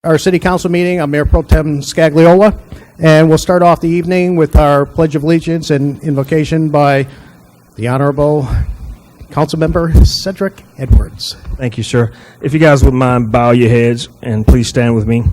Our City Council meeting. I'm Mayor Pro Tem Scagliola, and we'll start off the evening with our Pledge of Allegiance and invocation by the Honorable Councilmember Cedric Edwards. Thank you, sir. If you guys would mind, bow your heads and please stand with me.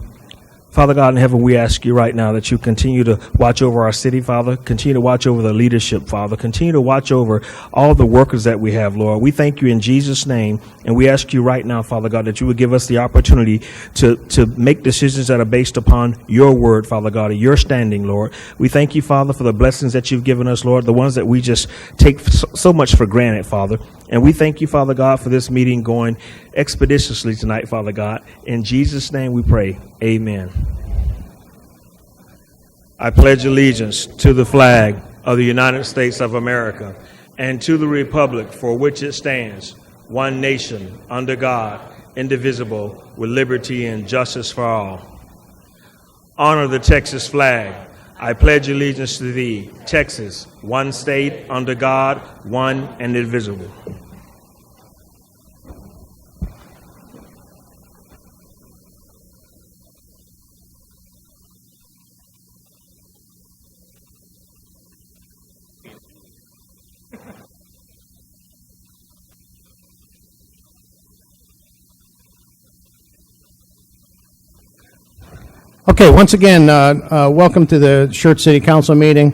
Father God in heaven, we ask you right now that you continue to watch over our city, Father. Continue to watch over the leadership, Father. Continue to watch over all the workers that we have, Lord. We thank you in Jesus' name, and we ask you right now, Father God, that you would give us the opportunity to make decisions that are based upon your word, Father God, and your standing, Lord. We thank you, Father, for the blessings that you've given us, Lord, the ones that we just take so much for granted, Father. And we thank you, Father God, for this meeting going expeditiously tonight, Father God. In Jesus' name we pray. Amen. I pledge allegiance to the flag of the United States of America and to the republic for which it stands, one nation, under God, indivisible, with liberty and justice for all. Honor the Texas flag. I pledge allegiance to thee, Texas, one state, under God, one and indivisible. Okay, once again, welcome to the Schertz City Council meeting.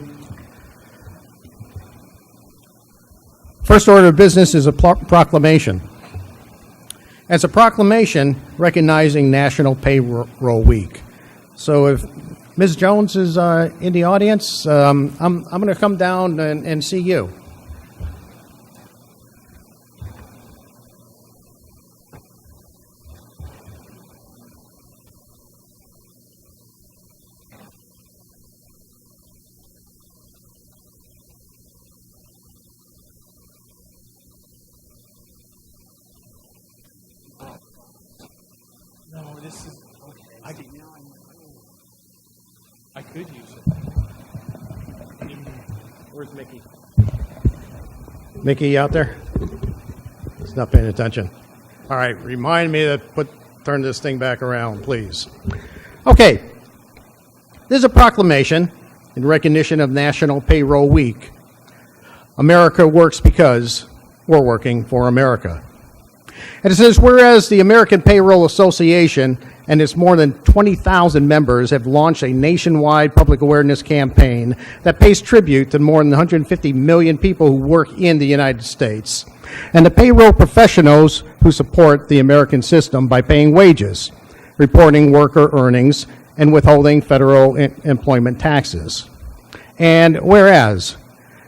First order of business is a proclamation. It's a proclamation recognizing National Payroll Week. So if Ms. Jones is in the audience, I'm going to come down and see you. No, this is okay. I could use it. Where's Mickey? Mickey out there? He's not paying attention. All right, remind me to turn this thing back around, please. Okay, this is a proclamation in recognition of National Payroll Week. America works because we're working for America. And it says, whereas the American Payroll Association and its more than 20,000 members have launched a nationwide public awareness campaign that pays tribute to more than 150 million people who work in the United States, and the payroll professionals who support the American system by paying wages, reporting worker earnings, and withholding federal employment taxes. And whereas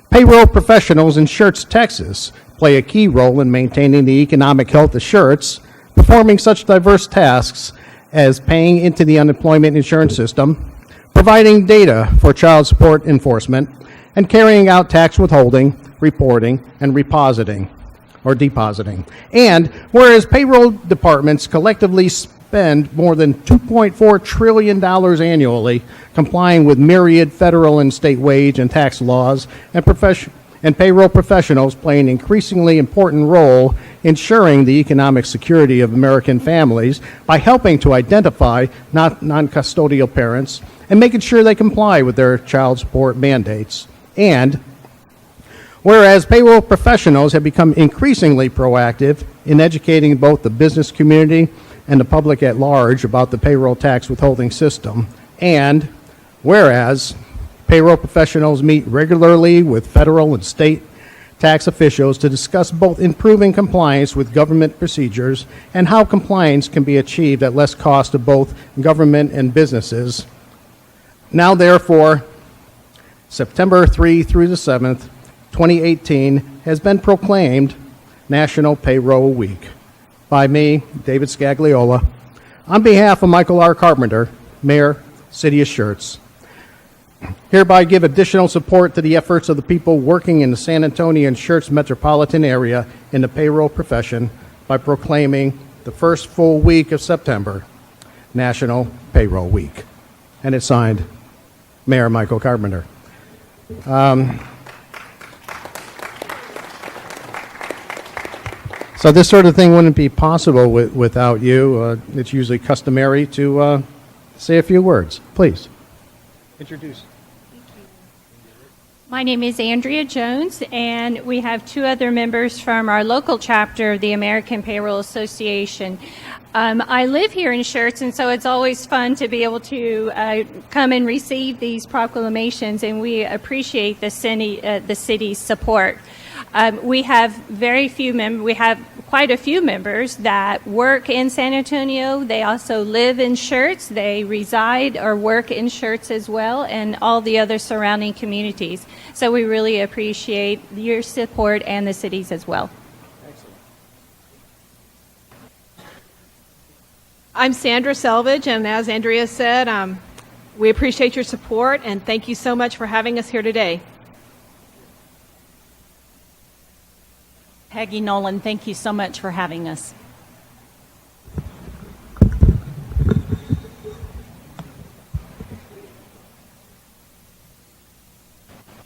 payroll professionals in Schertz, Texas, play a key role in maintaining the economic health of Schertz, performing such diverse tasks as paying into the unemployment insurance system, providing data for child support enforcement, and carrying out tax withholding, reporting, and depositing. And whereas payroll departments collectively spend more than $2.4 trillion annually complying with myriad federal and state wage and tax laws, and payroll professionals play an increasingly important role ensuring the economic security of American families by helping to identify non-custodial parents and making sure they comply with their child support mandates. And whereas payroll professionals have become increasingly proactive in educating both the business community and the public at large about the payroll tax withholding system. And whereas payroll professionals meet regularly with federal and state tax officials to discuss both improving compliance with government procedures and how compliance can be achieved at less cost to both government and businesses. Now, therefore, September 3 through the 7th, 2018, has been proclaimed National Payroll Week by me, David Scagliola, on behalf of Michael R. Carpenter, Mayor, City of Schertz. Hereby give additional support to the efforts of the people working in the San Antonio and Schertz metropolitan area in the payroll profession by proclaiming the first full week of September National Payroll Week. And it's signed Mayor Michael Carpenter. So this sort of thing wouldn't be possible without you. It's usually customary to say a few words. Please. Introduce. My name is Andrea Jones, and we have two other members from our local chapter of the American Payroll Association. I live here in Schertz, and so it's always fun to be able to come and receive these proclamations, and we appreciate the city's support. We have quite a few members that work in San Antonio. They also live in Schertz. They reside or work in Schertz as well, and all the other surrounding communities. So we really appreciate your support and the city's as well. I'm Sandra Selvage, and as Andrea said, we appreciate your support, and thank you so much for having us here today. Peggy Nolan, thank you so much for having us.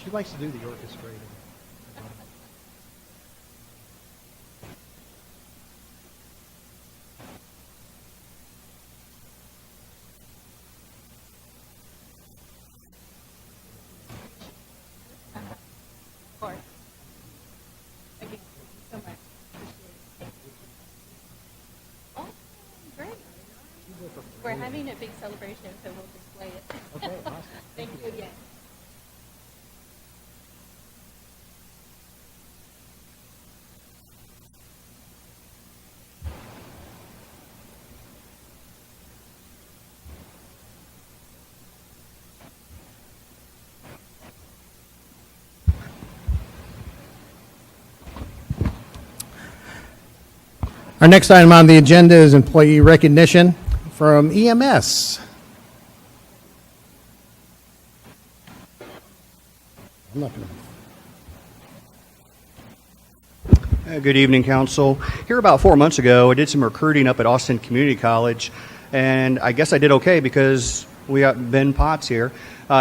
She likes to do the orchestrating. We're having a big celebration, so we'll display it. Okay, awesome. Thank you again. Our next item on the agenda is employee recognition from EMS. I'm not gonna... Good evening, Council. Here about 4 months ago, I did some recruiting up at Austin Community College, and I guess I did okay because we got Ben Potts here.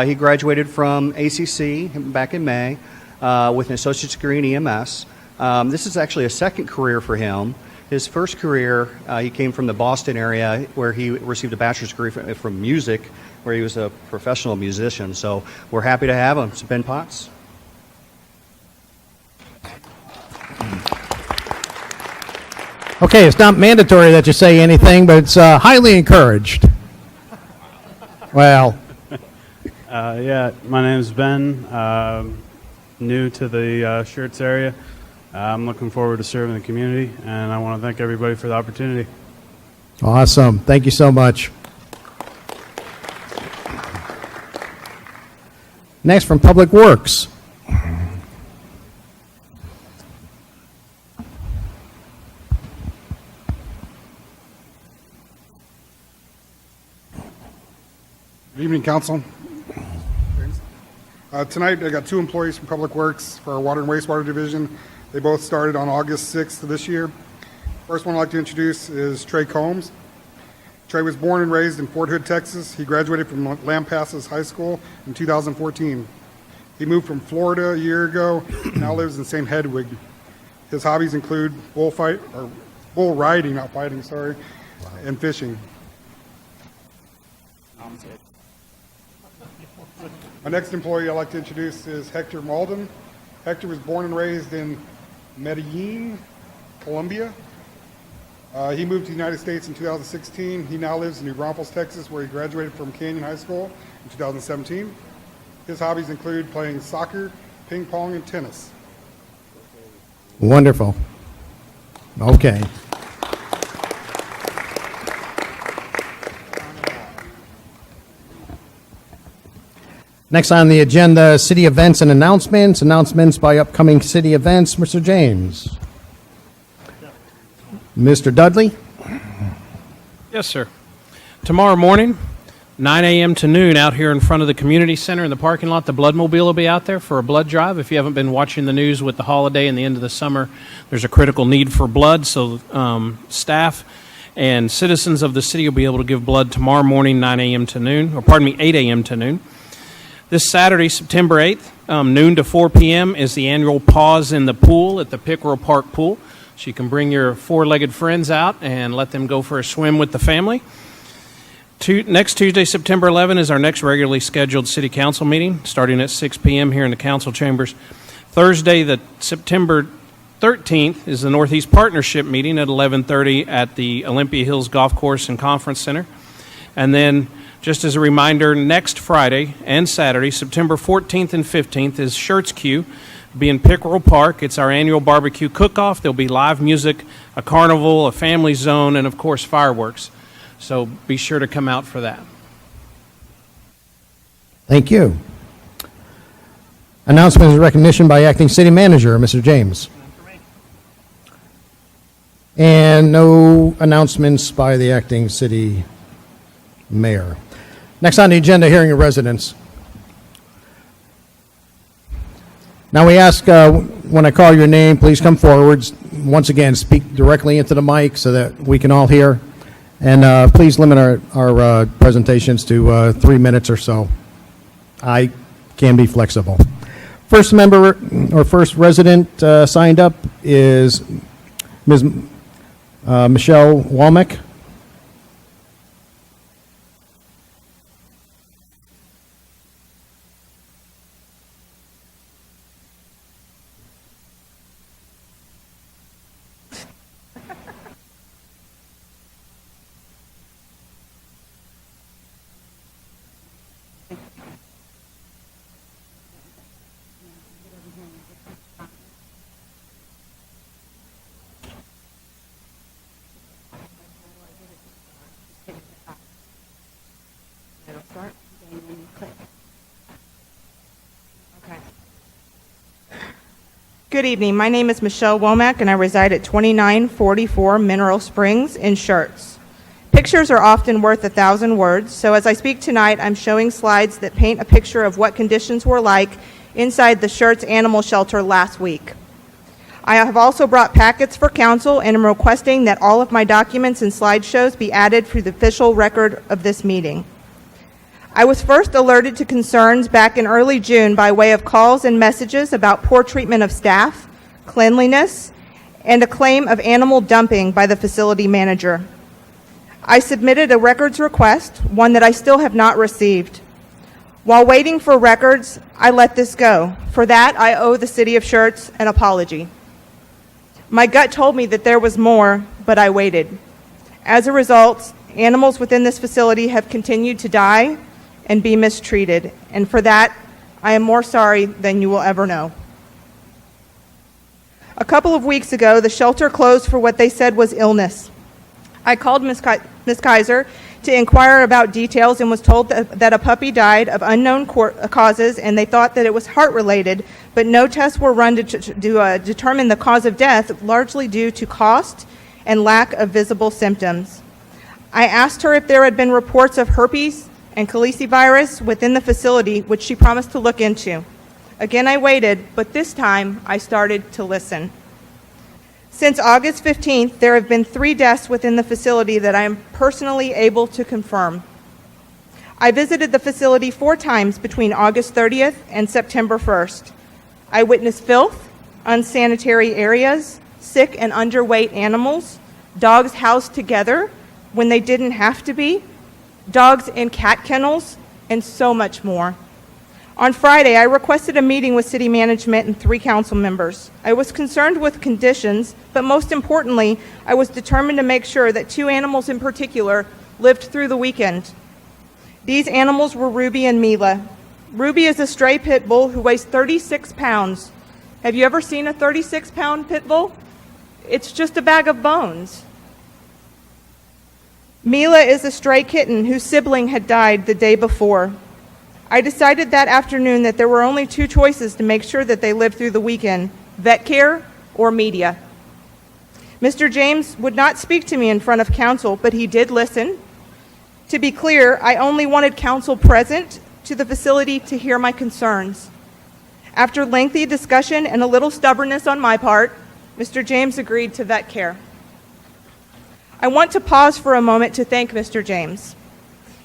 He graduated from ACC back in May with an associate's degree in EMS. This is actually a second career for him. His first career, he came from the Boston area where he received a bachelor's degree from music, where he was a professional musician. So we're happy to have him. It's Ben Potts. Okay, it's not mandatory that you say anything, but it's highly encouraged. Well, Yeah, my name is Ben. New to the Schertz area. I'm looking forward to serving the community, and I want to thank everybody for the opportunity. awesome. Thank you so much. Next, from Public Works. Good evening, Council. Tonight, I got two employees from Public Works for our Water and Wastewater Division. They both started on August 6th of this year. First one I'd like to introduce is Trey Combs. Trey was born and raised in Fort Hood, Texas. He graduated from Lampasas High School in 2014. He moved from Florida a year ago, now lives in St. Hedwig. His hobbies include bull riding, not fighting, sorry, and fishing. My next employee I'd like to introduce is Hector Malden. Hector was born and raised in Medellin, Colombia. He moved to the United States in 2016. He now lives in New Braunfels, Texas, where he graduated from Canyon High School in 2017. His hobbies include playing soccer, ping pong, and tennis. Wonderful. Okay. Next on the agenda, city events and announcements. Announcements by upcoming city events. Mr. James. Mr. Dudley. Yes, sir. Tomorrow morning, 9 a.m. to noon, out here in front of the community center in the parking lot, the Bloodmobile will be out there for a blood drive. If you haven't been watching the news with the holiday and the end of the summer, there's a critical need for blood, so staff and citizens of the city will be able to give blood tomorrow morning, 9 a.m. to noon, or pardon me, 8 a.m. to noon. This Saturday, September 8th, noon to 4 p.m. is the annual Pause in the Pool at the Pickerel Park Pool. So you can bring your four-legged friends out and let them go for a swim with the family. Next Tuesday, September 11, is our next regularly scheduled City Council meeting, starting at 6 p.m. here in the Council Chambers. Thursday, September 13th, is the Northeast Partnership meeting at 11:30 at the Olympia Hills Golf Course and Conference Center. And then, just as a reminder, next Friday and Saturday, September 14th and 15th, is Schertz Q. Be in Pickerel Park. It's our annual barbecue cook-off. There'll be live music, a carnival, a family zone, and of course fireworks. So be sure to come out for that. Thank you. Announcement and recognition by Acting City Manager, Mr. James. And no announcements by the Acting City Mayor. Next on the agenda, hearing of residents. Now we ask, when I call your name, please come forwards. Once again, speak directly into the mic so that we can all hear. And please limit our presentations to 3 minutes or so. I can be flexible. First member or first resident signed up is Ms. Michelle Walmack. Good evening. My name is Michelle Womack, and I reside at 2944 Mineral Springs in Schertz. Pictures are often worth 1,000 words, so as I speak tonight, I'm showing slides that paint a picture of what conditions were like inside the Schertz Animal Shelter last week. I have also brought packets for council and am requesting that all of my documents and slideshows be added for the official record of this meeting. I was first alerted to concerns back in early June by way of calls and messages about poor treatment of staff, cleanliness, and a claim of animal dumping by the facility manager. I submitted a records request, one that I still have not received. While waiting for records, I let this go. For that, I owe the city of Schertz an apology. My gut told me that there was more, but I waited. As a result, animals within this facility have continued to die and be mistreated, and for that, I am more sorry than you will ever know. A couple of weeks ago, the shelter closed for what they said was illness. I called Ms. Kaiser to inquire about details and was told that a puppy died of unknown causes, and they thought that it was heart-related, but no tests were run to determine the cause of death, largely due to cost and lack of visible symptoms. I asked her if there had been reports of herpes and calicivirus within the facility, which she promised to look into. Again, I waited, but this time I started to listen. Since August 15th, there have been 3 deaths within the facility that I am personally able to confirm. I visited the facility 4 times between August 30th and September 1st. I witnessed filth, unsanitary areas, sick and underweight animals, dogs housed together when they didn't have to be, dogs in cat kennels, and so much more. On Friday, I requested a meeting with city management and 3 council members. I was concerned with conditions, but most importantly, I was determined to make sure that 2 animals in particular lived through the weekend. These animals were Ruby and Mila. Ruby is a stray pit bull who weighs 36 pounds. Have you ever seen a 36-pound pit bull? It's just a bag of bones. Mila is a stray kitten whose sibling had died the day before. I decided that afternoon that there were only 2 choices to make sure that they lived through the weekend: vet care or media. Mr. James would not speak to me in front of council, but he did listen. To be clear, I only wanted council present to the facility to hear my concerns. After lengthy discussion and a little stubbornness on my part, Mr. James agreed to vet care. I want to pause for a moment to thank Mr. James.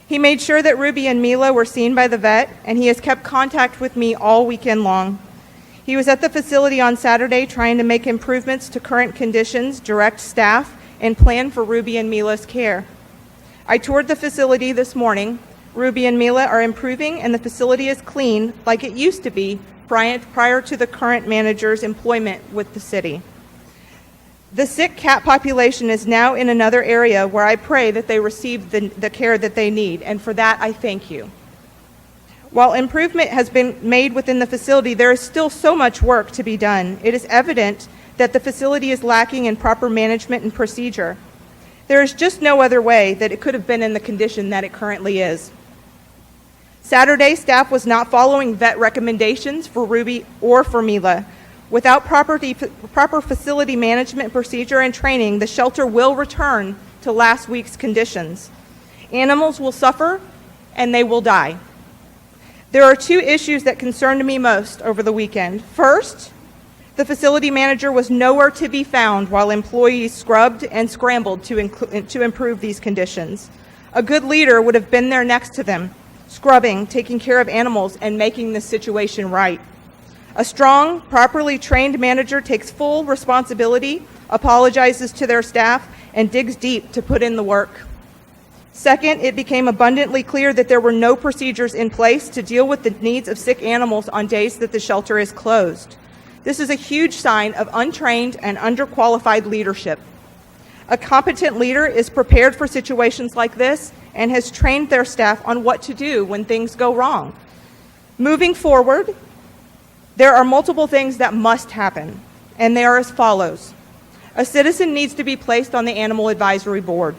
He made sure that Ruby and Mila were seen by the vet, and he has kept contact with me all weekend long. He was at the facility on Saturday trying to make improvements to current conditions, direct staff, and plan for Ruby and Mila's care. I toured the facility this morning. Ruby and Mila are improving, and the facility is clean like it used to be prior to the current manager's employment with the city. The sick cat population is now in another area where I pray that they receive the care that they need, and for that I thank you. While improvement has been made within the facility, there is still so much work to be done. It is evident that the facility is lacking in proper management and procedure. There is just no other way that it could have been in the condition that it currently is. Saturday, staff was not following vet recommendations for Ruby or for Mila. Without proper facility management procedure and training, the shelter will return to last week's conditions. Animals will suffer and they will die. There are two issues that concerned me most over the weekend. First, the facility manager was nowhere to be found while employees scrubbed and scrambled to improve these conditions. A good leader would have been there next to them, scrubbing, taking care of animals, and making the situation right. A strong, properly trained manager takes full responsibility, apologizes to their staff, and digs deep to put in the work. Second, it became abundantly clear that there were no procedures in place to deal with the needs of sick animals on days that the shelter is closed. This is a huge sign of untrained and underqualified leadership. A competent leader is prepared for situations like this and has trained their staff on what to do when things go wrong. Moving forward, there are multiple things that must happen, and they are as follows. A citizen needs to be placed on the Animal Advisory Board.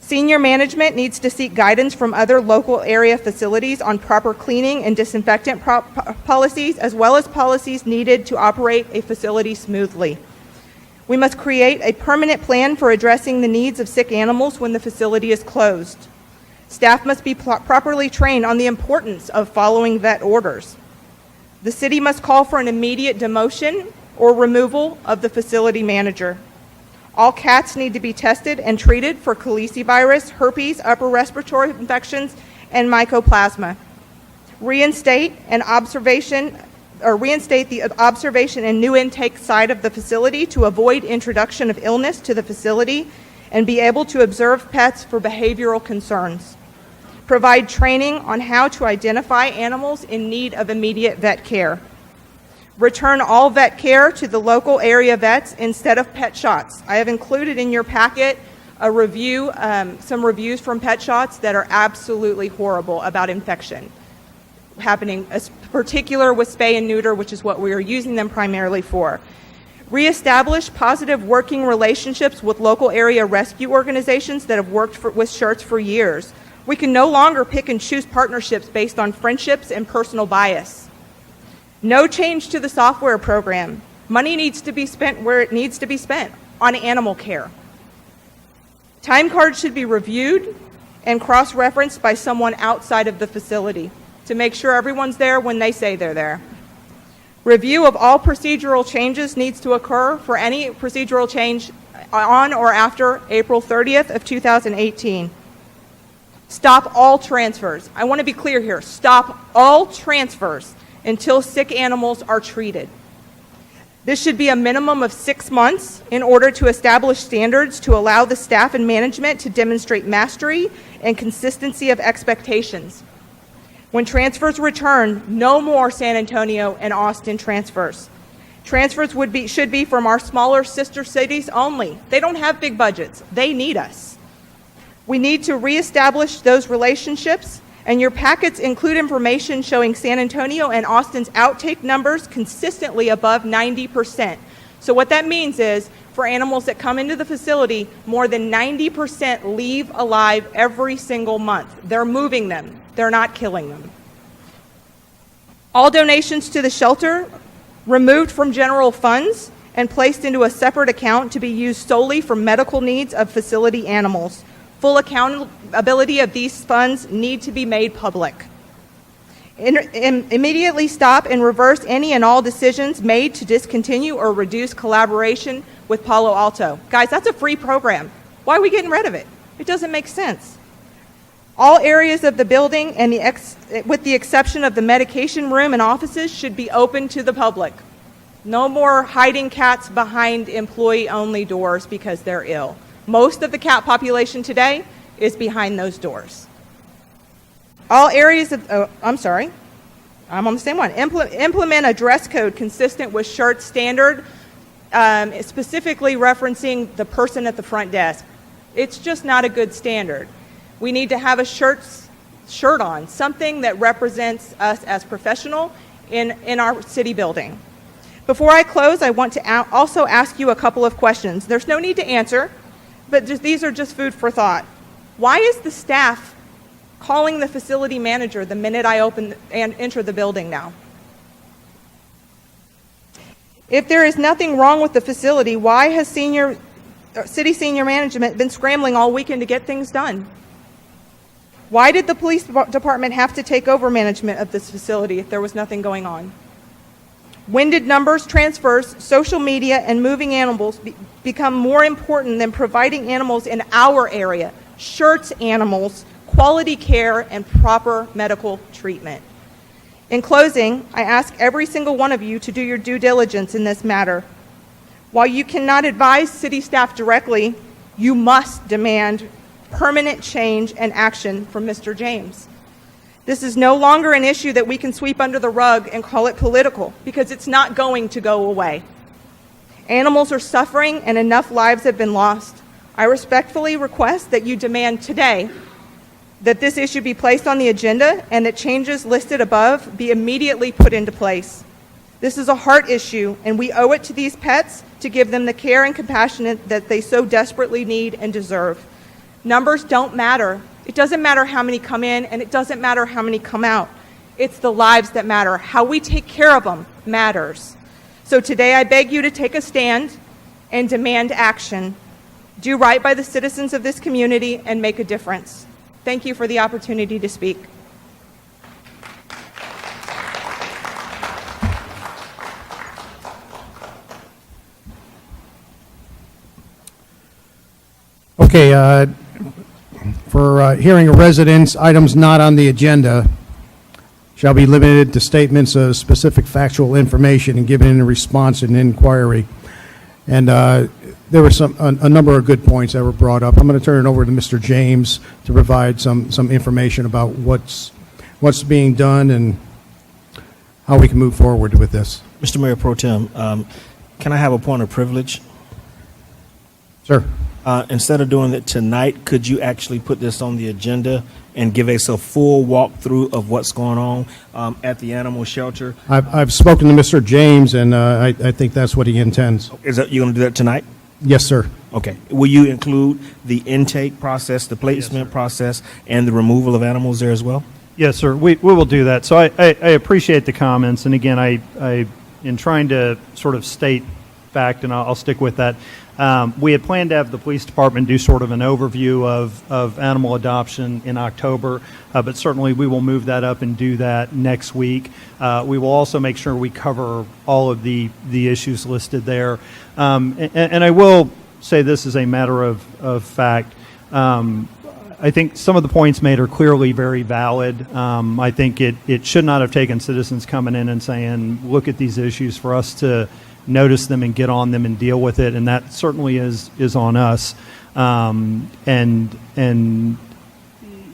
Senior management needs to seek guidance from other local area facilities on proper cleaning and disinfectant policies, as well as policies needed to operate a facility smoothly. We must create a permanent plan for addressing the needs of sick animals when the facility is closed. Staff must be properly trained on the importance of following vet orders. The city must call for an immediate demotion or removal of the facility manager. All cats need to be tested and treated for calicivirus, herpes, upper respiratory infections, and mycoplasma. Reinstate the observation and new intake side of the facility to avoid introduction of illness to the facility and be able to observe pets for behavioral concerns. Provide training on how to identify animals in need of immediate vet care. Return all vet care to the local area vets instead of pet shots. I have included in your packet a review, some reviews from pet shots that are absolutely horrible about infection happening, particular with spay and neuter, which is what we are using them primarily for. Reestablish positive working relationships with local area rescue organizations that have worked with Schertz for years. We can no longer pick and choose partnerships based on friendships and personal bias. No change to the software program. Money needs to be spent where it needs to be spent, on animal care. Time cards should be reviewed and cross-referenced by someone outside of the facility to make sure everyone's there when they say they're there. Review of all procedural changes needs to occur for any procedural change on or after April 30th of 2018. Stop all transfers. I want to be clear here. Stop all transfers until sick animals are treated. This should be a minimum of 6 months in order to establish standards to allow the staff and management to demonstrate mastery and consistency of expectations. When transfers return, no more San Antonio and Austin transfers. Transfers should be from our smaller sister cities only. They don't have big budgets. They need us. We need to reestablish those relationships, and your packets include information showing San Antonio and Austin's outtake numbers consistently above 90%. So what that means is, for animals that come into the facility, more than 90% leave alive every single month. They're moving them. They're not killing them. All donations to the shelter removed from general funds and placed into a separate account to be used solely for medical needs of facility animals. Full accountability of these funds need to be made public. Immediately stop and reverse any and all decisions made to discontinue or reduce collaboration with Palo Alto. Guys, that's a free program. Why are we getting rid of it? It doesn't make sense. All areas of the building, and with the exception of the medication room and offices, should be open to the public. No more hiding cats behind employee-only doors because they're ill. Most of the cat population today is behind those doors. All areas of, I'm on the same one. Implement a dress code consistent with Schertz standard, specifically referencing the person at the front desk. It's just not a good standard. We need to have a shirt on, something that represents us as professional in our city building. Before I close, I want to also ask you a couple of questions. There's no need to answer, but these are just food for thought. Why is the staff calling the facility manager the minute I open and enter the building now? If there is nothing wrong with the facility, why has city senior management been scrambling all weekend to get things done? Why did the police department have to take over management of this facility if there was nothing going on? When did numbers, transfers, social media, and moving animals become more important than providing animals in our area, Schertz animals, quality care, and proper medical treatment? In closing, I ask every single one of you to do your due diligence in this matter. While you cannot advise city staff directly, you must demand permanent change and action from Mr. James. This is no longer an issue that we can sweep under the rug and call it political, because it's not going to go away. Animals are suffering and enough lives have been lost. I respectfully request that you demand today that this issue be placed on the agenda and that changes listed above be immediately put into place. This is a heart issue, and we owe it to these pets to give them the care and compassion that they so desperately need and deserve. Numbers don't matter. It doesn't matter how many come in, and it doesn't matter how many come out. It's the lives that matter. How we take care of them matters. So today I beg you to take a stand and demand action. Do right by the citizens of this community and make a difference. Thank you for the opportunity to speak. Okay, for hearing of residents, items not on the agenda shall be limited to statements of specific factual information and given in response to an inquiry. And there were a number of good points that were brought up. I'm going to turn it over to Mr. James to provide some information about what's being done and how we can move forward with this. Mr. Mayor Pro Tem, can I have a point of privilege? Sir. Instead of doing it tonight, could you actually put this on the agenda and give us a full walkthrough of what's going on at the animal shelter? I've spoken to Mr. James, and I think that's what he intends. Is that you going to do that tonight? Yes, sir. Okay. Will you include the intake process, the placement process, and the removal of animals there as well? Yes, sir. We will do that. So I appreciate the comments, and again, I in trying to sort of state fact, and I'll stick with that. We had planned to have the police department do sort of an overview of animal adoption in October, but certainly we will move that up and do that next week. We will also make sure we cover all of the issues listed there. And I will say this as a matter of fact. I think some of the points made are clearly very valid. I think it should not have taken citizens coming in and saying, look at these issues for us to notice them and get on them and deal with it, and that certainly is on us. And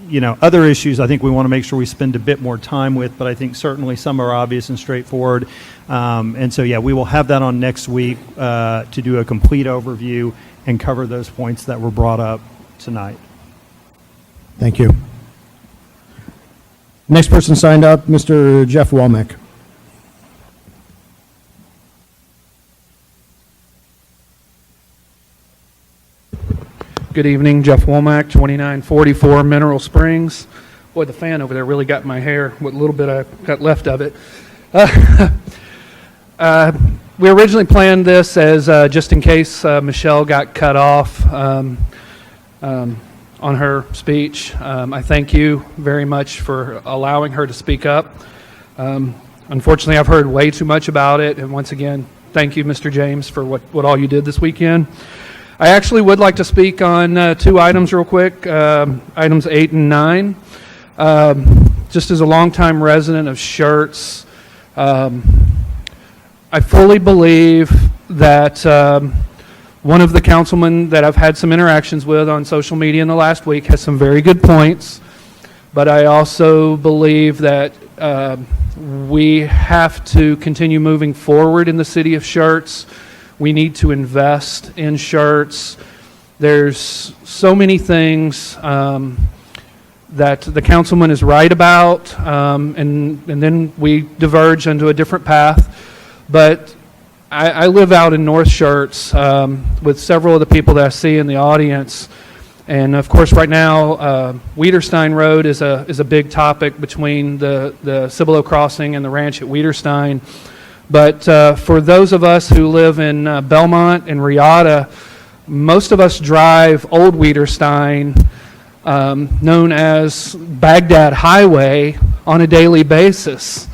you know, other issues I think we want to make sure we spend a bit more time with, but I think certainly some are obvious and straightforward. And so yeah, we will have that on next week to do a complete overview and cover those points that were brought up tonight. Thank you. Next person signed up, Mr. Jeff Womack. Good evening, Jeff Womack, 2944 Mineral Springs. Boy, the fan over there really got my hair, what little bit I got left of it. We originally planned this as just in case Michelle got cut off on her speech. I thank you very much for allowing her to speak up. Unfortunately, I've heard way too much about it, and once again, thank you, Mr. James, for what all you did this weekend. I actually would like to speak on two items real quick, items 8 and 9. Just as a longtime resident of Schertz, I fully believe that one of the councilmen that I've had some interactions with on social media in the last week has some very good points, but I also believe that we have to continue moving forward in the city of Schertz. We need to invest in Schertz. There's so many things that the councilman is right about, and then we diverge into a different path. But I live out in North Schertz with several of the people that I see in the audience. And of course, right now, Wiederstein Road is a big topic between the Cibolo Crossing and the ranch at Wiederstein. But for those of us who live in Belmont and Riata, most of us drive Old Wiederstein, known as Baghdad Highway, on a daily basis.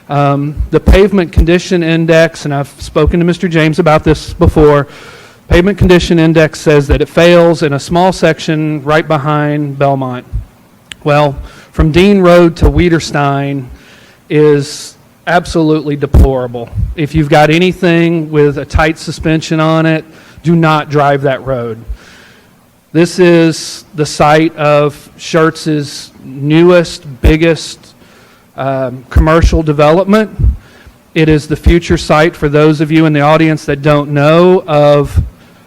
The pavement condition index, and I've spoken to Mr. James about this before, pavement condition index says that it fails in a small section right behind Belmont. Well, from Dean Road to Wiederstein is absolutely deplorable. If you've got anything with a tight suspension on it, do not drive that road. This is the site of Schertz's newest, biggest commercial development. It is the future site, for those of you in the audience that don't know, of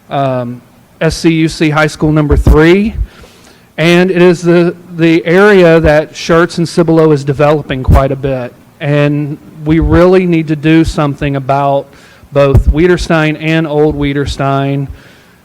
SCUC High School number 3. And it is the area that Schertz and Cibolo is developing quite a bit. And we really need to do something about both Wiederstein and Old Wiederstein.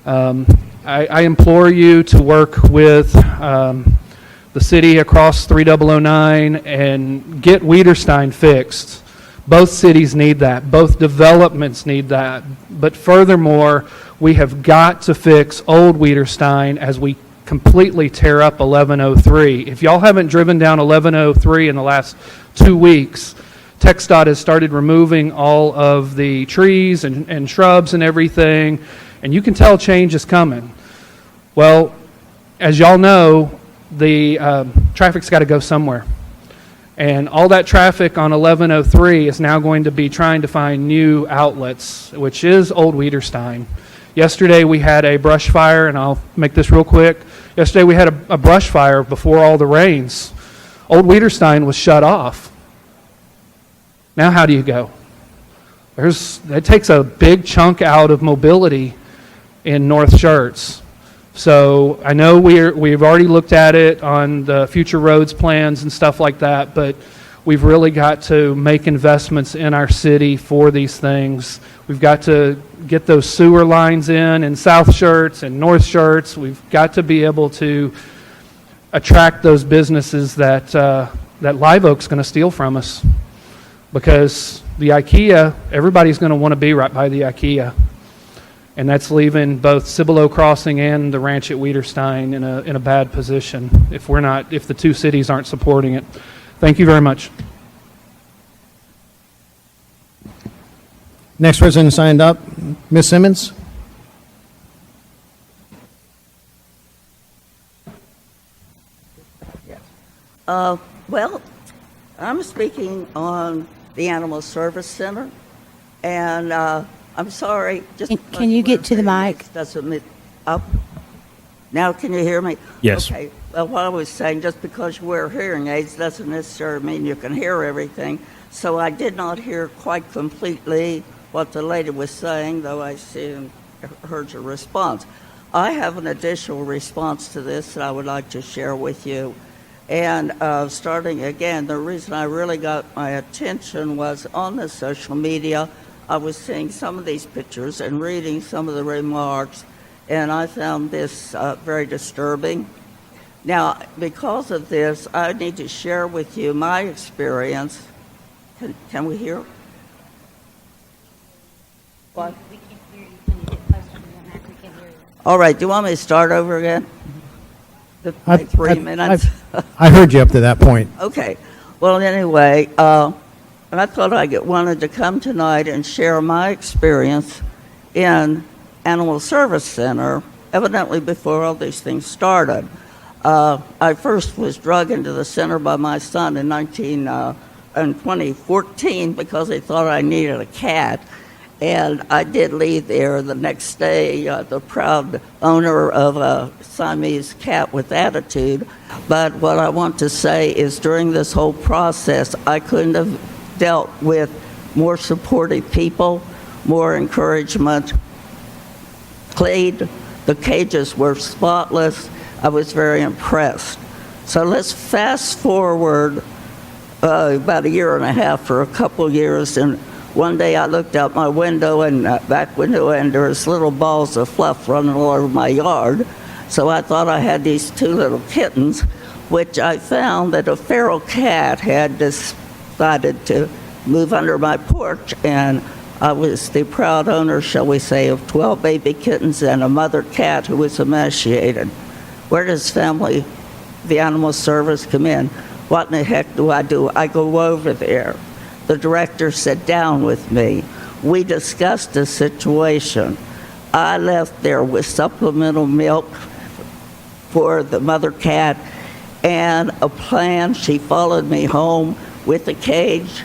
I implore you to work with the city across 3009 and get Wiederstein fixed. Both cities need that. Both developments need that. But furthermore, we have got to fix Old Wiederstein as we completely tear up 1103. If y'all haven't driven down 1103 in the last 2 weeks, TxDOT has started removing all of the trees and shrubs and everything, and you can tell change is coming. Well, as y'all know, the traffic's got to go somewhere. And all that traffic on 1103 is now going to be trying to find new outlets, which is Old Wiederstein. Yesterday we had a brush fire, and I'll make this real quick. Yesterday we had a brush fire before all the rains. Old Wiederstein was shut off. Now how do you go? It takes a big chunk out of mobility in North Schertz. So I know we've already looked at it on the future roads plans and stuff like that, but we've really got to make investments in our city for these things. We've got to get those sewer lines in South Schertz and North Schertz. We've got to be able to attract those businesses that Live Oak's going to steal from us. Because the IKEA, everybody's going to want to be right by the IKEA. And that's leaving both Cibolo Crossing and the ranch at Wiederstein in a bad position if the two cities aren't supporting it. Thank you very much. Next person signed up, Ms. Simmons. Well, I'm speaking on the Animal Service Center, and I'm sorry. Can you get to the mic? Doesn't mean up. Now can you hear me? Yes. Okay. Well, what I was saying, just because you wear hearing aids doesn't necessarily mean you can hear everything. So I did not hear quite completely what the lady was saying, though I heard your response. I have an additional response to this that I would like to share with you. And starting again, the reason I really got my attention was on the social media. I was seeing some of these pictures and reading some of the remarks, and I found this very disturbing. Now, because of this, I need to share with you my experience. Can we hear? What? We can't hear you. Can you get closer to the mic? We can't hear you. All right, do you want me to start over again? Like 3 minutes? I heard you up to that point. Okay. Well, anyway, and I thought I wanted to come tonight and share my experience in Animal Service Center, evidently before all these things started. I first was drug into the center by my son in 2014 because he thought I needed a cat. And I did leave there the next day, the proud owner of a Siamese cat with attitude. But what I want to say is during this whole process, I couldn't have dealt with more supportive people, more encouragement. Clean, the cages were spotless. I was very impressed. So let's fast forward about a year and a half for a couple years, and one day I looked out my window and back window, and there was little balls of fluff running all over my yard. So I thought I had these two little kittens, which I found that a feral cat had decided to move under my porch, and I was the proud owner, shall we say, of 12 baby kittens and a mother cat who was emaciated. Where does the Animal Service come in? What in the heck do? I go over there. The director sat down with me. We discussed the situation. I left there with supplemental milk for the mother cat and a plan. She followed me home with the cage,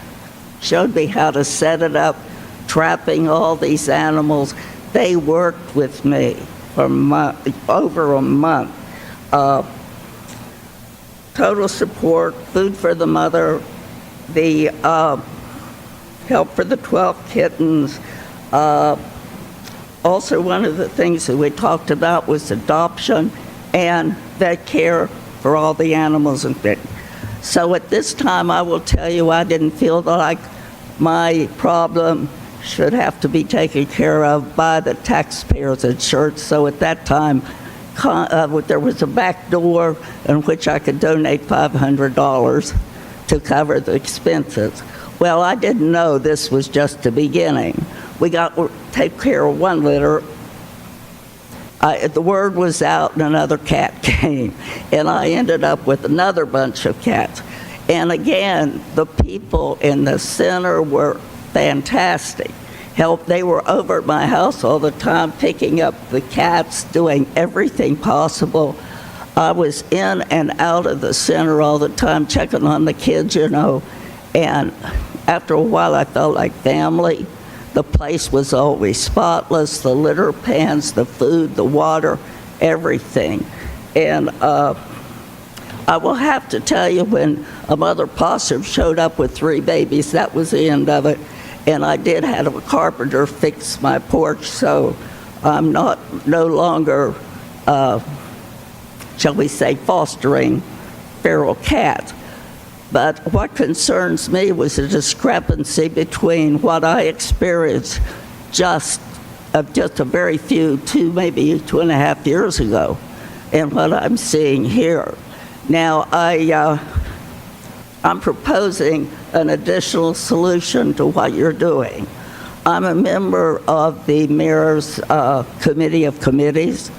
showed me how to set it up, trapping all these animals. They worked with me for over a month. Total support, food for the mother, the help for the 12 kittens. Also, one of the things that we talked about was adoption and vet care for all the animals and things. So at this time, I will tell you, I didn't feel like my problem should have to be taken care of by the taxpayers at Schertz. So at that time, there was a back door in which I could donate $500 to cover the expenses. Well, I didn't know this was just the beginning. We got to take care of one litter. The word was out and another cat came, and I ended up with another bunch of cats. And again, the people in the center were fantastic. They were over at my house all the time, picking up the cats, doing everything possible. I was in and out of the center all the time, checking on the kids, and after a while I felt like family. The place was always spotless, the litter pans, the food, the water, everything. And I will have to tell you, when a mother possum showed up with 3 babies, that was the end of it. And I did have a carpenter fix my porch, so I'm no longer, shall we say, fostering feral cats. But what concerns me was the discrepancy between what I experienced just a very few, maybe 2.5 years ago, and what I'm seeing here. Now, I'm proposing an additional solution to what you're doing. I'm a member of the Mayor's Committee of Committees,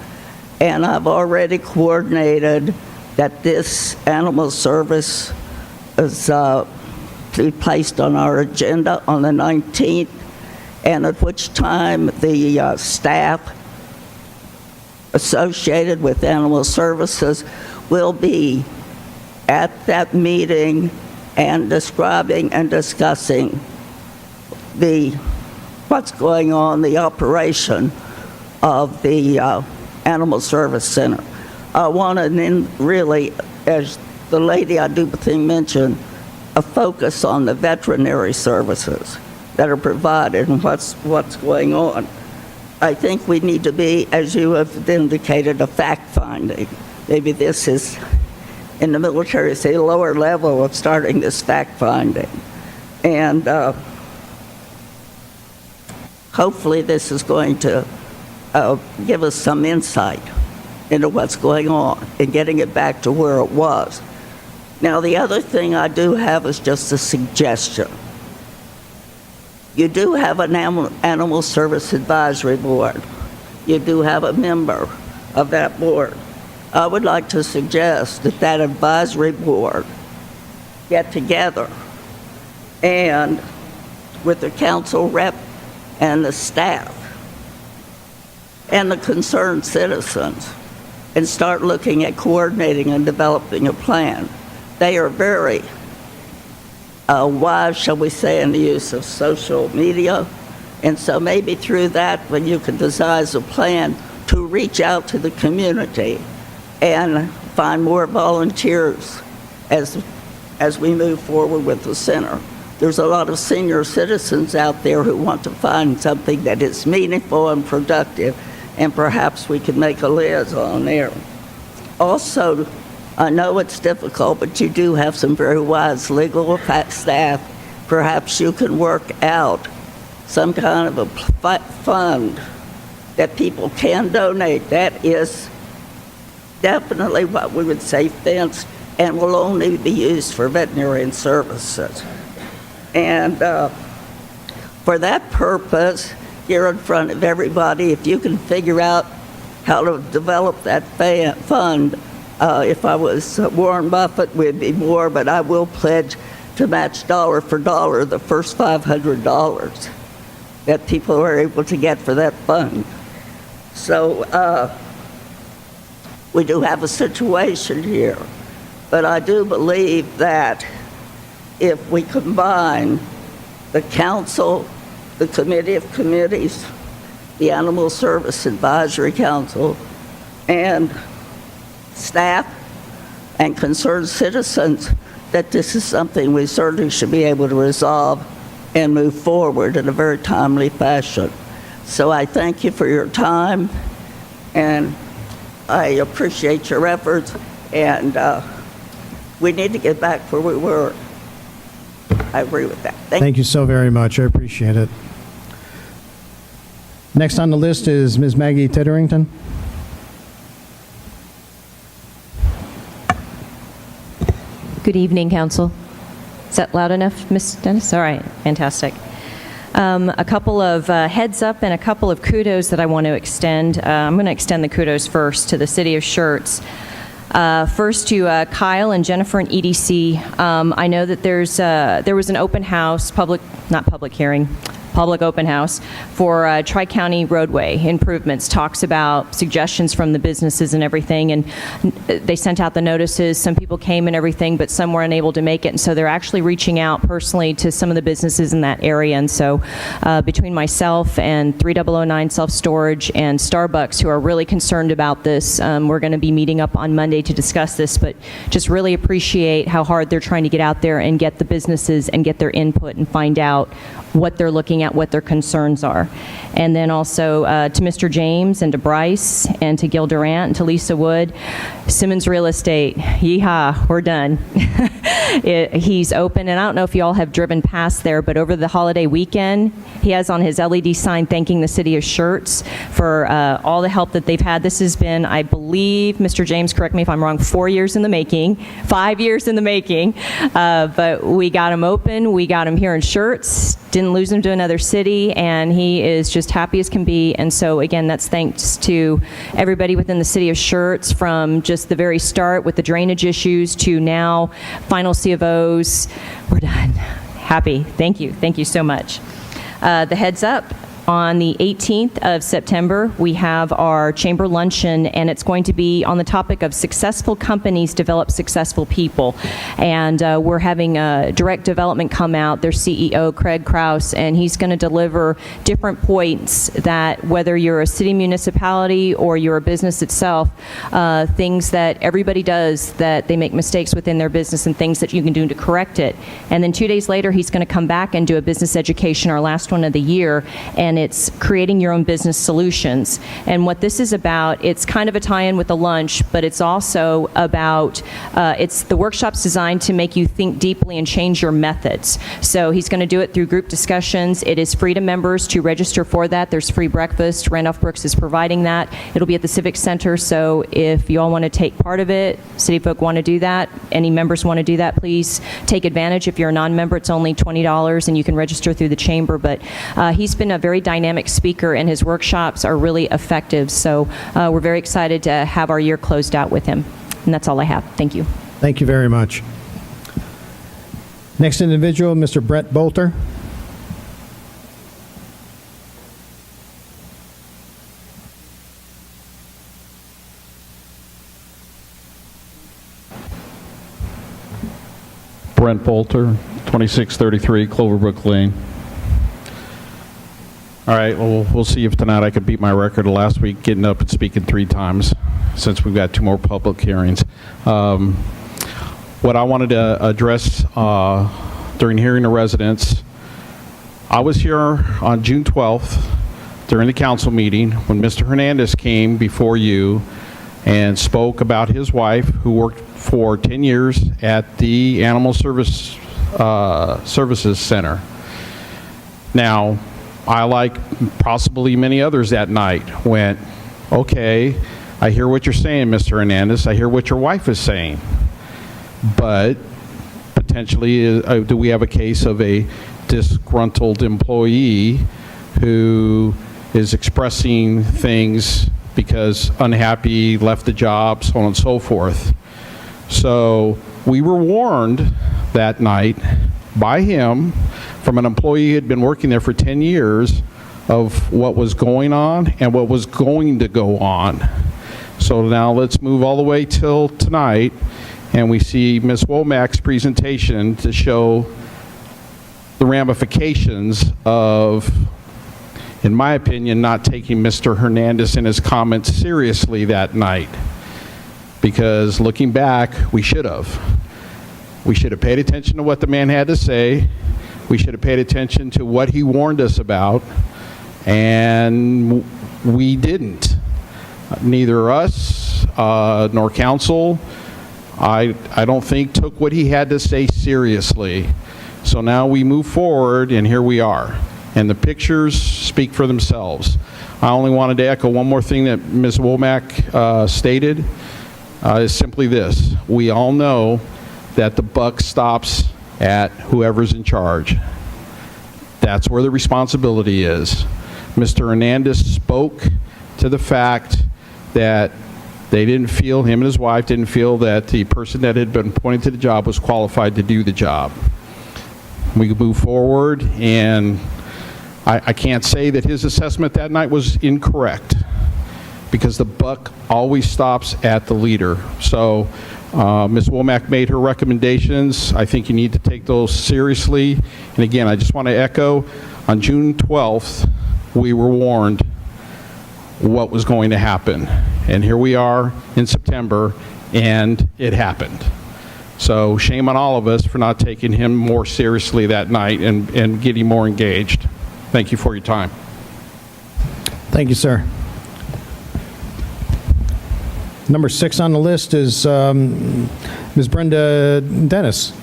and I've already coordinated that this animal service is to be placed on our agenda on the 19th, and at which time the staff associated with animal services will be at that meeting and describing and discussing what's going on, the operation of the Animal Service Center. I want to really, as the lady I do think mentioned, a focus on the veterinary services that are provided and what's going on. I think we need to be, as you have indicated, a fact-finding. Maybe this is, in the military, it's a lower level of starting this fact-finding. And hopefully this is going to give us some insight into what's going on and getting it back to where it was. Now, the other thing I do have is just a suggestion. You do have an Animal Service Advisory Board. You do have a member of that board. I would like to suggest that that advisory board get together and with the council rep and the staff and the concerned citizens and start looking at coordinating and developing a plan. They are very wise, shall we say, in the use of social media. And so maybe through that, when you can devise a plan to reach out to the community and find more volunteers as we move forward with the center. There's a lot of senior citizens out there who want to find something that is meaningful and productive, and perhaps we could make a liaison there. Also, I know it's difficult, but you do have some very wise legal staff. Perhaps you can work out some kind of a fund that people can donate. That is definitely what we would say fenced and will only be used for veterinarian services. And for that purpose, here in front of everybody, if you can figure out how to develop that fund, if I was Warren Buffett, we'd be more, but I will pledge to match dollar for dollar the first $500 that people are able to get for that fund. So we do have a situation here, but I do believe that if we combine the council, the committee of committees, the Animal Service Advisory Council, and staff and concerned citizens, that this is something we certainly should be able to resolve and move forward in a very timely fashion. So I thank you for your time, and I appreciate your efforts, and we need to get back where we were. I agree with that. Thank you so very much. I appreciate it. Next on the list is Ms. Maggie Titterington. Good evening, Council. Is that loud enough, Ms. Dennis? All right, fantastic. A couple of heads up and a couple of kudos that I want to extend. I'm going to extend the kudos first to the City of Schertz. First to Kyle and Jennifer and EDC. I know that there was an open house, public open house for Tri-County roadway improvements, talks about suggestions from the businesses and everything, and they sent out the notices. Some people came and everything, but some were unable to make it, and so they're actually reaching out personally to some of the businesses in that area. And so between myself and 3009 Self-Storage and Starbucks, who are really concerned about this, we're going to be meeting up on Monday to discuss this, but just really appreciate how hard they're trying to get out there and get the businesses and get their input and find out what they're looking at, what their concerns are. And then also to Mr. James and to Bryce and to Gil Durant and to Lisa Wood, Simmons Real Estate, yeehaw, we're done. He's open, and I don't know if you all have driven past there, but over the holiday weekend, he has on his LED sign thanking the City of Schertz for all the help that they've had. This has been, I believe, Mr. James, correct me if I'm wrong, 4 years in the making, 5 years in the making, but we got him open, we got him here in Schertz, didn't lose him to another city, and he is just happy as can be. And so again, that's thanks to everybody within the City of Schertz, from just the very start with the drainage issues to now final C of O's. We're done. Happy. Thank you so much. The heads up. On the 18th of September, we have our chamber luncheon, and it's going to be on the topic of successful companies develop successful people. And we're having Direct Development come out, their CEO, Craig Krause, and he's going to deliver different points that whether you're a city municipality or you're a business itself, things that everybody does that they make mistakes within their business and things that you can do to correct it. And then 2 days later, he's going to come back and do a business education, our last one of the year, and it's creating your own business solutions. And what this is about, it's kind of a tie-in with the lunch, but it's also about, the workshop's designed to make you think deeply and change your methods. So he's going to do it through group discussions. It is free to members to register for that. There's free breakfast. Randolph Brooks is providing that. It'll be at the Civic Center, so if you all want to take part of it, city folk want to do that, any members want to do that, please take advantage. If you're a non-member, it's only $20, and you can register through the chamber. But he's been a very dynamic speaker, and his workshops are really effective. So we're very excited to have our year closed out with him. And that's all I have. Thank you. Thank you very much. Next individual, Mr. Brett Bolter. Brent Bolter, 2633 Cloverbrook Lane. All right, well, we'll see if tonight I could beat my record of last week, getting up and speaking 3 times, since we've got 2 more public hearings. What I wanted to address during hearing the residents, I was here on June 12th during the council meeting when Mr. Hernandez came before you and spoke about his wife, who worked for 10 years at the Animal Services Center. Now, I, like possibly many others that night, went, okay, I hear what you're saying, Mr. Hernandez. I hear what your wife is saying. But potentially, do we have a case of a disgruntled employee who is expressing things because unhappy, left the job, so on and so forth? So we were warned that night by him, from an employee who had been working there for 10 years, of what was going on and what was going to go on. So now let's move all the way till tonight, and we see Ms. Womack's presentation to show the ramifications of, in my opinion, not taking Mr. Hernandez and his comments seriously that night. Because looking back, we should have. We should have paid attention to what the man had to say. We should have paid attention to what he warned us about, and we didn't. Neither us nor council, I don't think, took what he had to say seriously. So now we move forward, and here we are. And the pictures speak for themselves. I only wanted to echo one more thing that Ms. Womack stated, is simply this. We all know that the buck stops at whoever's in charge. That's where the responsibility is. Mr. Hernandez spoke to the fact that they didn't feel, him and his wife didn't feel that the person that had been appointed to the job was qualified to do the job. We could move forward, and I can't say that his assessment that night was incorrect, because the buck always stops at the leader. So Ms. Womack made her recommendations. I think you need to take those seriously. And again, I just want to echo, on June 12th, we were warned what was going to happen. And here we are in September, and it happened. So shame on all of us for not taking him more seriously that night and getting more engaged. Thank you for your time. Thank you, sir. Number 6 on the list is Ms. Brenda Dennis.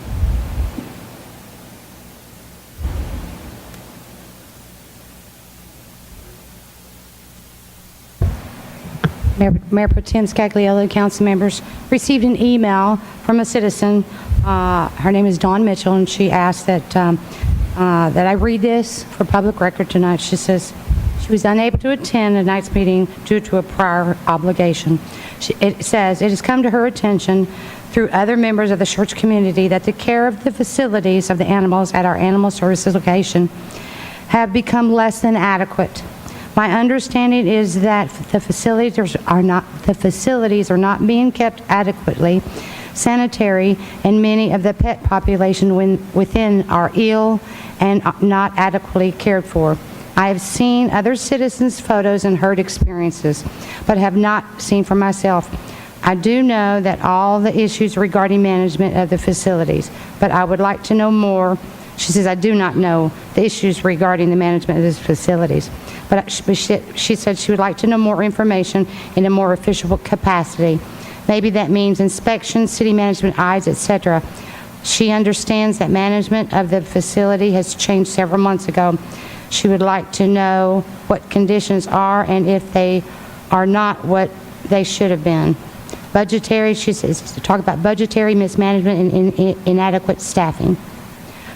Mayor Pro Tem Scagliello, council members, received an email from a citizen. Her name is Dawn Mitchell, and she asked that that I read this for public record tonight. She says she was unable to attend tonight's meeting due to a prior obligation. It says, it has come to her attention through other members of the Schertz community that the care of the facilities of the animals at our animal services location have become less than adequate. My understanding is that the facilities are not being kept adequately sanitary, and many of the pet population within are ill and not adequately cared for. I have seen other citizens' photos and heard experiences, but have not seen for myself. I do know that all the issues regarding management of the facilities, but I would like to know more. She says, I do not know the issues regarding the management of these facilities, but she said she would like to know more information in a more official capacity. Maybe that means inspections, city management eyes, etc. She understands that management of the facility has changed several months ago. She would like to know what conditions are and if they are not what they should have been. Budgetary, she says, to talk about budgetary mismanagement and inadequate staffing.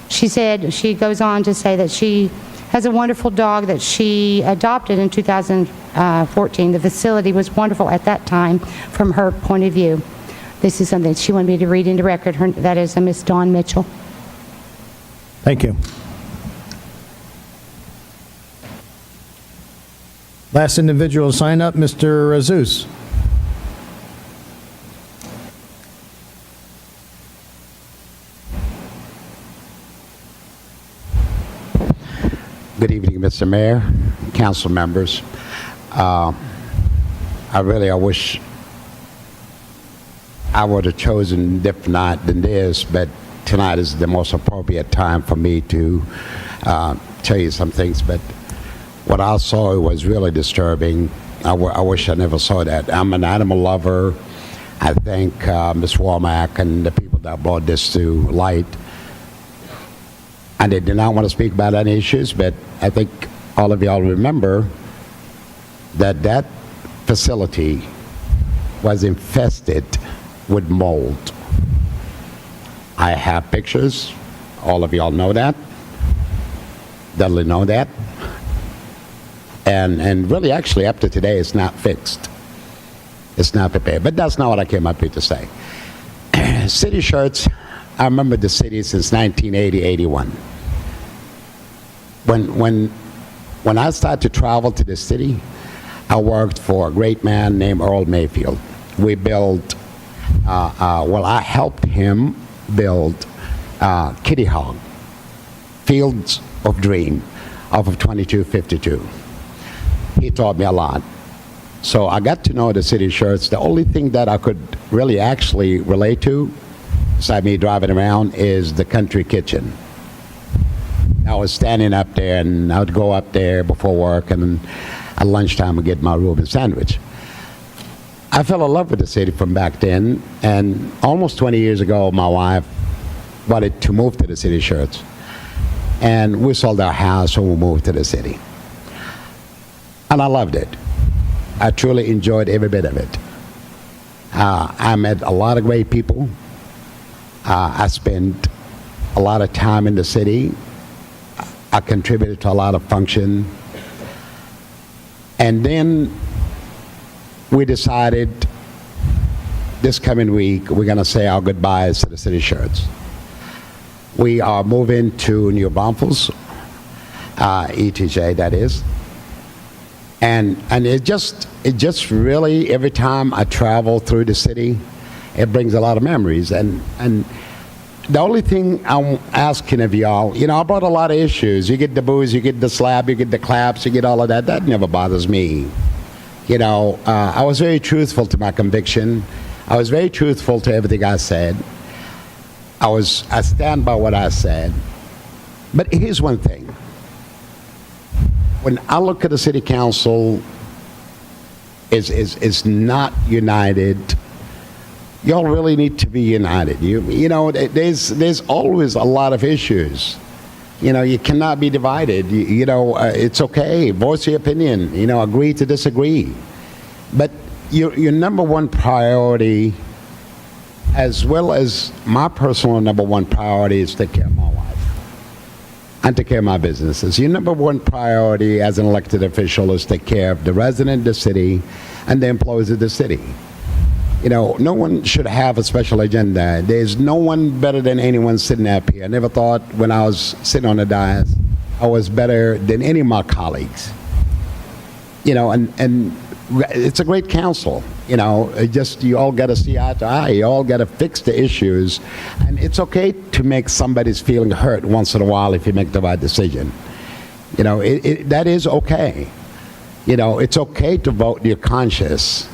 She said, she goes on to say that she has a wonderful dog that she adopted in 2014. The facility was wonderful at that time from her point of view. This is something she wanted me to read into record. That is Miss Dawn Mitchell. Thank you. Last individual to sign up, Mr. Zeus. Good evening, Mr. Mayor, council members. I wish I would have chosen different than this, but tonight is the most appropriate time for me to tell you some things. But what I saw was really disturbing. I wish I never saw that. I'm an animal lover. I thank Ms. Womack and the people that brought this to light. And they did not want to speak about any issues, but I think all of y'all remember that that facility was infested with mold. I have pictures. All of y'all know that. Dudley know that. And really, actually, up to today, it's not fixed. It's not prepared. But that's not what I came up here to say. City Schertz, I remember the city since 1980-81. When I started to travel to the city, I worked for a great man named Earl Mayfield. We built, I helped him build Kitty Hawk, Fields of Dream, off of 2252. He taught me a lot. So I got to know the city of Schertz. The only thing that I could really actually relate to, besides me driving around, is the country kitchen. I was standing up there, and I would go up there before work, and at lunchtime I'd get my Reuben sandwich. I fell in love with the city from back then, and almost 20 years ago, my wife wanted to move to the city of Schertz. And we sold our house and we moved to the city. And I loved it. I truly enjoyed every bit of it. I met a lot of great people. I spent a lot of time in the city. I contributed to a lot of function. And then we decided this coming week we're going to say our goodbyes to the city of Schertz. We are moving to New Braunfels, ETJ that is. And it just really, every time I travel through the city, it brings a lot of memories. And the only thing I'm asking of y'all, I brought a lot of issues. You get the boos, you get the slap, you get the claps, you get all of that. That never bothers me. I was very truthful to my conviction. I was very truthful to everything I said. I stand by what I said. But here's one thing. When I look at the city council is not united, y'all really need to be united. There's always a lot of issues. You cannot be divided. It's okay. Voice your opinion. Agree to disagree. But your number one priority, as well as my personal number one priority, is to take care of my wife and take care of my businesses. Your number one priority as an elected official is to take care of the resident of the city and the employees of the city. No one should have a special agenda. There's no one better than anyone sitting up here. I never thought when I was sitting on the dais I was better than any of my colleagues. And it's a great council. You all got to see eye to eye. You all got to fix the issues. And it's okay to make somebody's feeling hurt once in a while if you make the right decision. That is okay. It's okay to vote your conscience.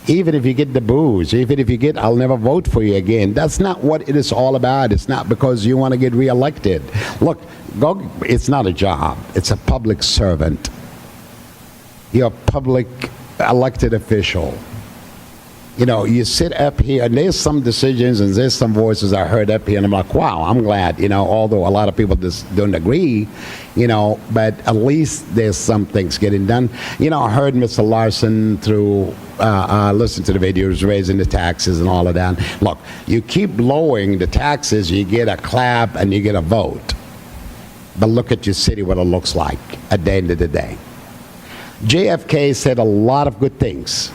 Even if you get the boos, even if you get, I'll never vote for you again. That's not what it is all about. It's not because you want to get reelected. Look, it's not a job. It's a public servant. You're a public elected official. You sit up here, and there's some decisions and there's some voices I heard up here, and I'm like, wow, I'm glad, although a lot of people just don't agree, but at least there's some things getting done. I heard Mr. Larson through, listen to the videos, raising the taxes and all of that. Look, you keep lowering the taxes, you get a clap and you get a vote. But look at your city, what it looks like at the end of the day. JFK said a lot of good things.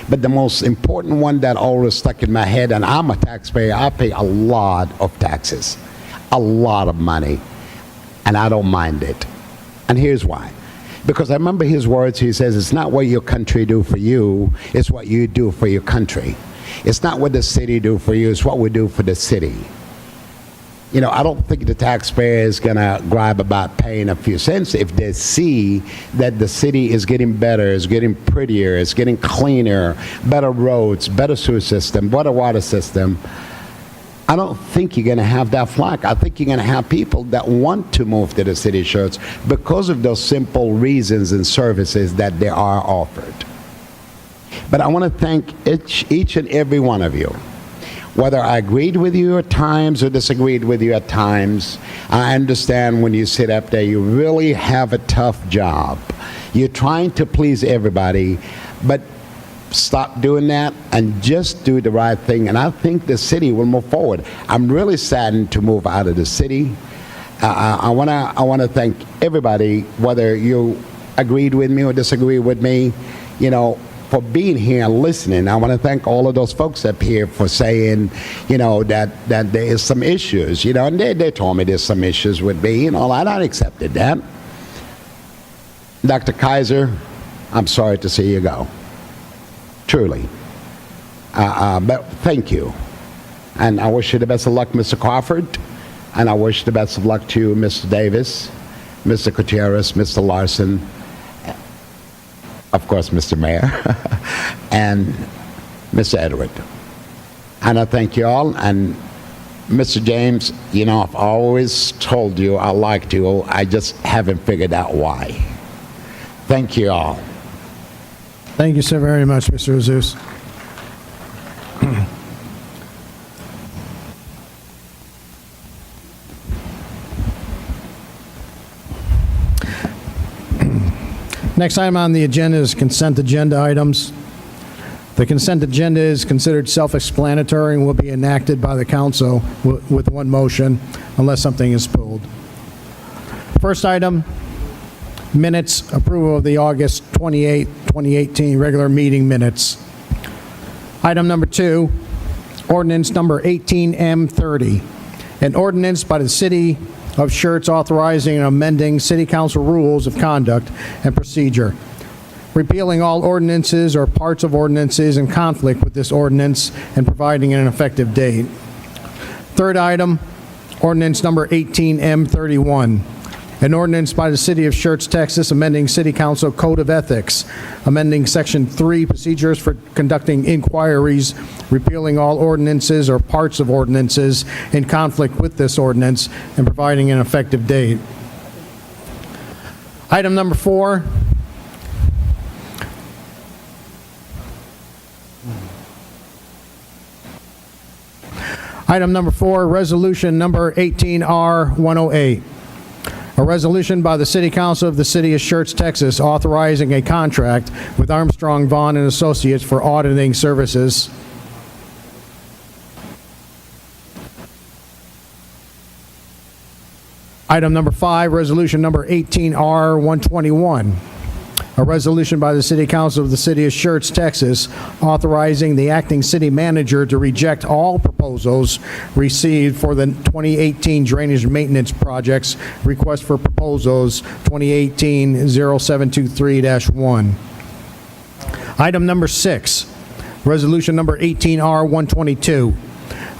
But the most important one that always stuck in my head, and I'm a taxpayer, I pay a lot of taxes, a lot of money, and I don't mind it. And here's why. Because I remember his words, he says, it's not what your country do for you, it's what you do for your country. It's not what the city do for you, it's what we do for the city. I don't think the taxpayer is going to gripe about paying a few cents if they see that the city is getting better, is getting prettier, is getting cleaner, better roads, better sewer system, better water system. I don't think you're going to have that flock. I think you're going to have people that want to move to the city of Schertz because of those simple reasons and services that they are offered. But I want to thank each and every one of you. Whether I agreed with you at times or disagreed with you at times, I understand when you sit up there, you really have a tough job. You're trying to please everybody, but stop doing that and just do the right thing, and I think the city will move forward. I'm really saddened to move out of the city. I want to thank everybody, whether you agreed with me or disagreed with me, for being here and listening. I want to thank all of those folks up here for saying, that there is some issues, and they told me there's some issues with me and all that. I accepted that. Dr. Kaiser, I'm sorry to see you go. Truly. But thank you. And I wish you the best of luck, Mr. Crawford. And I wish the best of luck to you, Mr. Davis, Mr. Gutierrez, Mr. Larson, of course, Mr. Mayor, and Mr. Edward. And I thank you all. And Mr. James, I've always told you I liked you. I just haven't figured out why. Thank you all. Thank you so very much, Mr. Azus. Next item on the agenda is consent agenda items. The consent agenda is considered self-explanatory and will be enacted by the council with one motion unless something is pulled. First item, minutes, approval of the August 28, 2018 regular meeting minutes. Item number 2, ordinance number 18M30, an ordinance by the City of Schertz authorizing and amending City Council rules of conduct and procedure, repealing all ordinances or parts of ordinances in conflict with this ordinance and providing an effective date. Third item, ordinance number 18M31, an ordinance by the City of Schertz, Texas, amending City Council Code of Ethics, amending Section 3, procedures for conducting inquiries, repealing all ordinances or parts of ordinances in conflict with this ordinance, and providing an effective date. Item number 4. Item number 4, resolution number 18R108. A resolution by the City Council of the City of Schertz, Texas, authorizing a contract with Armstrong, Vaughn & Associates for auditing services. Item number 5, resolution number 18R121. A resolution by the City Council of the City of Schertz, Texas, authorizing the acting city manager to reject all proposals received for the 2018 drainage maintenance projects. Request for proposals 2018-0723-1. Item number 6, resolution number 18R122.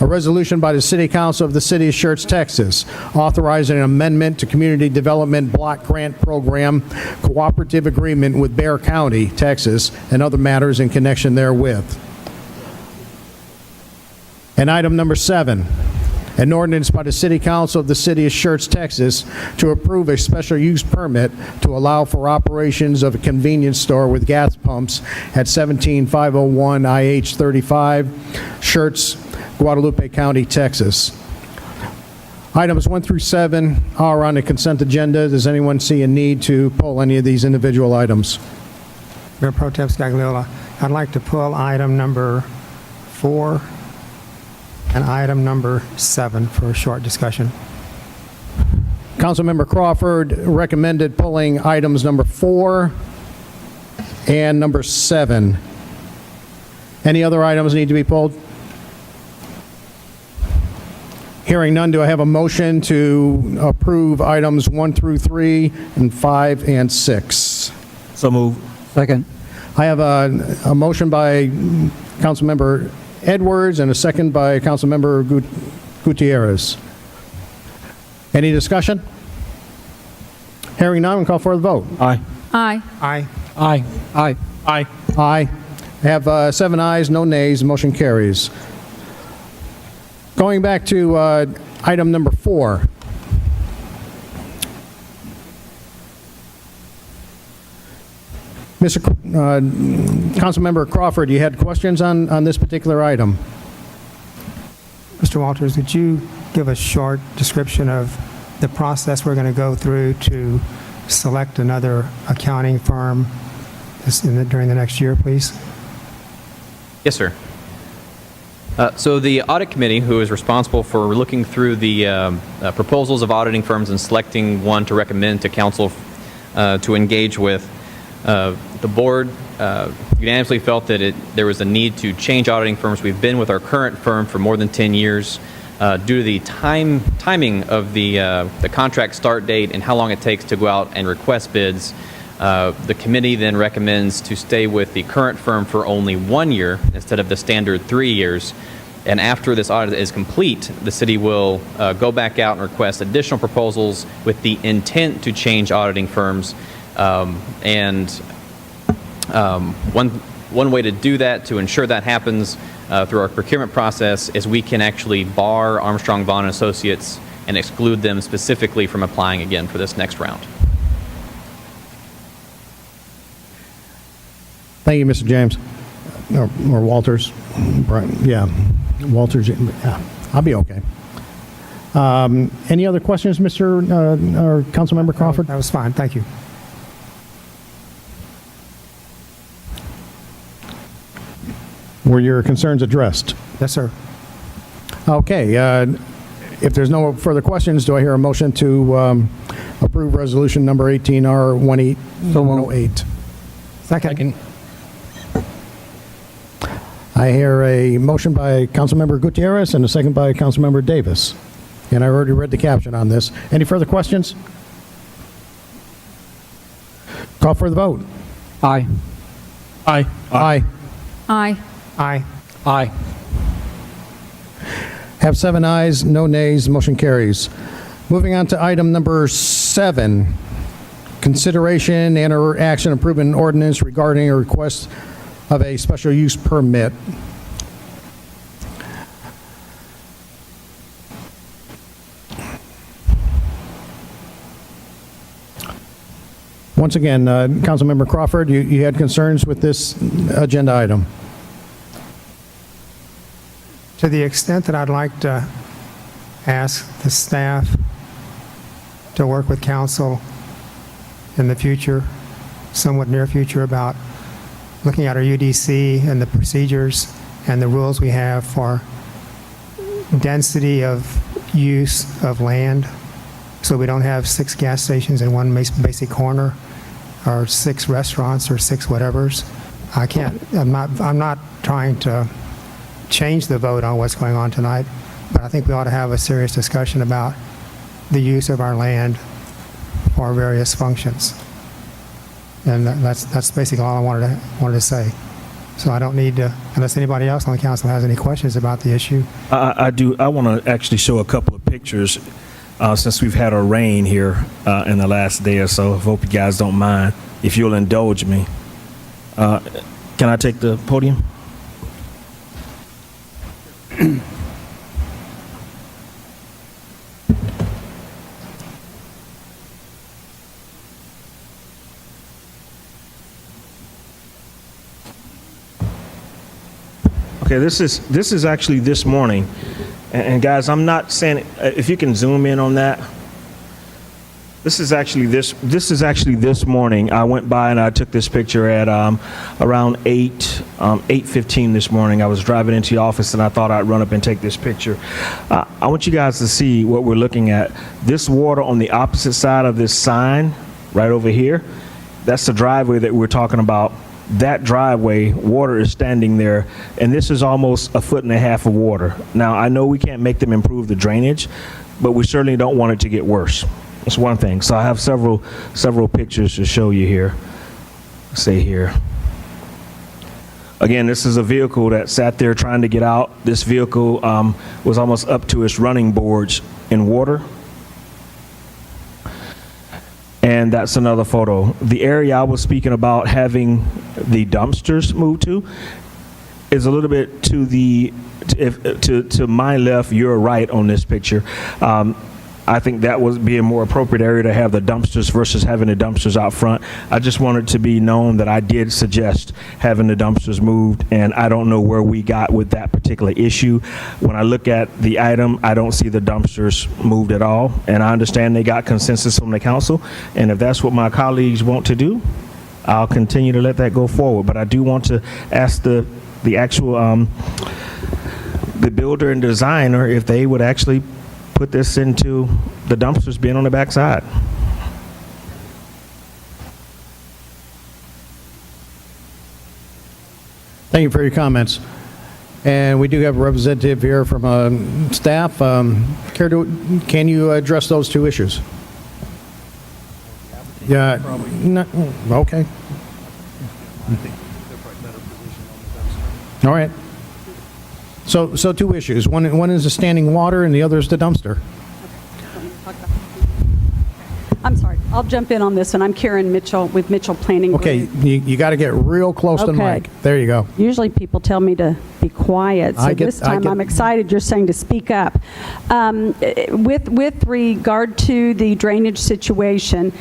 A resolution by the City Council of the City of Schertz, Texas, authorizing an amendment to Community Development Block Grant Program Cooperative Agreement with Bexar County, Texas, and other matters in connection therewith. And item number 7, an ordinance by the City Council of the City of Schertz, Texas, to approve a special use permit to allow for operations of a convenience store with gas pumps at 17501 IH 35, Schertz, Guadalupe County, Texas. Items 1 through 7 are on the consent agenda. Does anyone see a need to pull any of these individual items? Mayor Pro Tem Scagliola, I'd like to pull item number 4 and item number 7 for a short discussion. Councilmember Crawford recommended pulling items number 4 and number 7. Any other items need to be pulled? Hearing none, do I have a motion to approve items 1 through 3 and 5 and 6? So moved. Second. I have a motion by Councilmember Edwards and a second by Councilmember Gutierrez. Any discussion? Hearing none, we'll call for the vote. Aye. Aye. Aye. Aye. Aye. Aye. Aye. I have 7 ayes, no nays, motion carries. Going back to item number 4. Councilmember Crawford, you had questions on this particular item? Mr. Walters, would you give a short description of the process we're going to go through to select another accounting firm during the next year, please? Yes, sir. So the audit committee, who is responsible for looking through the proposals of auditing firms and selecting one to recommend to council to engage with, the board unanimously felt that there was a need to change auditing firms. We've been with our current firm for more than 10 years. Due to the timing of the contract start date and how long it takes to go out and request bids, the committee then recommends to stay with the current firm for only 1 year instead of the standard 3 years. And after this audit is complete, the city will go back out and request additional proposals with the intent to change auditing firms. One way to do that, to ensure that happens through our procurement process, is we can actually bar Armstrong, Vaughn & Associates and exclude them specifically from applying again for this next round. Thank you, Mr. James. Or Walters. Yeah, Walters. Yeah, I'll be okay. Any other questions, Mr. or Councilmember Crawford? That was fine. Thank you. Were your concerns addressed? Yes, sir. Okay. If there's no further questions, do I hear a motion to approve resolution number 18R18108? Second. I hear a motion by Councilmember Gutierrez and a second by Councilmember Davis. And I already read the caption on this. Any further questions? Call for the vote. Aye. Aye. Aye. Aye. Aye. Aye. Have 7 ayes, no nays, motion carries. Moving on to item number 7, consideration and or action improvement ordinance regarding a request of a special use permit. Once again, Councilmember Crawford, you had concerns with this agenda item. To the extent that I'd like to ask the staff to work with council in the future, somewhat near future, about looking at our UDC and the procedures and the rules we have for density of use of land, so we don't have 6 gas stations in one basic corner, or 6 restaurants, or 6 whatevers. I'm not trying to change the vote on what's going on tonight, but I think we ought to have a serious discussion about the use of our land for various functions. And that's basically all I wanted to say. So I don't need to, unless anybody else on the council has any questions about the issue. I do. I want to actually show a couple of pictures since we've had a rain here in the last day or so. I hope you guys don't mind, if you'll indulge me. Can I take the podium? Okay, this is actually this morning, and guys, I'm not saying, if you can zoom in on that. This is actually this morning. I went by and I took this picture at around 8:15 this morning. I was driving into the office and I thought I'd run up and take this picture. I want you guys to see what we're looking at. This water on the opposite side of this sign, right over here, that's the driveway that we're talking about. That driveway, water is standing there, and this is almost 1.5 feet of water. Now, I know we can't make them improve the drainage, but we certainly don't want it to get worse. That's one thing. So I have several pictures to show you here. Say here. Again, this is a vehicle that sat there trying to get out. This vehicle was almost up to its running boards in water. and that's another photo. The area I was speaking about having the dumpsters moved to is a little bit to the to my left, your right on this picture. I think that would be a more appropriate area to have the dumpsters versus having the dumpsters out front. I just wanted to be known that I did suggest having the dumpsters moved, and I don't know where we got with that particular issue. When I look at the item, I don't see the dumpsters moved at all, and I understand they got consensus from the council, and if that's what my colleagues want to do, I'll continue to let that go forward. But I do want to ask the actual the builder and designer if they would actually put this into the dumpsters being on the backside. Thank you for your comments. And we do have a representative here from staff. Can you address those two issues? Yeah. No, okay. All right. So two issues. One is the standing water, and the other is the dumpster. I'm sorry. I'll jump in on this one. I'm Karen Mitchell with Mitchell Planning Okay, Group. you got to get real close to the mic. There you go. Usually people tell me to be quiet, so this time I'm excited you're saying to speak up. With regard to the drainage situation,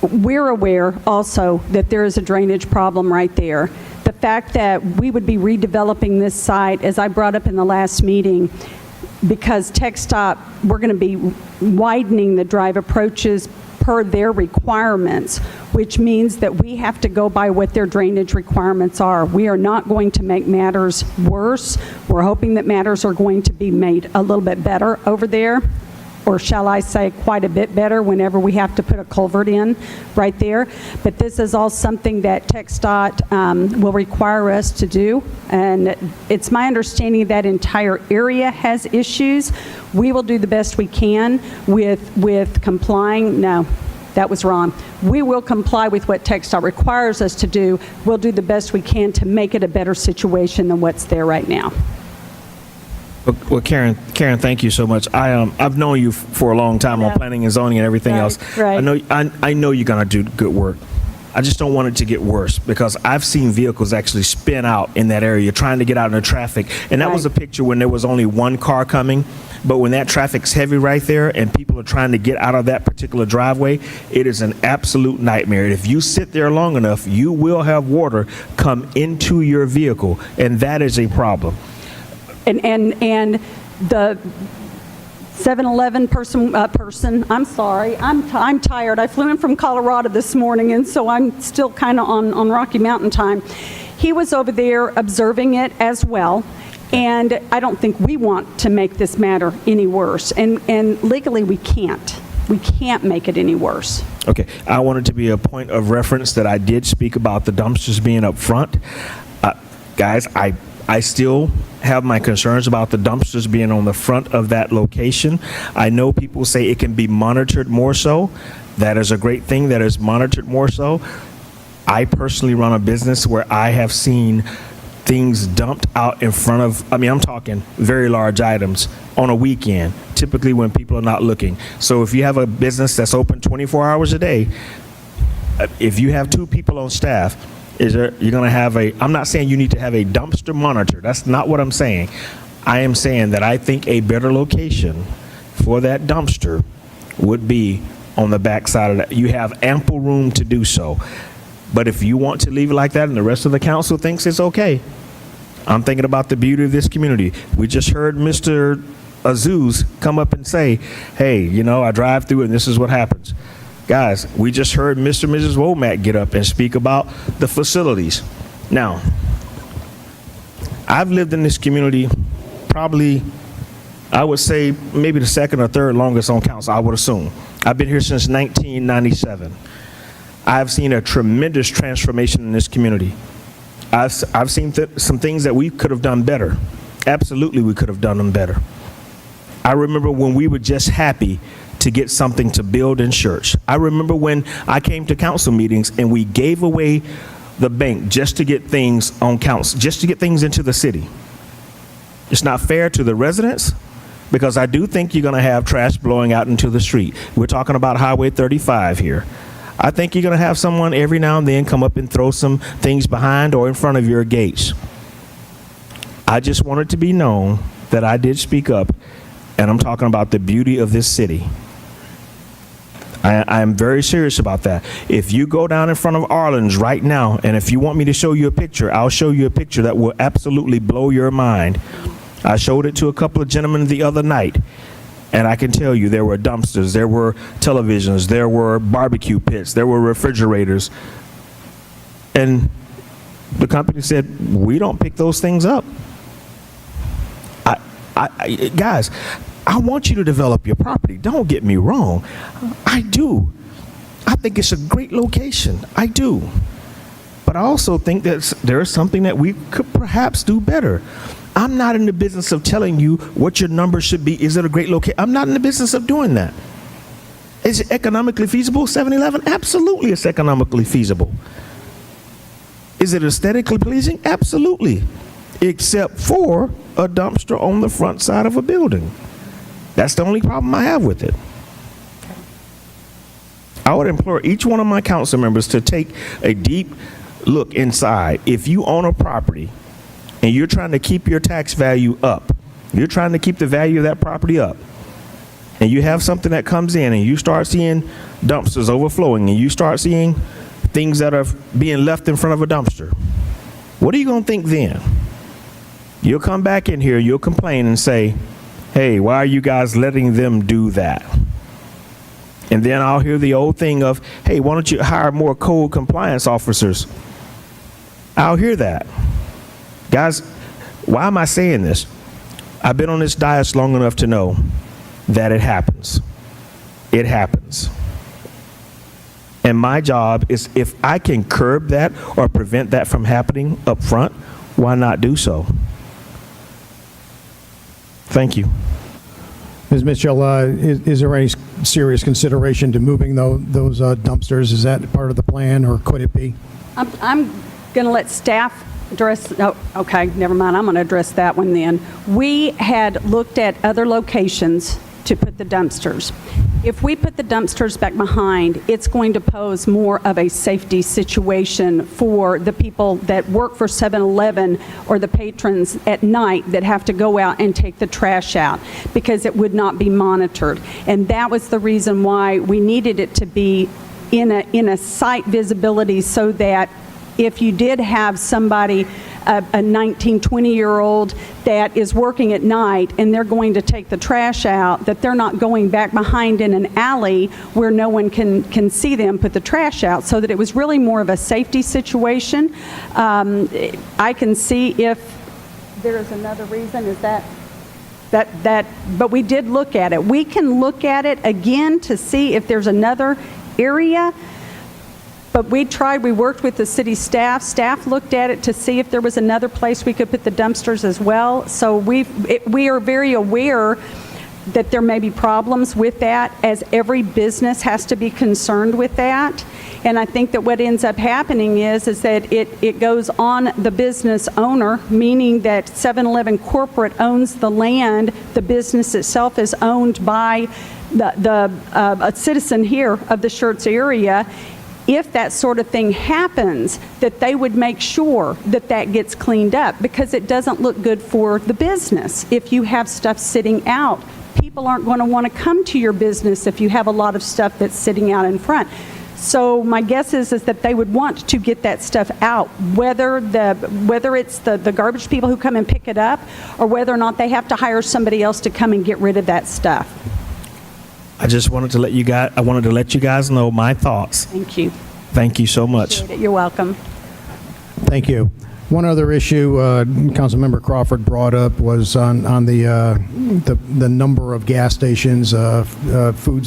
we're aware also that there is a drainage problem right there. The fact that we would be redeveloping this site, as I brought up in the last meeting, because TxDOT, we're going to be widening the drive approaches per their requirements, which means that we have to go by what their drainage requirements are. We are not going to make matters worse. We're hoping that matters are going to be made a little bit better over there, or shall I say quite a bit better whenever we have to put a culvert in right there. But this is all something that TxDOT will require us to do. And it's my understanding that entire area has issues. We will do the best we can with complying. No, that was wrong. We will comply with what TxDOT requires us to do. We'll do the best we can to make it a better situation than what's there right now. Well, Karen, thank you so much. I've known you for a long time on planning and zoning and everything else. Right. I know you're gonna do good work. I just don't want it to get worse, because I've seen vehicles actually spin out in that area trying to get out in the traffic. And that was a picture when there was only one car coming. But when that traffic's heavy right there and people are trying to get out of that particular driveway, it is an absolute nightmare. If you sit there long enough, you will have water come into your vehicle, and that is a problem. And the 7-Eleven person, I'm sorry, I'm tired. I flew in from Colorado this morning, and so I'm still kind of on Rocky Mountain time. He was over there observing it as well, and I don't think we want to make this matter any worse. And legally, we can't. We can't make it any worse. Okay, I wanted to be a point of reference that I did speak about the dumpsters being up front. Guys, I still have my concerns about the dumpsters being on the front of that location. I know people say it can be monitored more so. That is a great thing, that is monitored more so. I personally run a business where I have seen things dumped out in front of, I'm talking very large items on a weekend, typically when people are not looking. So if you have a business that's open 24 hours a day, if you have 2 people on staff, you're going to have I'm not saying you need to have a dumpster monitor. That's not what I'm saying. I am saying that I think a better location for that dumpster would be on the back side of that. You have ample room to do so. But if you want to leave it like that and the rest of the council thinks it's okay, I'm thinking about the beauty of this community. We just heard Mr. Azuz come up and say, hey, I drive through and this is what happens. Guys, we just heard Mr. and Mrs. Womack get up and speak about the facilities. Now, I've lived in this community probably, I would say, maybe the second or third longest on council, I would assume. I've been here since 1997. I've seen a tremendous transformation in this community. I've seen some things that we could have done better. Absolutely, we could have done them better. I remember when we were just happy to get something to build in Schertz. I remember when I came to council meetings and we gave away the bank just to get things on council, just to get things into the city. It's not fair to the residents, because I do think you're going to have trash blowing out into the street. We're talking about Highway 35 here. I think you're going to have someone every now and then come up and throw some things behind or in front of your gates. I just want it to be known that I did speak up, and I'm talking about the beauty of this city. I am very serious about that. If you go down in front of Arlen's right now, and if you want me to show you a picture, I'll show you a picture that will absolutely blow your mind. I showed it to a couple of gentlemen the other night, and I can tell you there were dumpsters, there were televisions, there were barbecue pits, there were refrigerators. And the company said, we don't pick those things up. Guys, I want you to develop your property. Don't get me wrong. I do. I think it's a great location. I do. But I also think that there is something that we could perhaps do better. I'm not in the business of telling you what your number should be. Is it a great location? I'm not in the business of doing that. Is it economically feasible, 7-Eleven? Absolutely, it's economically feasible. Is it aesthetically pleasing? Absolutely. Except for a dumpster on the front side of a building. That's the only problem I have with it. I would implore each one of my council members to take a deep look inside. If you own a property and you're trying to keep your tax value up, you're trying to keep the value of that property up, and you have something that comes in and you start seeing dumpsters overflowing and you start seeing things that are being left in front of a dumpster, what are you going to think then? You'll come back in here, you'll complain and say, hey, why are you guys letting them do that? And then I'll hear the old thing of, hey, why don't you hire more code compliance officers? I'll hear that. Guys, why am I saying this? I've been on this dais long enough to know that it happens. It happens. And my job is, if I can curb that or prevent that from happening up front, why not do so? Thank you. Ms. Mitchell, is there any serious consideration to moving those dumpsters? Is that part of the plan, or could it be? I'm going to let staff address. Oh, okay, never mind. I'm going to address that one then. We had looked at other locations to put the dumpsters. If we put the dumpsters back behind, it's going to pose more of a safety situation for the people that work for 7-Eleven or the patrons at night that have to go out and take the trash out, because it would not be monitored. And that was the reason why we needed it to be in a site visibility, so that if you did have somebody, a 19, 20-year-old that is working at night and they're going to take the trash out, that they're not going back behind in an alley where no one can see them put the trash out, so that it was really more of a safety situation. I can see if there is another reason, is that, but we did look at it. We can look at it again to see if there's another area. But we worked with the city staff. Staff looked at it to see if there was another place we could put the dumpsters as well. So we are very aware that there may be problems with that, as every business has to be concerned with that. And I think that what ends up happening is that it goes on the business owner, meaning that 7-Eleven corporate owns the land. The business itself is owned by a citizen here of the Schertz area. If that sort of thing happens, that they would make sure that that gets cleaned up, because it doesn't look good for the business. If you have stuff sitting out, people aren't going to want to come to your business if you have a lot of stuff that's sitting out in front. So my guess is that they would want to get that stuff out, whether it's the garbage people who come and pick it up, or whether or not they have to hire somebody else to come and get rid of that stuff. I just wanted to let you guys know my thoughts. Thank you. Thank you so much. Appreciate it. You're welcome. Thank you. One other issue Councilmember Crawford brought up was on the number of gas stations, food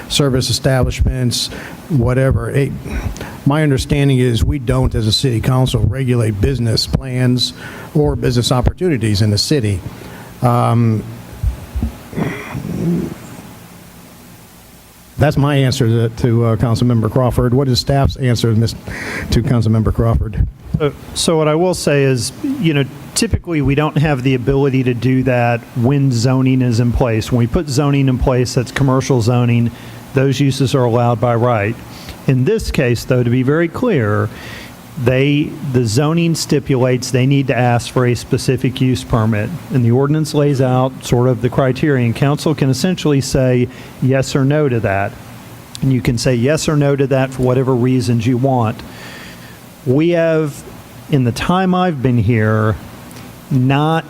service establishments, whatever. My understanding is we don't, as a city council, regulate business plans or business opportunities in the city. That's my answer to Councilmember Crawford. What is staff's answer to Councilmember Crawford? So what I will say is, typically we don't have the ability to do that when zoning is in place. When we put zoning in place, that's commercial zoning, those uses are allowed by right. In this case, though, to be very clear, the zoning stipulates they need to ask for a specific use permit, and the ordinance lays out sort of the criteria, and council can essentially say yes or no to that. And you can say yes or no to that for whatever reasons you want. We have, in the time I've been here, not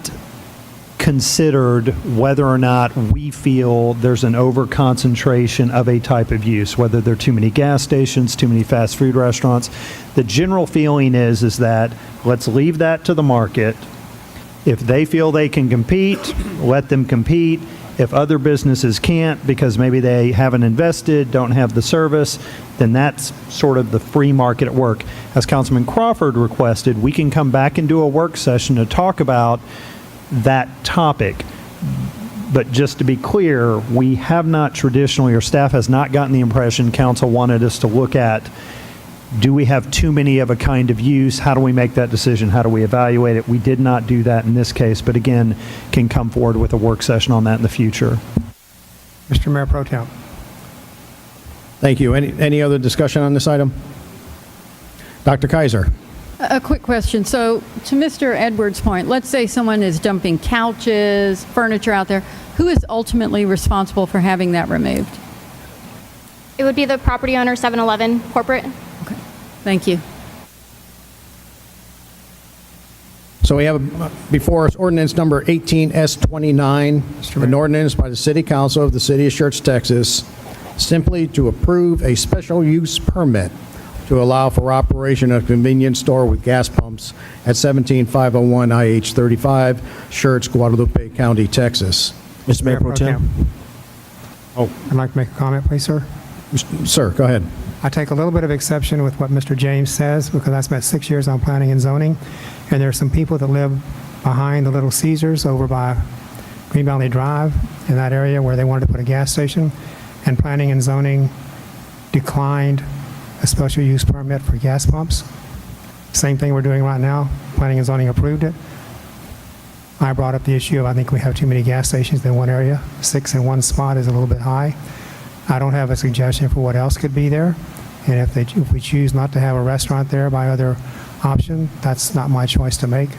considered whether or not we feel there's an over-concentration of a type of use, whether there are too many gas stations, too many fast food restaurants. The general feeling is that let's leave that to the market. If they feel they can compete, let them compete. If other businesses can't because maybe they haven't invested, don't have the service, then that's sort of the free market at work. As Councilman Crawford requested, we can come back and do a work session to talk about that topic. But just to be clear, we have not traditionally, or staff has not gotten the impression council wanted us to look at, do we have too many of a kind of use? How do we make that decision? How do we evaluate it? We did not do that in this case, but again, can come forward with a work session on that in the future. Mr. Mayor Pro Tem. Thank you. Any other discussion on this item? Dr. Kaiser. A quick question. So, to Mr. Edwards' point, let's say someone is dumping couches, furniture out there. Who is ultimately responsible for having that removed? It would be the property owner, 7-Eleven corporate. Okay. Thank you. So we have before us ordinance number 18S29, an ordinance by the City Council of the City of Schertz, Texas, simply to approve a special use permit to allow for operation of a convenience store with gas pumps at 17501 IH 35, Schertz, Guadalupe County, Texas. Mr. Mayor Pro Tem. I'd like to make a comment, please, sir. Sir, go ahead. I take a little bit of exception with what Mr. James says because I spent 6 years on planning and zoning, and there are some people that live behind the Little Caesars over by Green Valley Drive in that area where they wanted to put a gas station, and planning and zoning declined a special use permit for gas pumps. Same thing we're doing right now. Planning and zoning approved it. I brought up the issue of I think we have too many gas stations in one area. 6 in one spot is a little bit high. I don't have a suggestion for what else could be there. And if we choose not to have a restaurant there by other option, that's not my choice to make.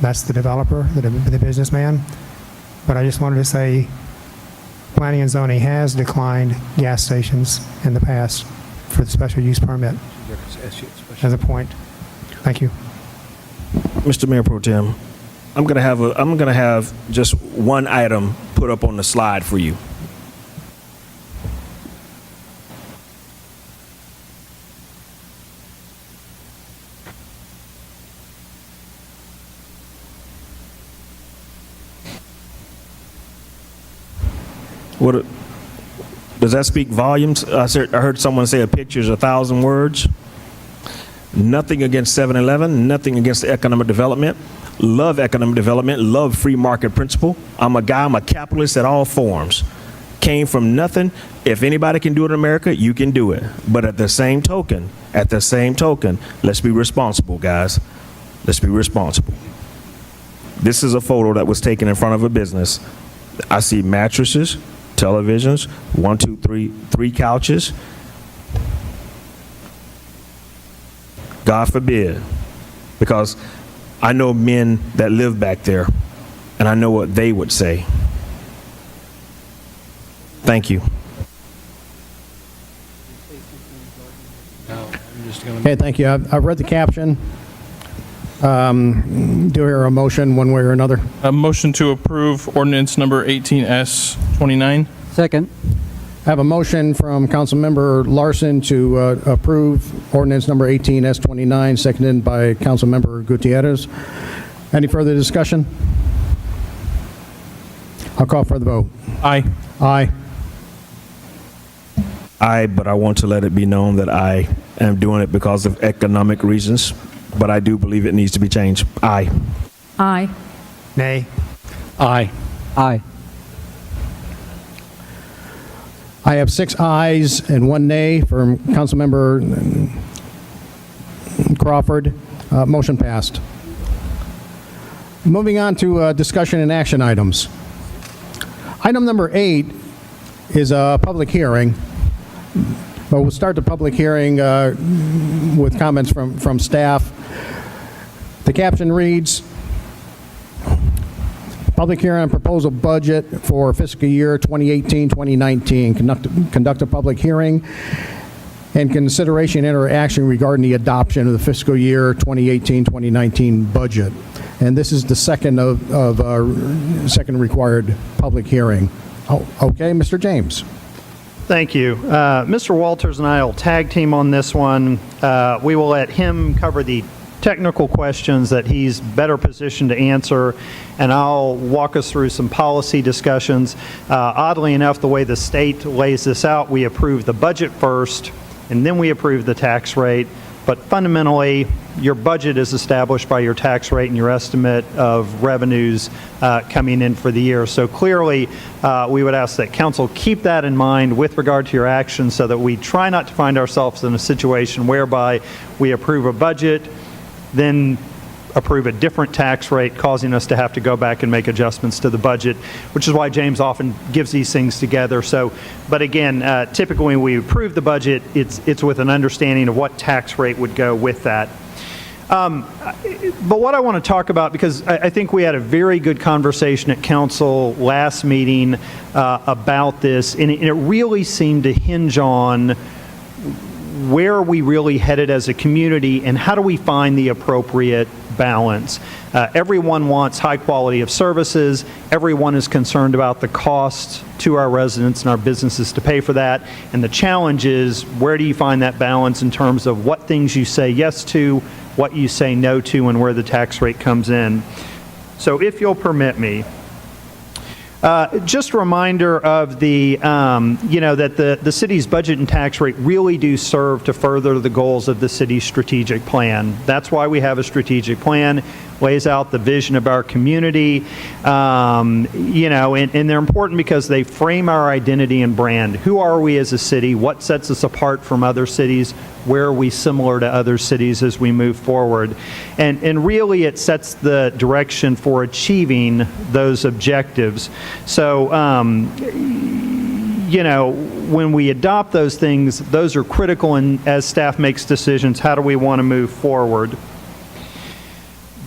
That's the developer, the businessman. But I just wanted to say planning and zoning has declined gas stations in the past for the special use permit as a point. Thank you. Mr. Mayor Pro Tem, I'm gonna have just one item put up on the slide for you. What does that speak volumes? I heard someone say a picture is 1,000 words. Nothing against 7-Eleven, nothing against economic development. Love economic development, love free market principle. I'm a capitalist at all forms. Came from nothing. If anybody can do it in America, you can do it. But at the same token, let's be responsible, guys. Let's be responsible. This is a photo that was taken in front of a business. I see mattresses, televisions, 1, 2, 3 couches. God forbid, because I know men that live back there, and I know what they would say. Thank you. Okay, thank you. I've read the caption. Do I hear a motion one way or another? A motion to approve ordinance number 18S29. Second. I have a motion from Councilmember Larson to approve ordinance number 18S29, seconded by Councilmember Gutierrez. Any further discussion? I'll call for the vote. Aye. Aye. Aye, but I want to let it be known that I am doing it because of economic reasons, but I do believe it needs to be changed. Aye. Aye. Nay. Aye. Aye. I have 6 ayes and 1 nay from Councilmember Crawford. Motion passed. Moving on to discussion and action items. Item number 8 is a public hearing. But we'll start the public hearing with comments from staff. The caption reads, public hearing on proposal budget for fiscal year 2018-2019. Conduct a public hearing and consideration and or action regarding the adoption of the fiscal year 2018-2019 budget. And this is the second second required public hearing. Oh, okay, Mr. James. Thank you. Mr. Walters and I will tag team on this one. We will let him cover the technical questions that he's better positioned to answer, and I'll walk us through some policy discussions. Oddly enough, the way the state lays this out, we approve the budget first, and then we approve the tax rate. But fundamentally, your budget is established by your tax rate and your estimate of revenues coming in for the year. So clearly, we would ask that council keep that in mind with regard to your actions so that we try not to find ourselves in a situation whereby we approve a budget, then approve a different tax rate, causing us to have to go back and make adjustments to the budget, which is why James often gives these things together. So, but again, typically when we approve the budget, it's with an understanding of what tax rate would go with that. But what I want to talk about, because I think we had a very good conversation at council last meeting about this, and it really seemed to hinge on where are we really headed as a community and how do we find the appropriate balance. Everyone wants high quality of services. Everyone is concerned about the cost to our residents and our businesses to pay for that. And the challenge is, where do you find that balance in terms of what things you say yes to, what you say no to, and where the tax rate comes in. So if you'll permit me, just a reminder of the, that the city's budget and tax rate really do serve to further the goals of the city's strategic plan. That's why we have a strategic plan, lays out the vision of our community, and they're important because they frame our identity and brand. Who are we as a city? What sets us apart from other cities? Where are we similar to other cities as we move forward? And really it sets the direction for achieving those objectives. So, when we adopt those things, those are critical, and as staff makes decisions, how do we want to move forward?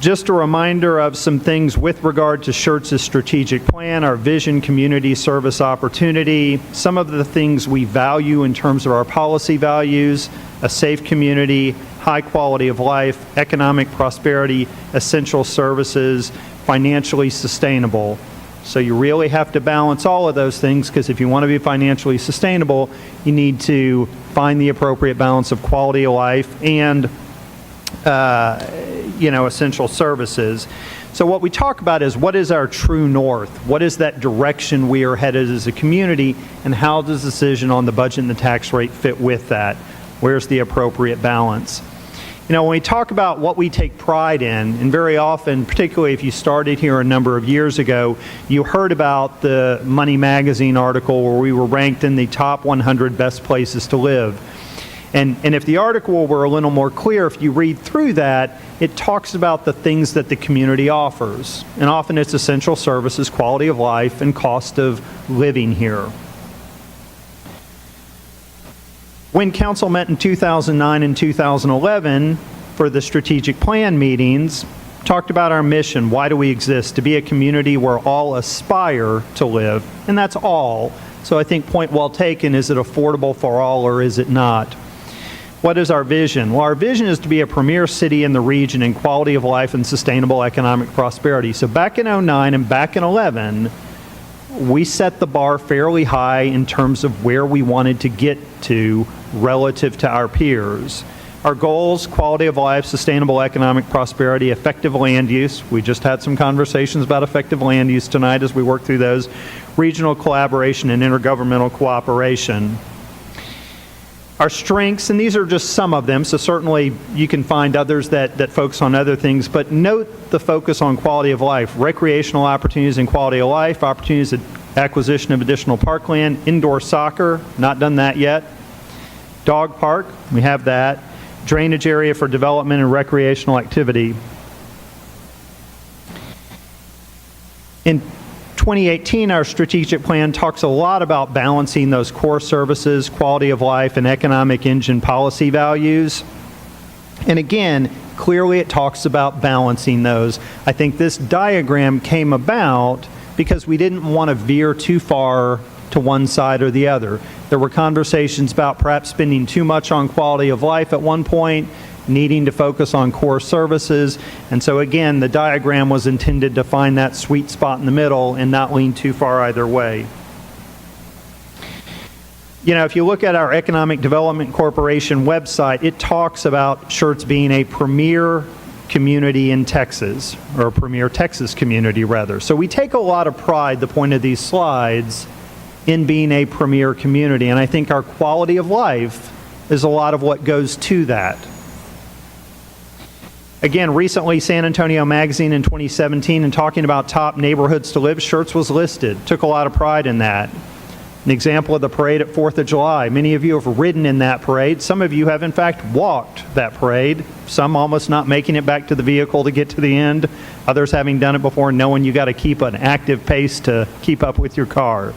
Just a reminder of some things with regard to Schertz's strategic plan, our vision, community service opportunity, some of the things we value in terms of our policy values, a safe community, high quality of life, economic prosperity, essential services, financially sustainable. So you really have to balance all of those things, because if you want to be financially sustainable, you need to find the appropriate balance of quality of life and essential services. So what we talk about is, what is our true north? What is that direction we are headed as a community, and how does the decision on the budget and the tax rate fit with that? Where's the appropriate balance? When we talk about what we take pride in, and very often, particularly if you started here a number of years ago, you heard about the Money Magazine article where we were ranked in the top 100 best places to live. And if the article were a little more clear, if you read through that, it talks about the things that the community offers. And often it's essential services, quality of life, and cost of living here. When council met in 2009 and 2011 for the strategic plan meetings, talked about our mission. Why do we exist? To be a community where all aspire to live. And that's all. So I think point well taken, is it affordable for all or is it not? What is our vision? Well, our vision is to be a premier city in the region in quality of life and sustainable economic prosperity. So back in 2009 and back in 2011, we set the bar fairly high in terms of where we wanted to get to relative to our peers. Our goals: quality of life, sustainable economic prosperity, effective land use. We just had some conversations about effective land use tonight as we work through those. Regional collaboration and intergovernmental cooperation. Our strengths, and these are just some of them, so certainly you can find others that focus on other things, but note the focus on quality of life, recreational opportunities and quality of life, opportunities at acquisition of additional parkland, indoor soccer, not done that yet, dog park, we have that, drainage area for development and recreational activity. In 2018, our strategic plan talks a lot about balancing those core services, quality of life, and economic engine policy values. And again, clearly it talks about balancing those. I think this diagram came about because we didn't want to veer too far to one side or the other. There were conversations about perhaps spending too much on quality of life at one point, needing to focus on core services. And so again, the diagram was intended to find that sweet spot in the middle and not lean too far either way. You know, if you look at our Economic Development Corporation website, it talks about Schertz being a premier community in Texas, or a premier Texas community rather. So we take a lot of pride, the point of these slides, in being a premier community. And I think our quality of life is a lot of what goes to that. Again, recently, San Antonio Magazine in 2017, and talking about top neighborhoods to live, Schertz was listed. Took a lot of pride in that. An example of the parade at 4th of July. Many of you have ridden in that parade. Some of you have, in fact, walked that parade. Some almost not making it back to the vehicle to get to the end. Others having done it before, knowing you got to keep an active pace to keep up with your car.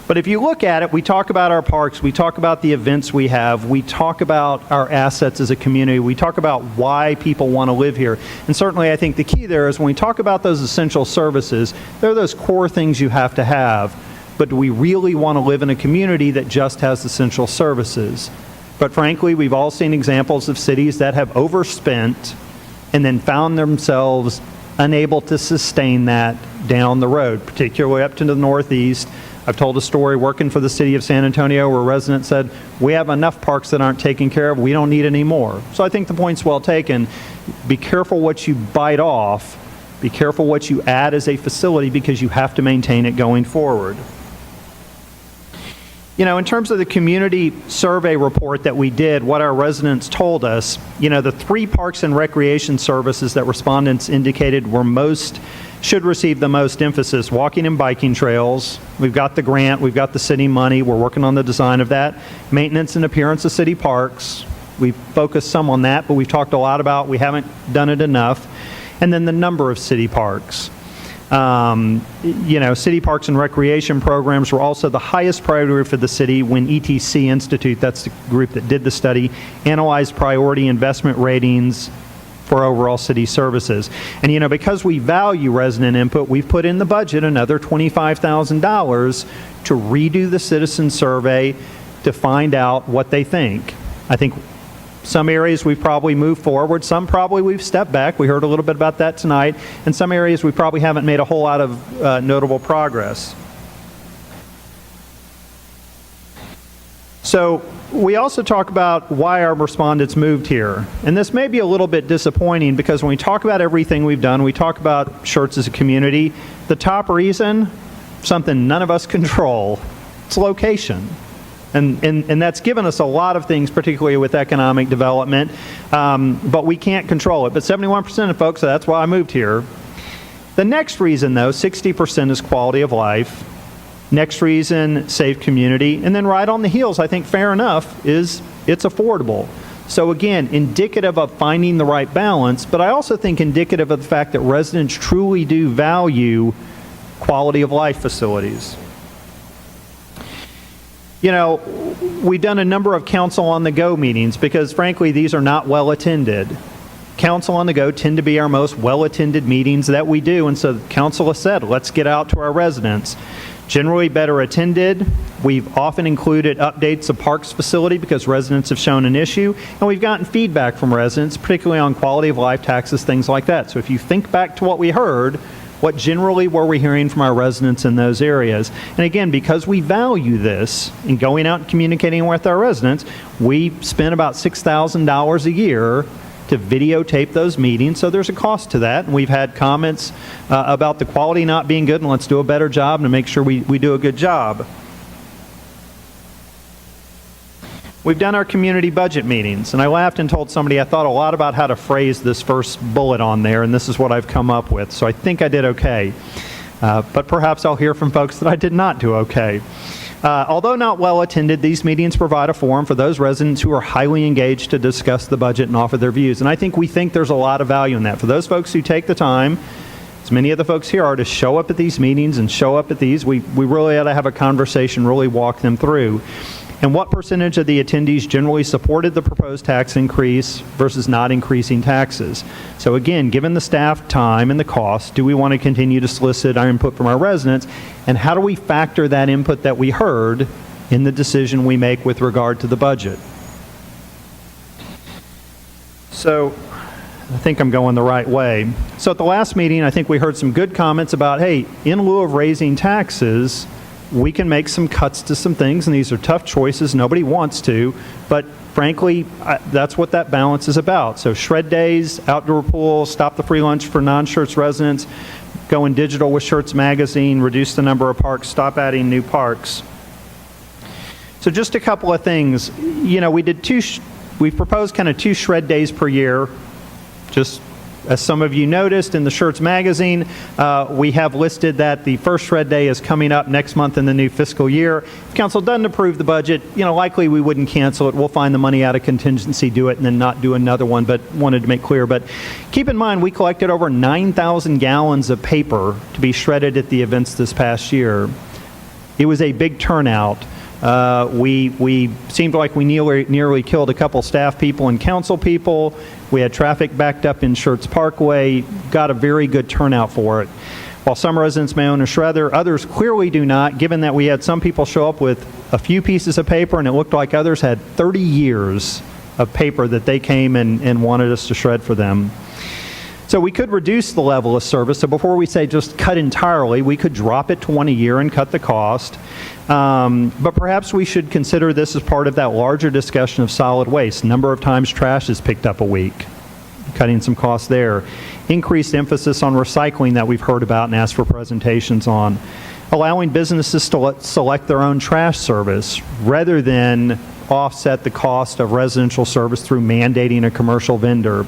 But if you look at it, we talk about our parks, we talk about the events we have, we talk about our assets as a community, we talk about why people want to live here. And certainly I think the key there is when we talk about those essential services, there are those core things you have to have. But do we really want to live in a community that just has essential services? But frankly, we've all seen examples of cities that have overspent and then found themselves unable to sustain that down the road, particularly up to the Northeast. I've told a story working for the city of San Antonio where a resident said, we have enough parks that aren't taken care of, we don't need any more. So I think the point's well taken. Be careful what you bite off. Be careful what you add as a facility because you have to maintain it going forward. You know, in terms of the community survey report that we did, what our residents told us, you know, the 3 parks and recreation services that respondents indicated were should receive the most emphasis: walking and biking trails. We've got the grant, we've got the city money, we're working on the design of that. Maintenance and appearance of city parks. We've focused some on that, but we've talked a lot about we haven't done it enough. And then the number of city parks. You know, city parks and recreation programs were also the highest priority for the city when ETC Institute, that's the group that did the study, analyzed priority investment ratings for overall city services. And you know, because we value resident input, we've put in the budget another $25,000 to redo the citizen survey to find out what they think. I think some areas we've probably moved forward, some probably we've stepped back. We heard a little bit about that tonight. And some areas we probably haven't made a whole lot of notable progress. So we also talk about why our respondents moved here. And this may be a little bit disappointing because when we talk about everything we've done, we talk about Schertz as a community. The top reason, something none of us control, it's location. And that's given us a lot of things, particularly with economic development, but we can't control it. But 71% of folks, so that's why I moved here. The next reason, though, 60% is quality of life. Next reason, safe community. And then right on the heels, I think fair enough, is it's affordable. So again, indicative of finding the right balance, but I also think indicative of the fact that residents truly do value quality of life facilities. You know, we've done a number of Council on the Go meetings because, frankly, these are not well attended. Council on the Go tend to be our most well-attended meetings that we do, and so Council has said, let's get out to our residents. Generally better attended. We've often included updates of parks facility because residents have shown an issue, and we've gotten feedback from residents, particularly on quality of life, taxes, things like that. So if you think back to what we heard, what generally were we hearing from our residents in those areas? And again, because we value this in going out and communicating with our residents, we spend about $6,000 a year to videotape those meetings, so there's a cost to that. And we've had comments about the quality not being good, and let's do a better job and make sure we do a good job. We've done our community budget meetings, and I laughed and told somebody I thought a lot about how to phrase this first bullet on there, and this is what I've come up with. So I think I did okay. But perhaps I'll hear from folks that I did not do okay. Although not well attended, these meetings provide a forum for those residents who are highly engaged to discuss the budget and offer their views. And I think there's a lot of value in that. For those folks who take the time as many of the folks here are, to show up at these meetings and show up at these. We really ought to have a conversation, really walk them through. And what percentage of the attendees generally supported the proposed tax increase versus not increasing taxes? So again, given the staff time and the cost, do we want to continue to solicit our input from our residents? And how do we factor that input that we heard in the decision we make with regard to the budget? So I think I'm going the right way. So at the last meeting, I think we heard some good comments about, hey, in lieu of raising taxes, we can make some cuts to some things, and these are tough choices. Nobody wants to, but frankly, that's what that balance is about. So shred days, outdoor pool, stop the free lunch for non-Schertz residents, going digital with Schertz Magazine, reduce the number of parks, stop adding new parks. So just a couple of things. You know, we've proposed kind of 2 shred days per year. Just as some of you noticed in the Schertz Magazine, we have listed that the first shred day is coming up next month in the new fiscal year. If council doesn't approve the budget, you know, likely we wouldn't cancel it. We'll find the money out of contingency, do it, and then not do another one, but wanted to make clear. But keep in mind, we collected over 9,000 gallons of paper to be shredded at the events this past year. It was a big turnout. We seemed like we nearly killed a couple staff people and council people. We had traffic backed up in Schertz Parkway, got a very good turnout for it. While some residents may own a shredder, others clearly do not, given that we had some people show up with a few pieces of paper and it looked like others had 30 years of paper that they came and wanted us to shred for them. So we could reduce the level of service. So before we say just cut entirely, we could drop it to 1 a year and cut the cost. But perhaps we should consider this as part of that larger discussion of solid waste. Number of times trash is picked up a week, cutting some costs there. Increased emphasis on recycling that we've heard about and asked for presentations on. Allowing businesses to select their own trash service rather than offset the cost of residential service through mandating a commercial vendor.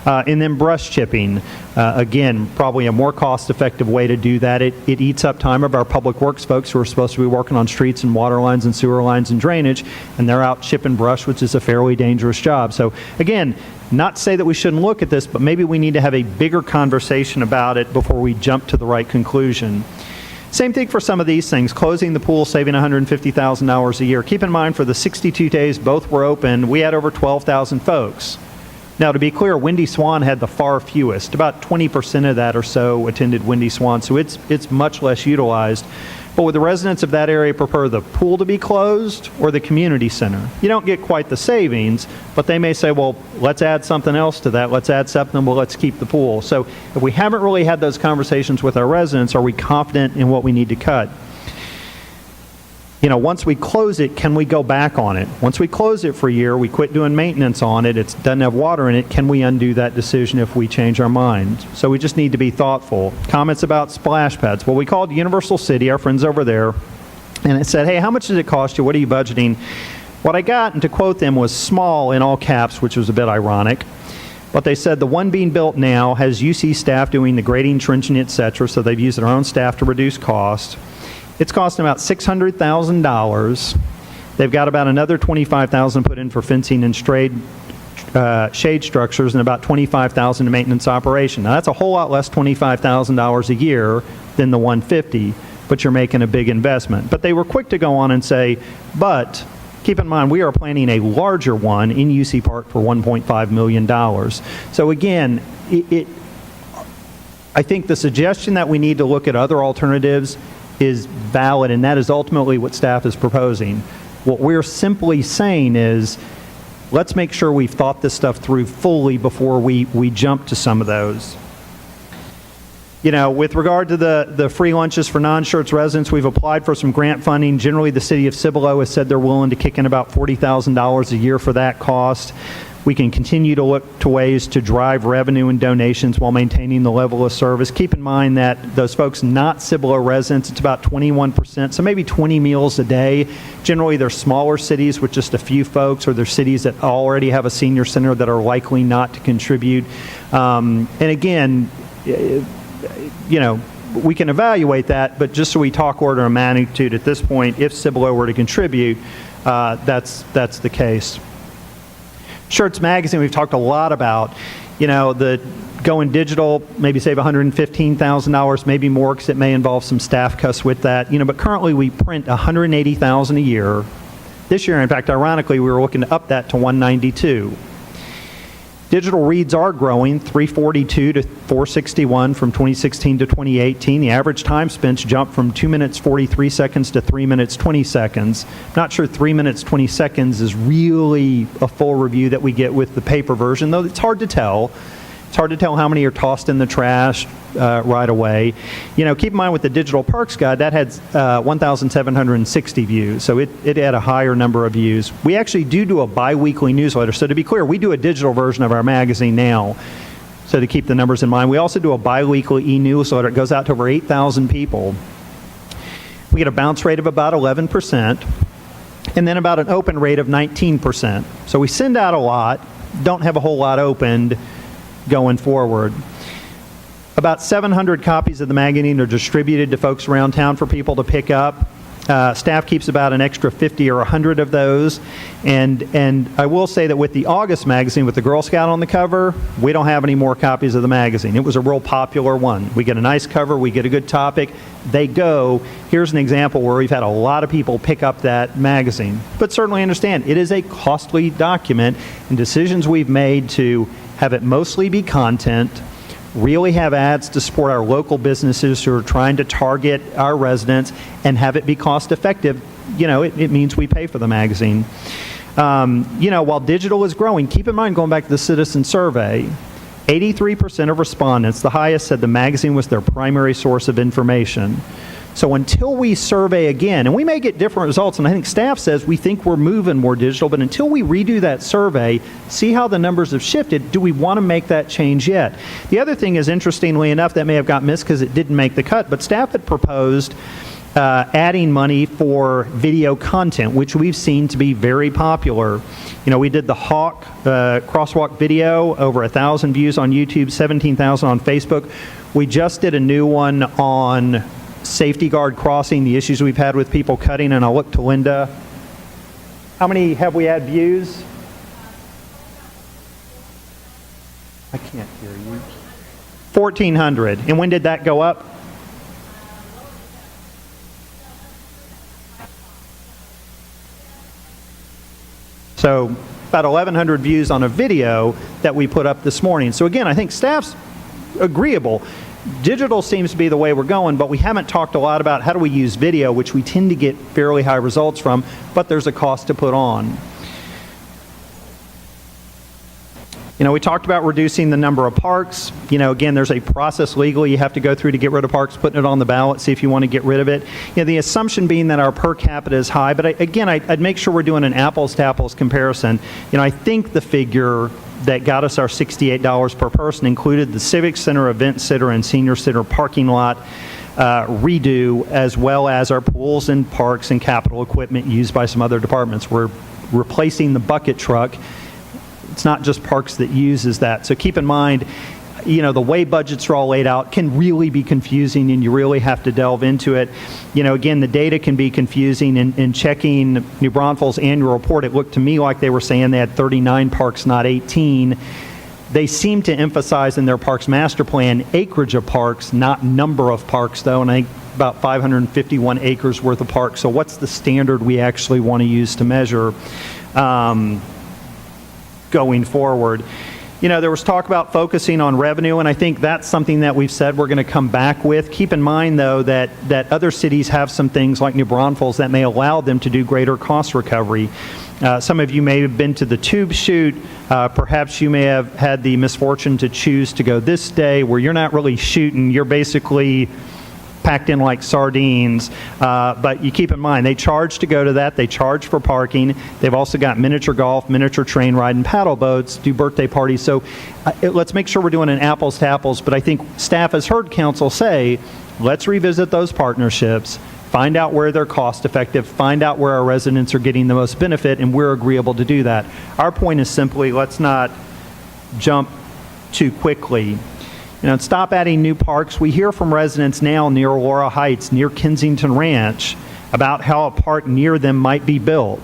And then brush chipping, again, probably a more cost-effective way to do that. It eats up time of our public works folks who are supposed to be working on streets and water lines and sewer lines and drainage, and they're out chipping brush, which is a fairly dangerous job. So again, not to say that we shouldn't look at this, but maybe we need to have a bigger conversation about it before we jump to the right conclusion. Same thing for some of these things. Closing the pool, saving $150,000 a year. Keep in mind, for the 62 days both were open, we had over 12,000 folks. Now, to be clear, Windy Swan had the far fewest. About 20% of that or so attended Windy Swan, so it's much less utilized. But would the residents of that area prefer the pool to be closed or the community center? You don't get quite the savings, but they may say, well, let's add something else to that. Let's add something, well, let's keep the pool. So if we haven't really had those conversations with our residents, are we confident in what we need to cut? You know, once we close it, can we go back on it? Once we close it for a year, we quit doing maintenance on it, it doesn't have water in it, can we undo that decision if we change our mind? So we just need to be thoughtful. Comments about splash pads. Well, we called Universal City, our friends over there, and it said, hey, how much does it cost you? What are you budgeting? What I got, and to quote them, was small in all caps, which was a bit ironic. But they said the one being built now has UC staff doing the grading, trenching, etc., so they've used their own staff to reduce cost. It's costing about $600,000. They've got about another $25,000 put in for fencing and shade structures and about $25,000 to maintenance operation. Now that's a whole lot less $25,000 a year than the $150,000, but you're making a big investment. But they were quick to go on and say, but keep in mind, we are planning a larger one in UC Park for $1.5 million. So again, I think the suggestion that we need to look at other alternatives is valid, and that is ultimately what staff is proposing. What we're simply saying is, let's make sure we've thought this stuff through fully before we jump to some of those. You know, with regard to the free lunches for non-Schertz residents, we've applied for some grant funding. Generally, the city of Cibolo has said they're willing to kick in about $40,000 a year for that cost. We can continue to look to ways to drive revenue and donations while maintaining the level of service. Keep in mind that those folks not Cibolo residents, it's about 21%, so maybe 20 meals a day. Generally, they're smaller cities with just a few folks, or they're cities that already have a senior center that are likely not to contribute. And again, you know, we can evaluate that, but just so we talk order of magnitude at this point, if Cibolo were to contribute, that's the case. Schertz Magazine, we've talked a lot about. You know, the Going digital, maybe save $115,000, maybe more, because it may involve some staff costs with that. But currently we print $180,000 a year. This year, in fact, ironically, we were looking to up that to $192,000. Digital reads are growing, 342 to 461 from 2016 to 2018. The average time spent jumped from 2 minutes 43 seconds to 3 minutes 20 seconds. Not sure 3 minutes 20 seconds is really a full review that we get with the paper version, though it's hard to tell. It's hard to tell how many are tossed in the trash right away. Keep in mind with the Digital Parks Guide, that had 1,760 views, so it had a higher number of views. We actually do a bi-weekly newsletter, so to be clear, we do a digital version of our magazine now, so to keep the numbers in mind. We also do a bi-weekly e-newsletter. It goes out to over 8,000 people. We get a bounce rate of about 11%, and then about an open rate of 19%. So we send out a lot, don't have a whole lot opened going forward. About 700 copies of the magazine are distributed to folks around town for people to pick up. Staff keeps about an extra 50 or 100 of those. And I will say that with the August magazine, with the Girl Scout on the cover, we don't have any more copies of the magazine. It was a real popular one. We get a nice cover, we get a good topic, they go. Here's an example where we've had a lot of people pick up that magazine. But certainly understand, it is a costly document, and decisions we've made to have it mostly be content, really have ads to support our local businesses who are trying to target our residents, and have it be cost effective. It means we pay for the magazine. While digital is growing, keep in mind, going back to the citizen survey, 83% of respondents, the highest, said the magazine was their primary source of information. So until we survey again, and we may get different results, and I think staff says we think we're moving more digital, but until we redo that survey, see how the numbers have shifted, do we want to make that change yet? The other thing is, interestingly enough, that may have got missed because it didn't make the cut, but staff had proposed adding money for video content, which we've seen to be very popular. We did the Hawk crosswalk video, over 1,000 views on YouTube, 17,000 on Facebook. We just did a new one on safety guard crossing, the issues we've had with people cutting, and I'll look to Linda. How many have we had views? I can't hear you. 1,400. And when did that go up? So about 1,100 views on a video that we put up this morning. So again, I think staff's agreeable. Digital seems to be the way we're going, but we haven't talked a lot about how do we use video, which we tend to get fairly high results from, but there's a cost to put on. We talked about reducing the number of parks. Again, there's a process legally you have to go through to get rid of parks, putting it on the ballot, see if you want to get rid of it. The assumption being that our per capita is high, but I'd make sure we're doing an apples to apples comparison. I think the figure that got us our $68 per person included the Civic Center, Event Center, and Senior Center parking lot redo, as well as our pools and parks and capital equipment used by some other departments. We're replacing the bucket truck. It's not just parks that uses that. So keep in mind, the way budgets are all laid out can really be confusing, and you really have to delve into it. Again, the data can be confusing. In checking New Braunfels' annual report, it looked to me like they were saying they had 39 parks, not 18. They seem to emphasize in their parks master plan acreage of parks, not number of parks, though, and I think about 551 acres worth of parks. So what's the standard we actually want to use to measure going forward? There was talk about focusing on revenue, and I think that's something that we've said we're going to come back with. Keep in mind, though, that other cities have some things like New Braunfels that may allow them to do greater cost recovery. Some of you may have been to the Tube Shoot. Perhaps you may have had the misfortune to choose to go this day where you're not really shooting. You're basically packed in like sardines, but you keep in mind, they charge to go to that. They charge for parking. They've also got miniature golf, miniature train ride, and paddle boats, do birthday parties. So let's make sure we're doing an apples to apples, but I think staff has heard council say, let's revisit those partnerships, find out where they're cost effective, find out where our residents are getting the most benefit, and we're agreeable to do that. Our point is simply, let's not jump too quickly. Stop adding new parks. We hear from residents now near Aurora Heights, near Kensington Ranch, about how a park near them might be built.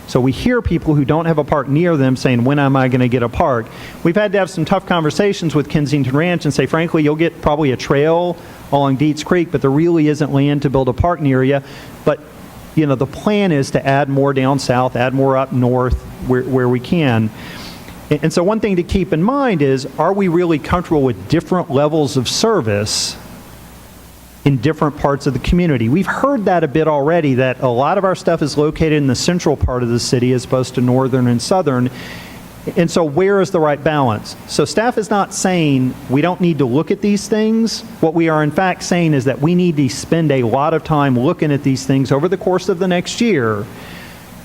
So we hear people who don't have a park near them saying, when am I going to get a park? We've had to have some tough conversations with Kensington Ranch and say, frankly, you'll get probably a trail along Dietz Creek, but there really isn't land to build a park near you. But, you know, the plan is to add more down south, add more up north where we can. And so one thing to keep in mind is, are we really comfortable with different levels of service in different parts of the community? We've heard that a bit already, that a lot of our stuff is located in the central part of the city as opposed to northern and southern. And so where is the right balance? So staff is not saying we don't need to look at these things. What we are in fact saying is that we need to spend a lot of time looking at these things over the course of the next year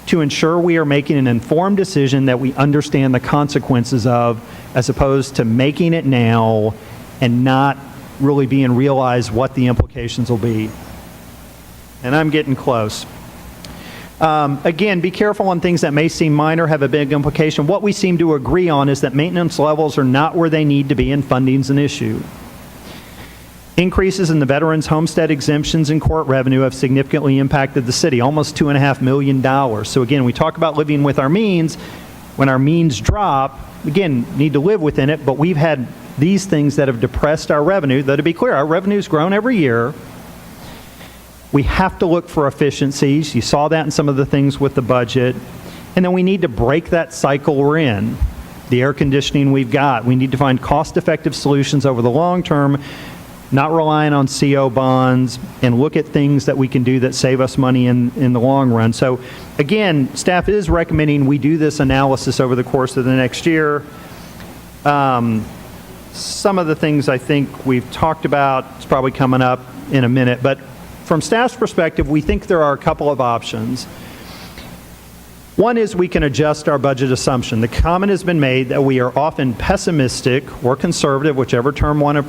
to ensure we are making an informed decision that we understand the consequences of, as opposed to making it now and not really being realized what the implications will be. And I'm getting close. Again, be careful on things that may seem minor, have a big implication. What we seem to agree on is that maintenance levels are not where they need to be and funding's an issue. Increases in the veterans' homestead exemptions and court revenue have significantly impacted the city, almost $2.5 million. So again, we talk about living with our means. When our means drop, again, need to live within it, but we've had these things that have depressed our revenue. Though to be clear, our revenue's grown every year. We have to look for efficiencies. You saw that in some of the things with the budget. And then we need to break that cycle we're in. The air conditioning we've got. We need to find cost-effective solutions over the long term, not relying on CO bonds, and look at things that we can do that save us money in the long run. So again, staff is recommending we do this analysis over the course of the next year. Some of the things I think we've talked about, it's probably coming up in a minute, but from staff's perspective, we think there are a couple of options. One is we can adjust our budget assumption. The comment has been made that we are often pessimistic or conservative, whichever term one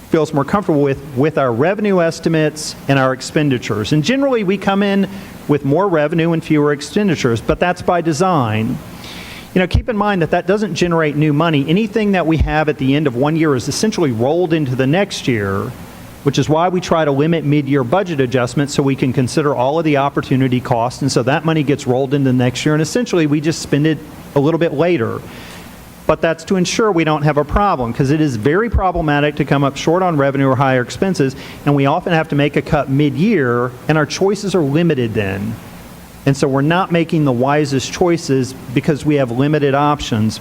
feels more comfortable with our revenue estimates and our expenditures. And generally, we come in with more revenue and fewer expenditures, but that's by design. You know, keep in mind that that doesn't generate new money. Anything that we have at the end of one year is essentially rolled into the next year, which is why we try to limit mid-year budget adjustments so we can consider all of the opportunity costs, and so that money gets rolled into the next year, and essentially we just spend it a little bit later. But that's to ensure we don't have a problem, because it is very problematic to come up short on revenue or higher expenses, and we often have to make a cut mid-year, and our choices are limited then. And so we're not making the wisest choices because we have limited options.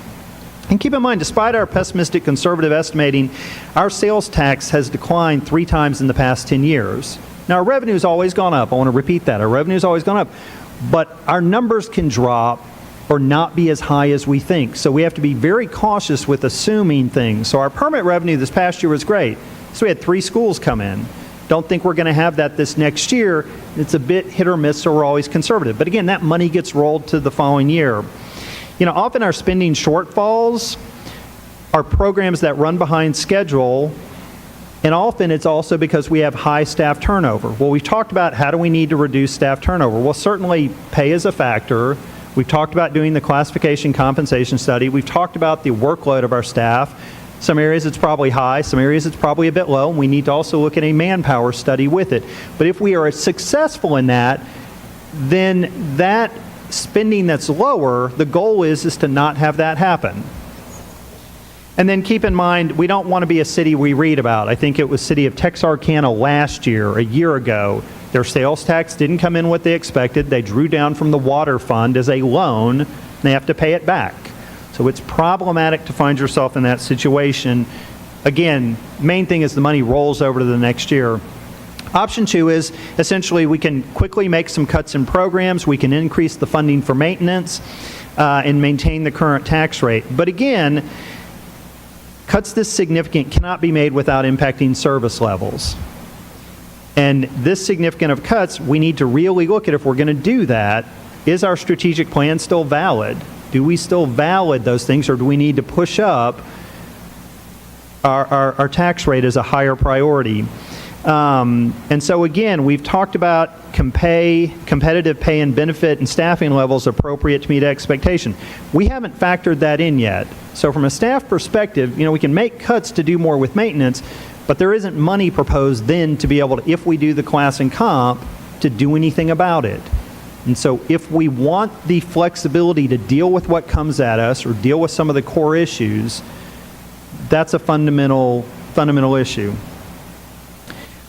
And keep in mind, despite our pessimistic conservative estimating, our sales tax has declined 3 times in the past 10 years. Now, our revenue's always gone up. I want to repeat that. Our revenue's always gone up. But our numbers can drop or not be as high as we think. So we have to be very cautious with assuming things. So our permit revenue this past year was great. So we had 3 schools come in. Don't think we're going to have that this next year. It's a bit hit or miss, so we're always conservative. But again, that money gets rolled to the following year. You know, often our spending shortfalls are programs that run behind schedule, and often it's also because we have high staff turnover. Well, we've talked about how do we need to reduce staff turnover. Well, certainly pay is a factor. We've talked about doing the classification compensation study. We've talked about the workload of our staff. Some areas it's probably high, some areas it's probably a bit low, and we need to also look at a manpower study with it. But if we are successful in that, then that spending that's lower, the goal is to not have that happen. And then keep in mind, we don't want to be a city we read about. I think it was city of Texarkana last year, a year ago. Their sales tax didn't come in what they expected. They drew down from the water fund as a loan, and they have to pay it back. So it's problematic to find yourself in that situation. Again, main thing is the money rolls over to the next year. Option 2 is essentially we can quickly make some cuts in programs. We can increase the funding for maintenance and maintain the current tax rate. But again, cuts this significant cannot be made without impacting service levels. And this significant of cuts, we need to really look at if we're going to do that, is our strategic plan still valid? Do we still valid those things, or do we need to push up our tax rate as a higher priority? And so again, we've talked about competitive pay and benefit and staffing levels appropriate to meet expectation. We haven't factored that in yet. So from a staff perspective, you know, we can make cuts to do more with maintenance, but there isn't money proposed then to be able to, if we do the class and comp, to do anything about it. And so if we want the flexibility to deal with what comes at us or deal with some of the core issues, that's a fundamental issue.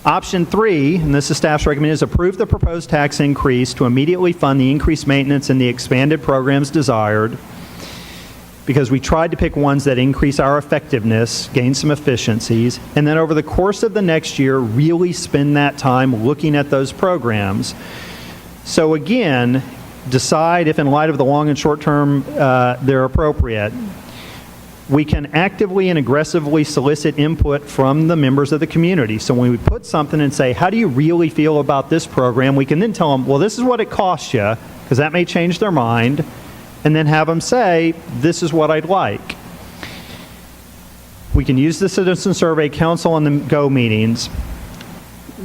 Option 3, and this is staff's recommendation, is approve the proposed tax increase to immediately fund the increased maintenance and the expanded programs desired, because we tried to pick ones that increase our effectiveness, gain some efficiencies, and then over the course of the next year, really spend that time looking at those programs. So again, decide if in light of the long and short term they're appropriate. We can actively and aggressively solicit input from the members of the community. So when we put something and say, how do you really feel about this program, we can then tell them, well, this is what it costs you, because that may change their mind, and then have them say, this is what I'd like. We can use the Citizen Survey Council on the GO meetings.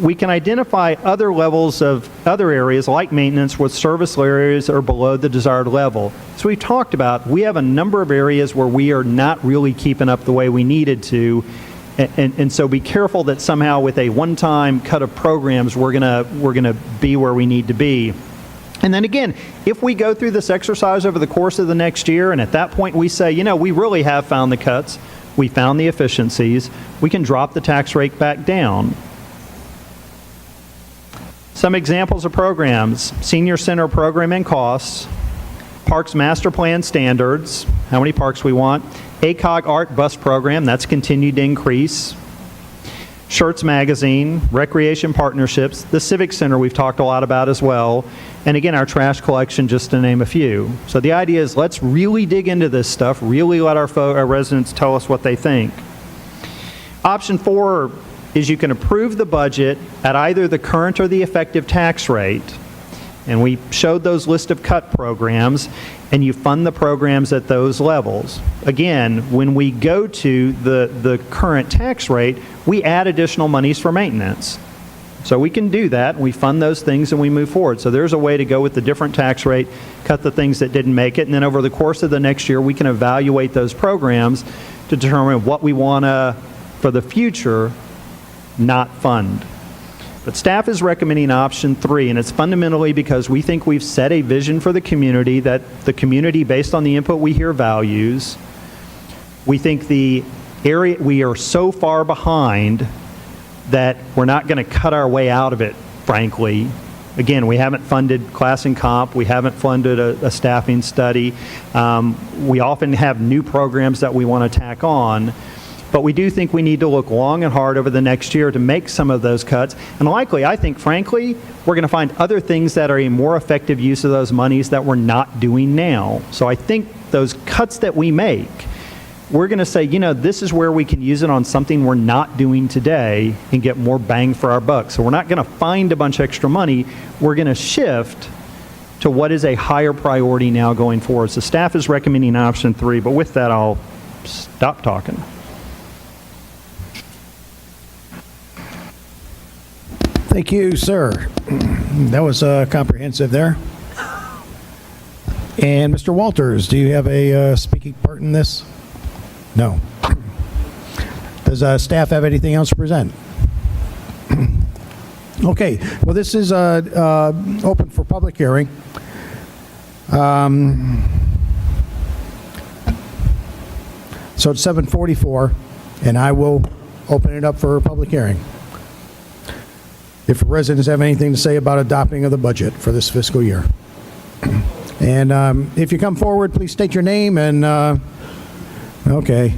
We can identify other levels of other areas like maintenance with service areas are below the desired level. So we've talked about, we have a number of areas where we are not really keeping up the way we needed to. And so be careful that somehow with a one-time cut of programs, we're gonna be where we need to be. And then again, if we go through this exercise over the course of the next year, and at that point we say, you know, we really have found the cuts, we found the efficiencies, we can drop the tax rate back down. Some examples of programs: Senior Center program and costs, Parks Master Plan standards, how many parks we want, ACOG Art Bus Program, that's continued to increase, Schertz Magazine, Recreation Partnerships, the Civic Center we've talked a lot about as well, and again, our trash collection, just to name a few. So the idea is, let's really dig into this stuff, really let our residents tell us what they think. Option 4 is you can approve the budget at either the current or the effective tax rate, and we showed those list of cut programs, and you fund the programs at those levels. Again, when we go to the current tax rate, we add additional monies for maintenance. So we can do that, we fund those things, and we move forward. So there's a way to go with the different tax rate, cut the things that didn't make it, and then over the course of the next year, we can evaluate those programs to determine what we want to, for the future, not fund. But staff is recommending option 3, and it's fundamentally because we think we've set a vision for the community that the community, based on the input we hear, values. We think the area, we are so far behind that we're not going to cut our way out of it, frankly. Again, we haven't funded class and comp. We haven't funded a staffing study. We often have new programs that we want to tack on. But we do think we need to look long and hard over the next year to make some of those cuts. And likely, I think, frankly, we're going to find other things that are a more effective use of those monies that we're not doing now. So I think those cuts that we make, we're going to say, you know, this is where we can use it on something we're not doing today and get more bang for our buck. So we're not going to find a bunch of extra money. We're going to shift to what is a higher priority now going forward. So staff is recommending option 3. But with that, I'll stop talking. Thank you, sir. That was comprehensive there. And Mr. Walters, do you have a speaking part in this? No. Does staff have anything else to present? Okay. Well, this is open for public hearing. So it's 7:44, and I will open it up for public hearing. If residents have anything to say about adopting of the budget for this fiscal year. And if you come forward, please state your name and, okay.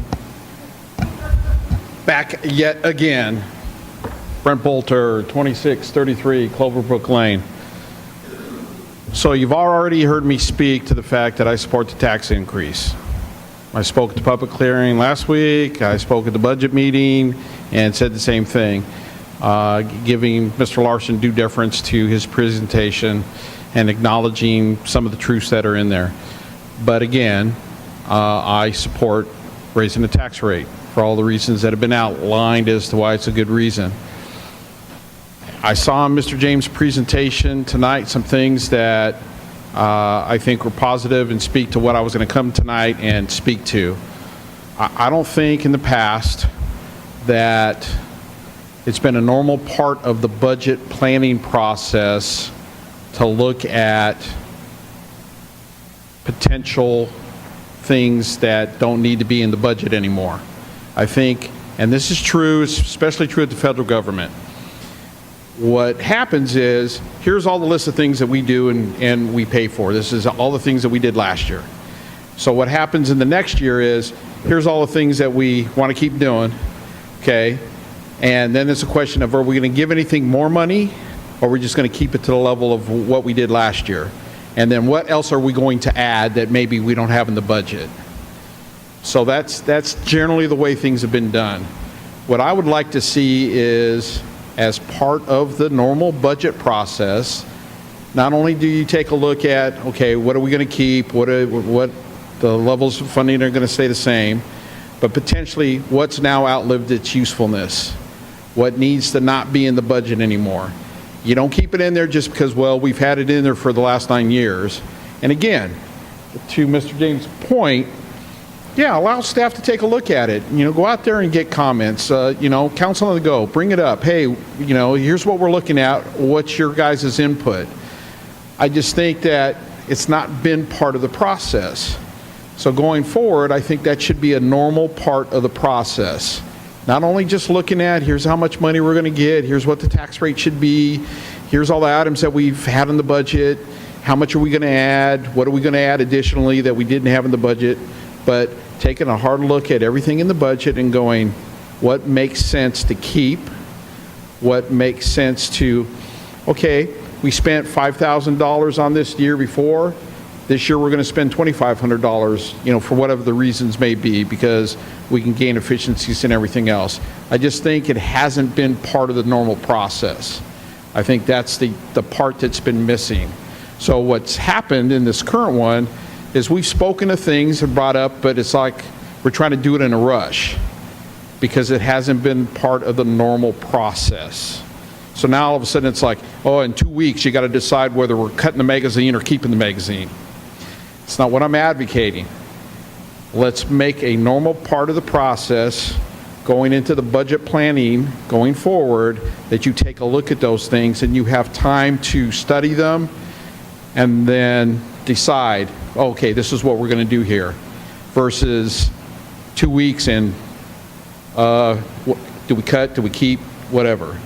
Back yet again. Brent Bolter, 2633 Cloverbrook Lane. So you've already heard me speak to the fact that I support the tax increase. I spoke at the public hearing last week, I spoke at the budget meeting, and said the same thing. Giving Mr. Larson due deference to his presentation and acknowledging some of the truths that are in there. But again, I support raising the tax rate for all the reasons that have been outlined as to why it's a good reason. I saw in Mr. James' presentation tonight some things that I think were positive and speak to what I was going to come tonight and speak to. I don't think in the past that it's been a normal part of the budget planning process to look at potential things that don't need to be in the budget anymore. I think, and this is true, especially true at the federal government, what happens is, here's all the list of things that we do and we pay for. This is all the things that we did last year. So what happens in the next year is, here's all the things that we want to keep doing, okay? And then it's a question of, are we going to give anything more money, or are we just going to keep it to the level of what we did last year? And then what else are we going to add that maybe we don't have in the budget? So that's generally the way things have been done. What I would like to see is, as part of the normal budget process, not only do you take a look at, okay, what are we going to keep, what the levels of funding are going to stay the same, but potentially what's now outlived its usefulness, what needs to not be in the budget anymore. You don't keep it in there just because, well, we've had it in there for the last 9 years. And again, to Mr. James' point, yeah, allow staff to take a look at it. You know, go out there and get comments. You know, council on the go, bring it up. Hey, you know, here's what we're looking at. What's your guys' input? I just think that it's not been part of the process. So going forward, I think that should be a normal part of the process. Not only just looking at, here's how much money we're going to get, here's what the tax rate should be, here's all the items that we've had in the budget, how much are we going to add, what are we going to add additionally that we didn't have in the budget, but taking a hard look at everything in the budget and going, what makes sense to keep, what makes sense to, okay, we spent $5,000 on this year before, this year we're going to spend $2,500, you know, for whatever the reasons may be, because we can gain efficiencies and everything else. I just think it hasn't been part of the normal process. I think that's the part that's been missing. So what's happened in this current one is we've spoken of things and brought up, but it's like we're trying to do it in a rush because it hasn't been part of the normal process. So now all of a sudden it's like, oh, in 2 weeks you got to decide whether we're cutting the magazine or keeping the magazine. It's not what I'm advocating. Let's make a normal part of the process going into the budget planning going forward, that you take a look at those things and you have time to study them and then decide, okay, this is what we're going to do here, versus 2 weeks and do we cut, do we keep, whatever,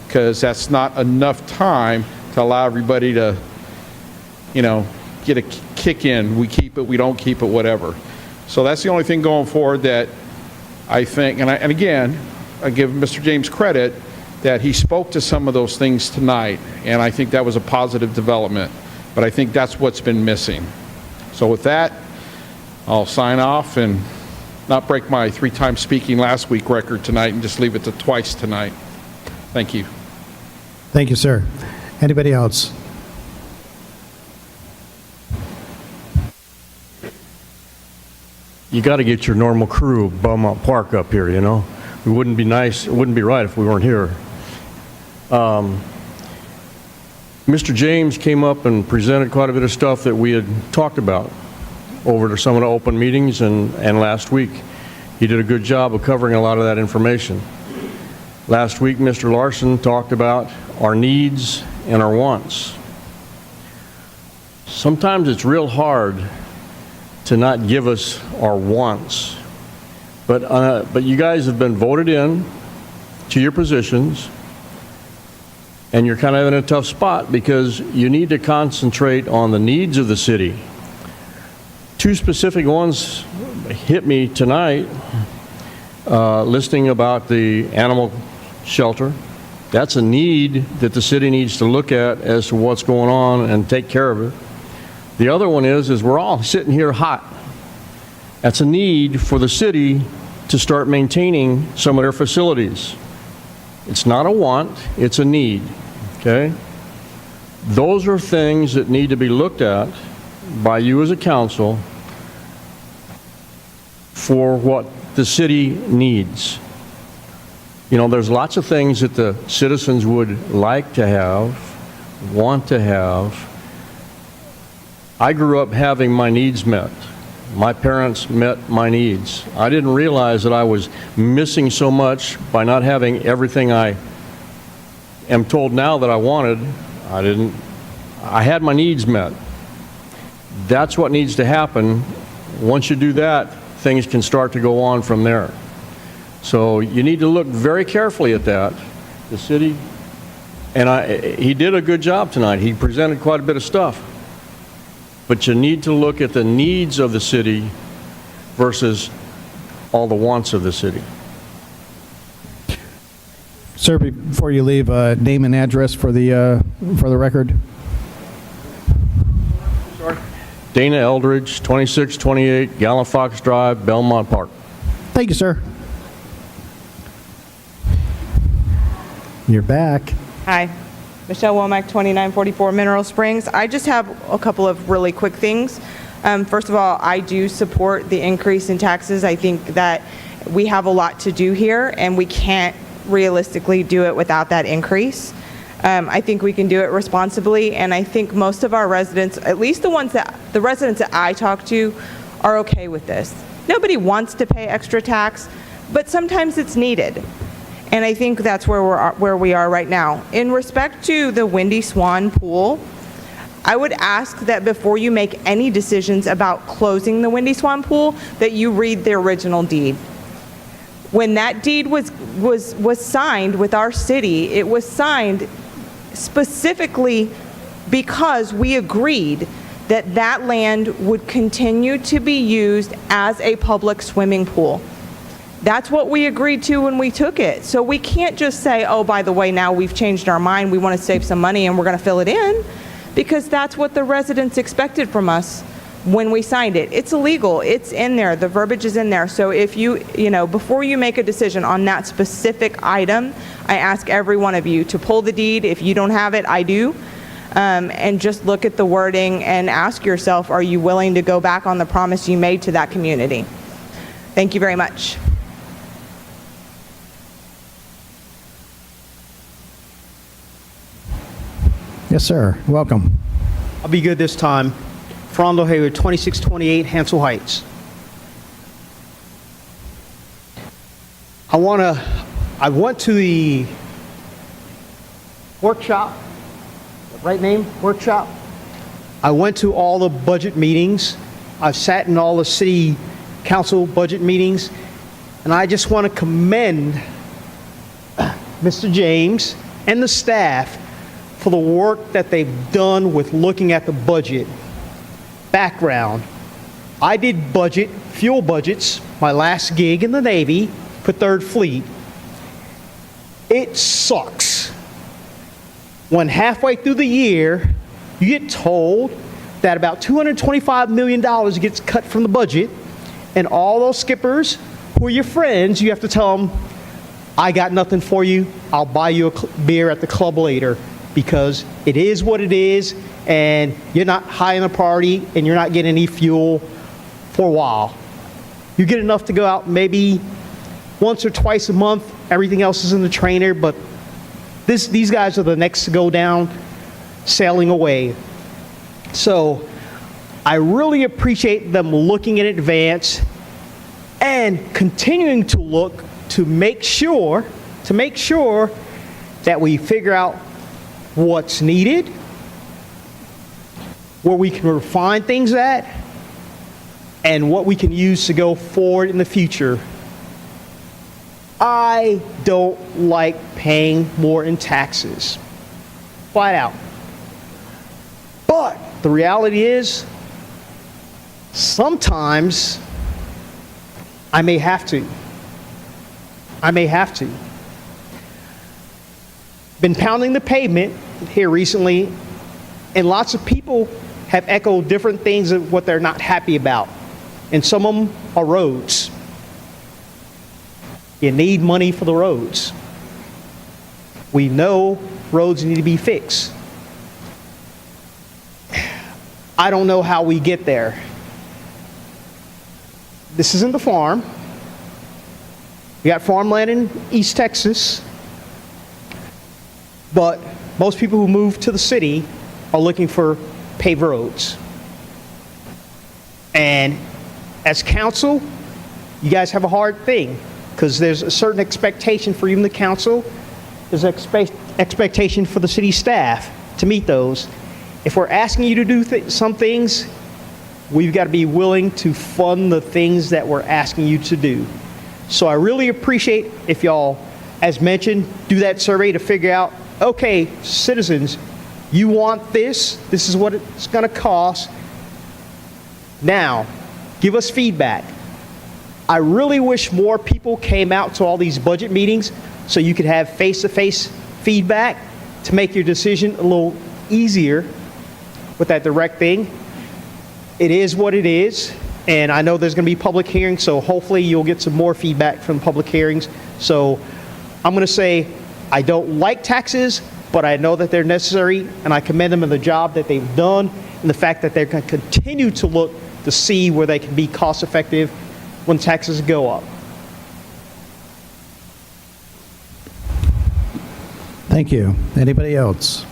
because that's not enough time to allow everybody to, you know, get a kick in. We keep it, we don't keep it, whatever. So that's the only thing going forward that I think, and again, I give Mr. James credit that he spoke to some of those things tonight, and I think that was a positive development, but I think that's what's been missing. So with that, I'll sign off and not break my 3-time speaking last week record tonight and just leave it to twice tonight. Thank you. Thank you, sir. Anybody else? You got to get your normal crew of Beaumont Park up here, you know. It wouldn't be nice, it wouldn't be right if we weren't here. Mr. James came up and presented quite a bit of stuff that we had talked about over to some of the open meetings and last week. He did a good job of covering a lot of that information. Last week, Mr. Larson talked about our needs and our wants. Sometimes it's real hard to not give us our wants. But you guys have been voted in to your positions, and you're kind of in a tough spot because you need to concentrate on the needs of the city. 2 specific ones hit me tonight, listening about the animal shelter. That's a need that the city needs to look at as to what's going on and take care of it. The other one is we're all sitting here hot. That's a need for the city to start maintaining some of their facilities. It's not a want, it's a need, okay? Those are things that need to be looked at by you as a council for what the city needs. You know, there's lots of things that the citizens would like to have, want to have. I grew up having my needs met. My parents met my needs. I didn't realize that I was missing so much by not having everything I am told now that I wanted. I didn't I had my needs met. That's what needs to happen. Once you do that, things can start to go on from there. So you need to look very carefully at that. The city, and he did a good job tonight. He presented quite a bit of stuff. But you need to look at the needs of the city versus all the wants of the city. Sir, before you leave, name and address for the record. Dana Eldridge, 2628 Gallant Fox Drive, Belmont Park. Thank you, sir. You're back. Hi, Michelle Womack, 2944 Mineral Springs. I just have a couple of really quick things. First of all, I do support the increase in taxes. I think that we have a lot to do here, and we can't realistically do it without that increase. I think we can do it responsibly, and I think most of our residents, at least the residents that I talk to, are okay with this. Nobody wants to pay extra tax, but sometimes it's needed. And I think that's where we are right now. In respect to the Windy Swan pool, I would ask that before you make any decisions about closing the Windy Swan pool, that you read the original deed. When that deed was signed with our city, it was signed specifically because we agreed that that land would continue to be used as a public swimming pool. That's what we agreed to when we took it. So we can't just say, oh, by the way, now we've changed our mind, we want to save some money and we're going to fill it in, because that's what the residents expected from us when we signed it. It's illegal. It's in there. The verbiage is in there. So if before you make a decision on that specific item, I ask every one of you to pull the deed. If you don't have it, I do. And just look at the wording and ask yourself, are you willing to go back on the promise you made to that community? Thank you very much. Yes, sir. Welcome. I'll be good this time. Frondo Hayward, 2628 Hansel Heights. I went to the workshop, right name, workshop. I went to all the budget meetings. I've sat in all the city council budget meetings, and I just want to commend Mr. James and the staff for the work that they've done with looking at the budget. Background, I did fuel budgets, my last gig in the Navy for 3rd Fleet. It sucks when halfway through the year, you get told that about $225 million gets cut from the budget, and all those skippers who are your friends, you have to tell them, I got nothing for you, I'll buy you a beer at the club later. Because it is what it is, and you're not high in a party, and you're not getting any fuel for a while. You get enough to go out maybe once or twice a month. Everything else is in the trainer, but these guys are the next to go down, sailing away. So I really appreciate them looking in advance and continuing to look to make sure that we figure out what's needed, where we can refine things at, and what we can use to go forward in the future. I don't like paying more in taxes, flat out. But the reality is, sometimes I may have to. Been pounding the pavement here recently, and lots of people have echoed different things of what they're not happy about. And some of them are roads. You need money for the roads. We know roads need to be fixed. I don't know how we get there. This isn't the farm. We got farmland in East Texas. But most people who move to the city are looking for paved roads. And as council, you guys have a hard thing because there's a certain expectation for even the council. There's an expectation for the city staff to meet those. If we're asking you to do some things, we've got to be willing to fund the things that we're asking you to do. So I really appreciate if y'all, as mentioned, do that survey to figure out, okay, citizens, you want this is what it's going to cost. Now, give us feedback. I really wish more people came out to all these budget meetings so you could have face-to-face feedback to make your decision a little easier with that direct thing. It is what it is, and I know there's going to be public hearings, so hopefully you'll get some more feedback from public hearings. So I'm going to say I don't like taxes, but I know that they're necessary, and I commend them on the job that they've done and the fact that they're going to continue to look to see where they can be cost-effective when taxes go up. Thank you. Anybody else?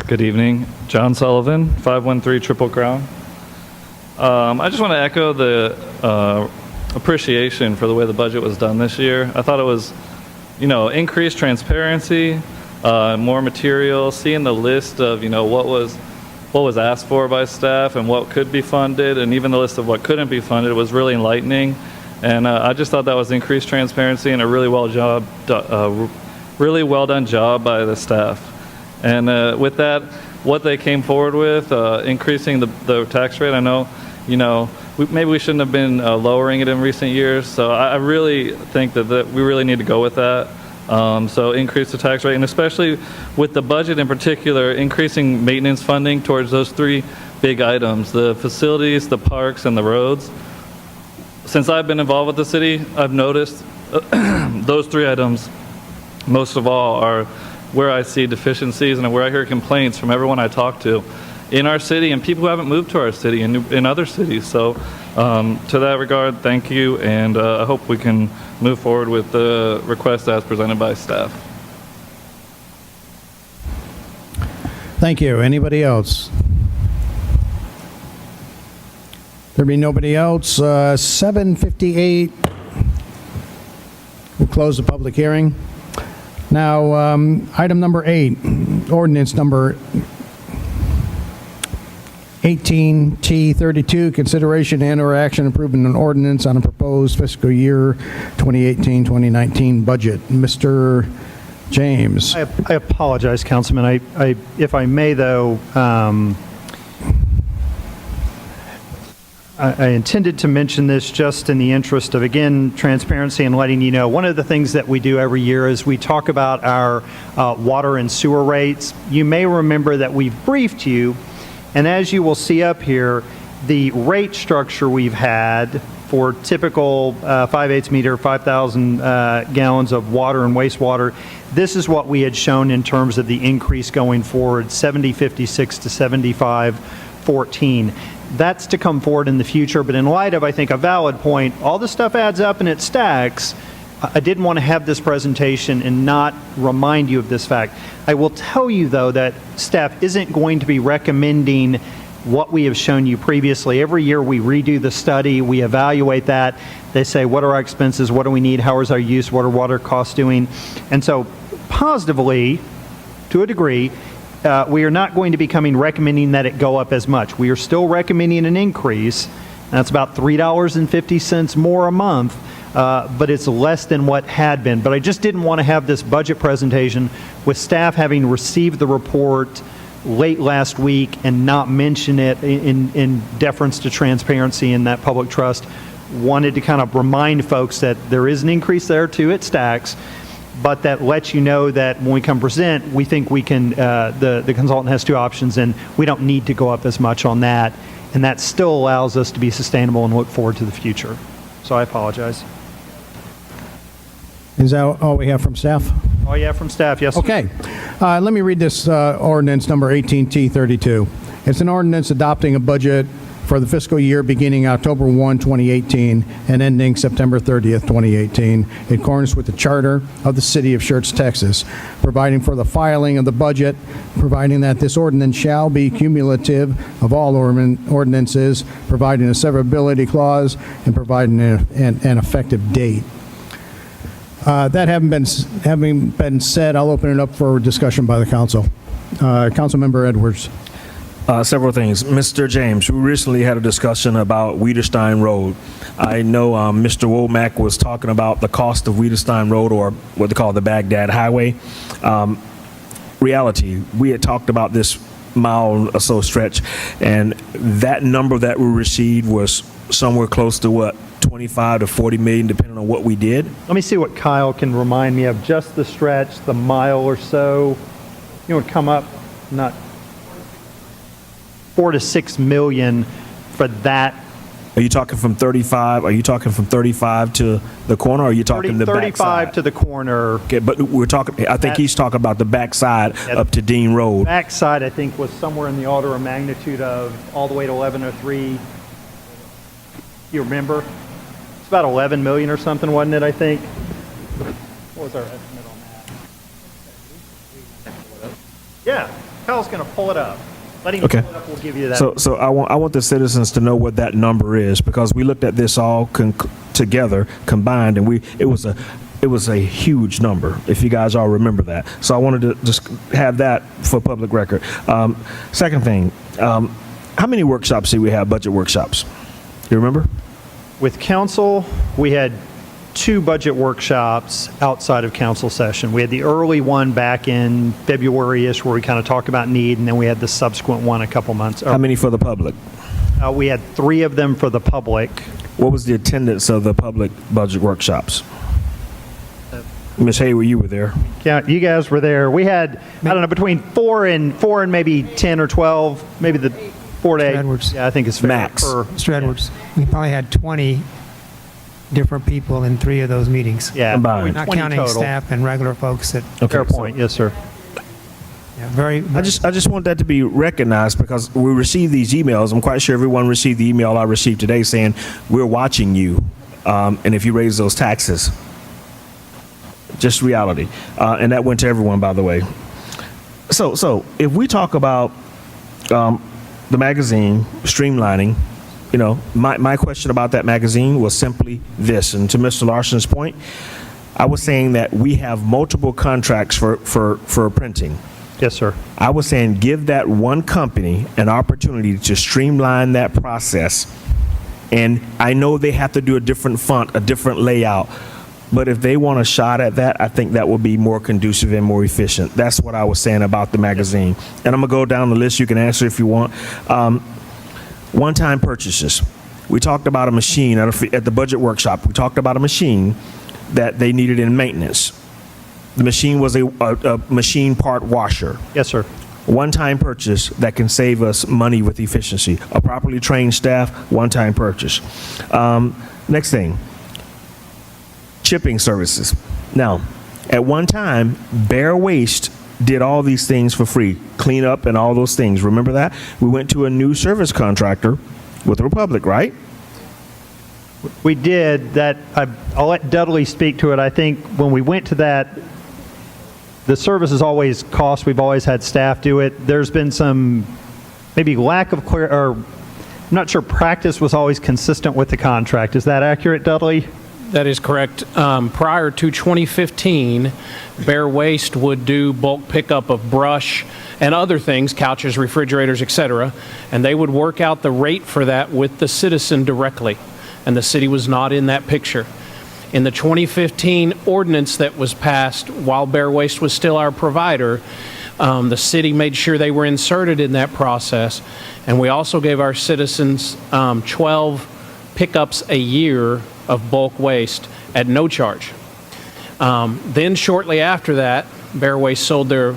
Good evening. John Sullivan, 513 Triple Crown. I just want to echo the appreciation for the way the budget was done this year. I thought it was, increased transparency, more material, seeing the list of, what was asked for by staff and what could be funded, and even the list of what couldn't be funded was really enlightening. And I just thought that was increased transparency and a really well done job by the staff. And with that, what they came forward with, increasing the tax rate, I know, maybe we shouldn't have been lowering it in recent years. So I really think that we really need to go with that. So increase the tax rate, and especially with the budget in particular, increasing maintenance funding towards those three big items, the facilities, the parks, and the roads. Since I've been involved with the city, I've noticed those three items, most of all, are where I see deficiencies and where I hear complaints from everyone I talk to in our city and people who haven't moved to our city and in other cities. So to that regard, thank you, and I hope we can move forward with the request as presented by staff. Thank you. Anybody else? There be nobody else. 7:58. We'll close the public hearing. Now, item number 8, ordinance number 18T32, consideration and/or action approving an ordinance on a proposed fiscal year 2018-2019 budget. Mr. James. I apologize, Councilman. If I may, though, I intended to mention this just in the interest of, again, transparency and letting you know. One of the things that we do every year is we talk about our water and sewer rates. You may remember that we've briefed you, and as you will see up here, the rate structure we've had for typical 5/8 meter, 5,000 gallons of water and wastewater, this is what we had shown in terms of the increase going forward, 70.56 to 75.14. That's to come forward in the future, but in light of, I think, a valid point, all this stuff adds up and it stacks. I didn't want to have this presentation and not remind you of this fact. I will tell you, though, that staff isn't going to be recommending what we have shown you previously. Every year we redo the study, we evaluate that. They say, what are our expenses, what do we need, how is our use, what are water costs doing? And so positively, to a degree, we are not going to be recommending that it go up as much. We are still recommending an increase. That's about $3.50 more a month, but it's less than what had been. But I just didn't want to have this budget presentation with staff having received the report late last week and not mention it in deference to transparency and that public trust. Wanted to kind of remind folks that there is an increase there too, it stacks, but that lets you know that when we come present, we think we can, the consultant has two options and we don't need to go up as much on that. And that still allows us to be sustainable and look forward to the future. So I apologize. Is that all we have from staff? All you have from staff, yes. Okay. Let me read this ordinance number 18T32. It's an ordinance adopting a budget for the fiscal year beginning October 1, 2018 and ending September 30th, 2018, in accordance with the charter of the city of Schertz, Texas, providing for the filing of the budget, providing that this ordinance shall be cumulative of all ordinances, providing a severability clause, and providing an effective date. That having been said, I'll open it up for discussion by the council. Councilmember Edwards. Several things. Mr. James, we recently had a discussion about Wiederstein Road. I know Mr. Womack was talking about the cost of Wiederstein Road, or what they call the Baghdad Highway. Reality, we had talked about this mile or so stretch, and that number that we received was somewhere close to what, 25 to 40 million, depending on what we did. Let me see what Kyle can remind me of. Just the stretch, the mile or so, it would come up not 4 to 6 million for that. Are you talking from 35? Are you talking from 35 to the corner, or are you talking the 35 backside? to the corner. Okay, but we're talking, I think he's talking about the backside up to Dean Road. Backside, I think, was somewhere in the order of magnitude of all the way to 1103. You remember? It's about 11 million or something, wasn't it, I think? What was our estimate on that? Yeah, Kyle's going to pull it up. Let him Okay. pull it up, we'll give you that. So I want the citizens to know what that number is, because we looked at this all together, combined, and it was a huge number, if you guys all remember that. So I wanted to just have that for public record. Second thing, how many workshops do we have, budget workshops? You remember? With council, we had 2 budget workshops outside of council session. We had the early one back in February-ish where we kind of talked about need, and then we had the subsequent one a couple months. How many for the public? We had 3 of them for the public. What was the attendance of the public budget workshops? Ms. Hayward, you were there. Yeah, you guys were there. We had, I don't know, between 4 and maybe 10 or 12, maybe the 4 to 8. Edwards. Yeah, I think it's fair. Max. Mr. Edwards, we probably had 20 different people in 3 of those meetings. Yeah, Combined. Not 20 counting total. staff and regular folks that, Fair point, yes, sir. yeah, very, I just want that to be recognized, because we received these emails. I'm quite sure everyone received the email I received today saying, we're watching you, and if you raise those taxes. Just reality. And that went to everyone, by the way. So if we talk about the magazine streamlining, you know, my question about that magazine was simply this, and to Mr. Larson's point, I was saying that we have multiple contracts for printing. Yes, sir. I was saying give that one company an opportunity to streamline that process. And I know they have to do a different font, a different layout, but if they want a shot at that, I think that will be more conducive and more efficient. That's what I was saying about the magazine. And I'm going to go down the list. You can answer if you want. One-time purchases. We talked about a machine at the budget workshop. We talked about a machine that they needed in maintenance. The machine was a machine part washer. Yes, sir. One-time purchase that can save us money with efficiency. A properly trained staff, one-time purchase. Next thing, chipping services. Now, at one time, Bear Waste did all these things for free, clean up and all those things. Remember that? We went to a new service contractor with Republic, right? We did that. I'll let Dudley speak to it. I think when we went to that, the service is always cost. We've always had staff do it. There's been some maybe lack of clear, or I'm not sure practice was always consistent with the contract. Is that accurate, Dudley? That is correct. Prior to 2015, Bear Waste would do bulk pickup of brush and other things, couches, refrigerators, etc., and they would work out the rate for that with the citizen directly, and the city was not in that picture. In the 2015 ordinance that was passed, while Bear Waste was still our provider, the city made sure they were inserted in that process, and we also gave our citizens 12 pickups a year of bulk waste at no charge. Then shortly after that, Bear Waste sold their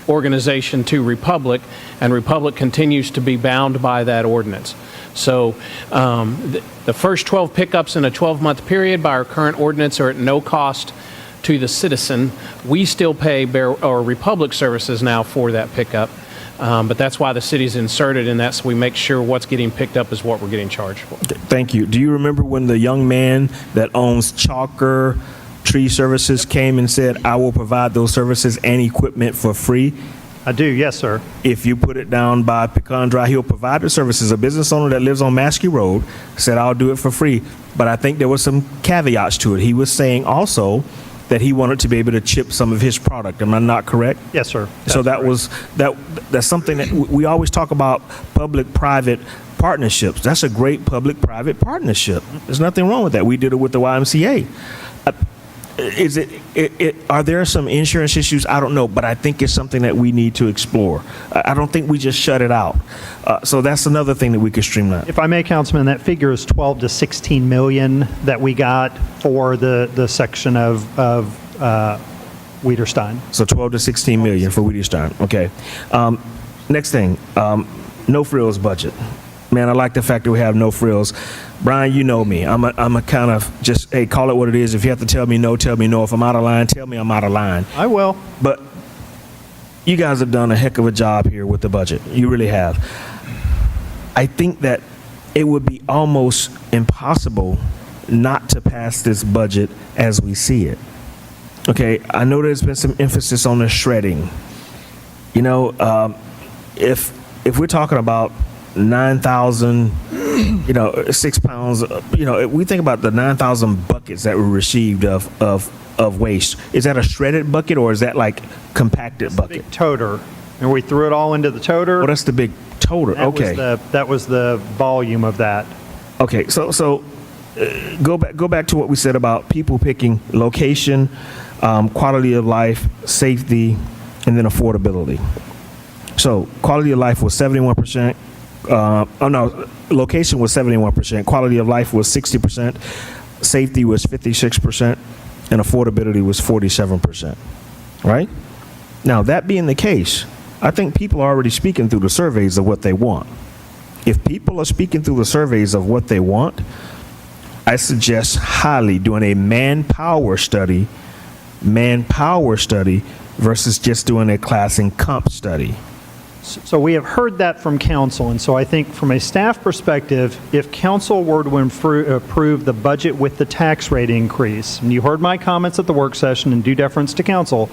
organization to Republic, and Republic continues to be bound by that ordinance. So the first 12 pickups in a 12-month period by our current ordinance are at no cost to the citizen. We still pay Republic Services now for that pickup, but that's why the city's inserted in that, so we make sure what's getting picked up is what we're getting charged for. Thank you. Do you remember when the young man that owns Chalker Tree Services came and said, I will provide those services and equipment for free? I do, yes, sir. If you put it down by Pecan Drive, he'll provide the services. A business owner that lives on Maskey Road said, I'll do it for free. But I think there was some caveats to it. He was saying also that he wanted to be able to chip some of his product. Am I not correct? Yes, sir. So that's something that we always talk about, public-private partnerships. That's a great public-private partnership. There's nothing wrong with that. We did it with the YMCA. Are there some insurance issues? I don't know, but I think it's something that we need to explore. I don't think we just shut it out. So that's another thing that we could streamline. If I may, Councilman, that figure is 12 to 16 million that we got for the section of Wiederstein. So 12 to 16 million for Wiederstein. Okay. Next thing, no frills budget. Man, I like the fact that we have no frills. Brian, you know me. I'm a kind of just, hey, call it what it is. If you have to tell me no, tell me no. If I'm out of line, tell me I'm out of line. I will. But you guys have done a heck of a job here with the budget. You really have. I think that it would be almost impossible not to pass this budget as we see it. Okay, I know there's been some emphasis on the shredding. You know, if we're talking about 9,000, 6 pounds, we think about the 9,000 buckets that were received of waste. Is that a shredded bucket or is that like compacted bucket? Big toter. And we threw it all into the toter. Oh, that's the big toter. Okay. That was the volume of that. Okay, so go back to what we said about people picking location, quality of life, safety, and then affordability. So quality of life was 71%. Location was 71%. Quality of life was 60%. Safety was 56%. And affordability was 47%. Right? Now, that being the case, I think people are already speaking through the surveys of what they want. If people are speaking through the surveys of what they want, I suggest highly doing a manpower study versus just doing a class and comp study. So we have heard that from council, and so I think from a staff perspective, if council were to approve the budget with the tax rate increase, and you heard my comments at the work session and due deference to council,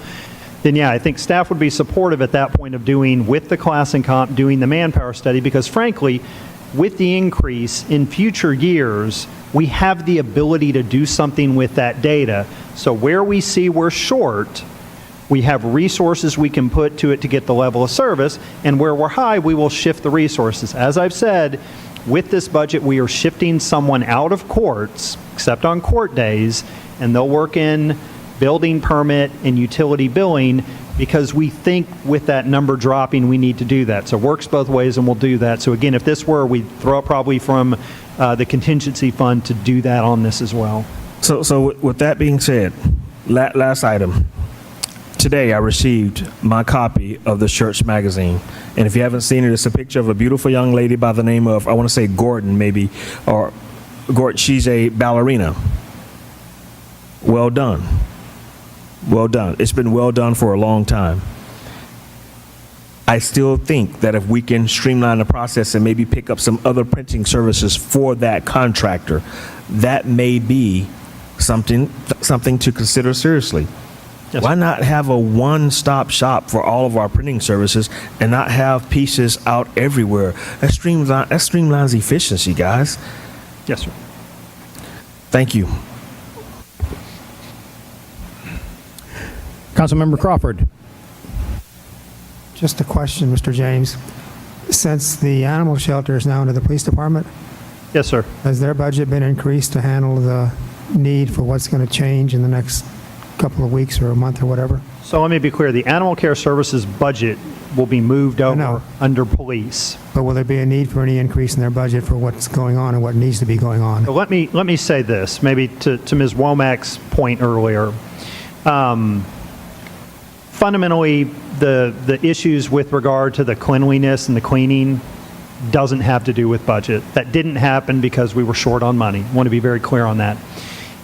then yeah, I think staff would be supportive at that point of doing with the class and comp, doing the manpower study, because frankly, with the increase in future years, we have the ability to do something with that data. So where we see we're short, we have resources we can put to it to get the level of service, and where we're high, we will shift the resources. As I've said, with this budget, we are shifting someone out of courts, except on court days, and they'll work in building permit and utility billing, because we think with that number dropping, we need to do that. So it works both ways, and we'll do that. So again, if this were, we'd throw it probably from the contingency fund to do that on this as well. So with that being said, last item. Today I received my copy of the Schertz magazine, and if you haven't seen it, it's a picture of a beautiful young lady by the name of, I want to say Gordon maybe, or Gordon. She's a ballerina. Well done. Well done. It's been well done for a long time. I still think that if we can streamline the process and maybe pick up some other printing services for that contractor, that may be something to consider seriously. Yes. Why not have a one-stop shop for all of our printing services and not have pieces out everywhere? That streamlines efficiency, guys. Yes, sir. Thank you. Councilmember Crawford. Just a question, Mr. James. Since the animal shelter is now under the police department, yes, sir, has their budget been increased to handle the need for what's going to change in the next couple of weeks or a month or whatever? So let me be clear. The animal care services budget will be moved over under police. But will there be a need for any increase in their budget for what's going on and what needs to be going on? So let me say this, maybe to Ms. Womack's point earlier. Fundamentally, the issues with regard to the cleanliness and the cleaning doesn't have to do with budget. That didn't happen because we were short on money. I want to be very clear on that.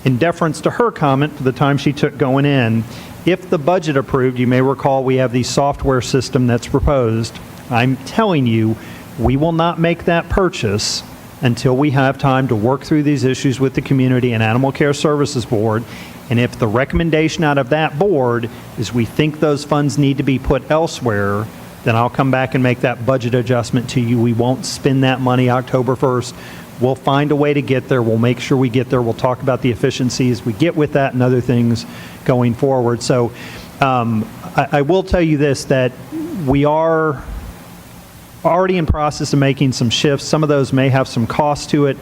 In deference to her comment for the time she took going in, if the budget approved, you may recall we have the software system that's proposed. I'm telling you, we will not make that purchase until we have time to work through these issues with the Community and Animal Care Services Board. And if the recommendation out of that board is we think those funds need to be put elsewhere, then I'll come back and make that budget adjustment to you. We won't spend that money October 1st. We'll find a way to get there. We'll make sure we get there. We'll talk about the efficiencies we get with that and other things going forward. So I will tell you this, that we are already in process of making some shifts. Some of those may have some cost to it.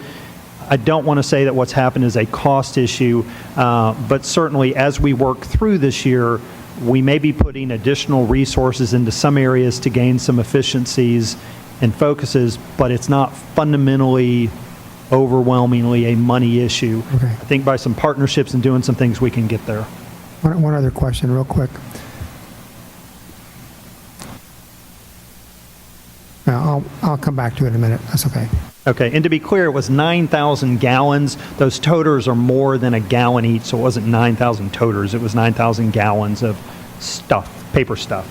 I don't want to say that what's happened is a cost issue, but certainly as we work through this year, we may be putting additional resources into some areas to gain some efficiencies and focuses, but it's not fundamentally, overwhelmingly a money issue. Okay. I think by some partnerships and doing some things, we can get there. One other question real quick. I'll come back to it in a minute. That's okay. Okay, and to be clear, it was 9,000 gallons. Those toters are more than a gallon each, so it wasn't 9,000 toters. It was 9,000 gallons of stuff, paper stuff.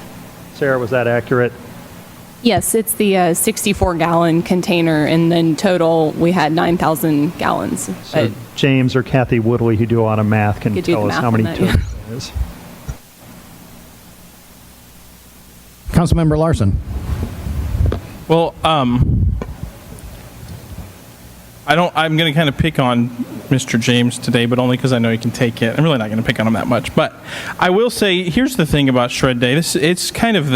Sarah, was that accurate? Yes, it's the 64-gallon container, and then total we had 9,000 gallons. So James or Kathy Woodley, who do a lot of math, can Could do tell the us math how on many that, toters yeah. it is. Councilmember Larson. Well, I'm going to kind of pick on Mr. James today, but only because I know he can take it. I'm really not going to pick on him that much. But I will say, here's the thing about Shred Day. It's kind of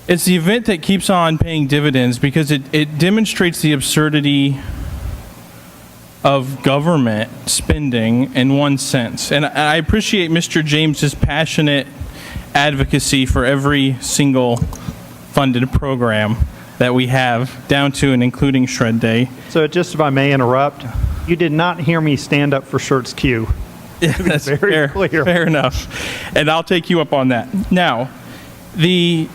it's the event that keeps on paying dividends because it demonstrates the absurdity of government spending in one sense. And I appreciate Mr. James's passionate advocacy for every single funded program that we have, down to and including Shred Day. So just if I may interrupt, you did not hear me stand up for Schertz Q. Yeah, that's very clear. Fair enough. And I'll take you up on that. Now, the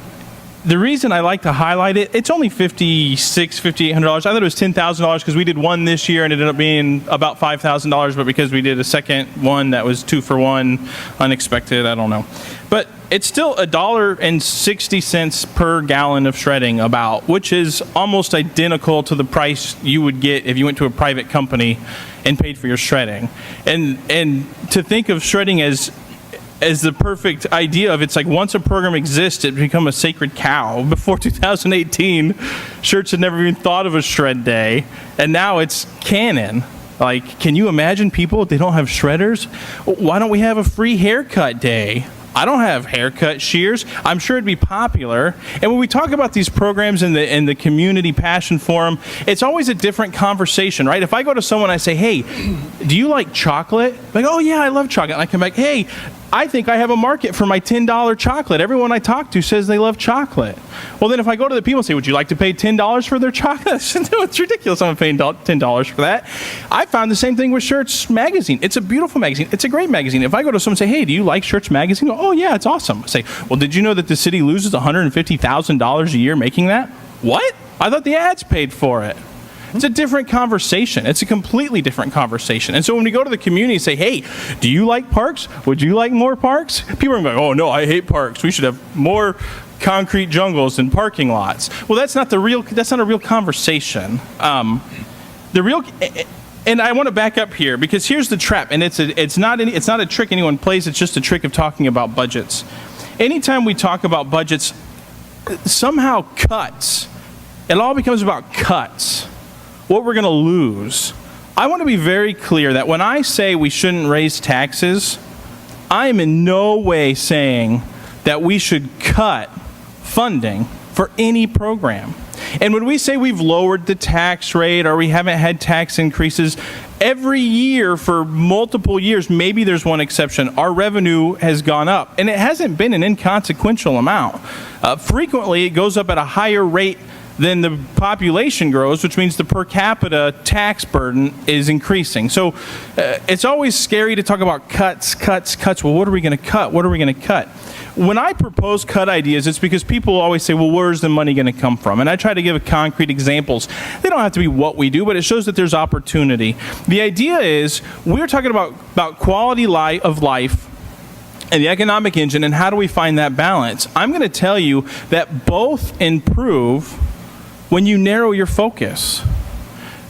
reason I like to highlight it, it's only $5,600, $5,800. I thought it was $10,000 because we did one this year and it ended up being about $5,000, but because we did a second one that was 2-for-1, unexpected, I don't know. But it's still $1.60 per gallon of shredding about, which is almost identical to the price you would get if you went to a private company and paid for your shredding. And to think of shredding as the perfect idea of, it's like once a program exists, it become a sacred cow. Before 2018, Schertz had never even thought of a shred day, and now it's canon. Like, can you imagine people if they don't have shredders? Why don't we have a free haircut day? I don't have haircut shears. I'm sure it'd be popular. And when we talk about these programs in the community passion forum, it's always a different conversation, right? If I go to someone and I say, hey, do you like chocolate? Like, oh yeah, I love chocolate. And I come back, hey, I think I have a market for my $10 chocolate. Everyone I talk to says they love chocolate. Well, then if I go to the people and say, would you like to pay $10 for their chocolate? No, it's ridiculous. I'm paying $10 for that. I found the same thing with Schertz Magazine. It's a beautiful magazine. It's a great magazine. If I go to someone and say, hey, do you like Schertz Magazine? Oh, yeah, it's awesome. I say, well, did you know that the city loses $150,000 a year making that? What? I thought the ads paid for it. It's a different conversation. It's a completely different conversation. And so when we go to the community and say, hey, do you like parks? Would you like more parks? People are going, oh, no, I hate parks. We should have more concrete jungles and parking lots. Well, that's not a real conversation. And I want to back up here because here's the trap. And it's not a trick anyone plays. It's just a trick of talking about budgets. Anytime we talk about budgets, somehow cuts. It all becomes about cuts. What we're going to lose. I want to be very clear that when I say we shouldn't raise taxes, I am in no way saying that we should cut funding for any program. And when we say we've lowered the tax rate or we haven't had tax increases, every year for multiple years, maybe there's one exception, our revenue has gone up. And it hasn't been an inconsequential amount. Frequently, it goes up at a higher rate then the population grows, which means the per capita tax burden is increasing. So it's always scary to talk about cuts. Well, what are we going to cut? What are we going to cut? When I propose cut ideas, it's because people always say, well, where's the money going to come from? And I try to give concrete examples. They don't have to be what we do, but it shows that there's opportunity. The idea is we're talking about quality of life and the economic engine, and how do we find that balance? I'm going to tell you that both improve when you narrow your focus.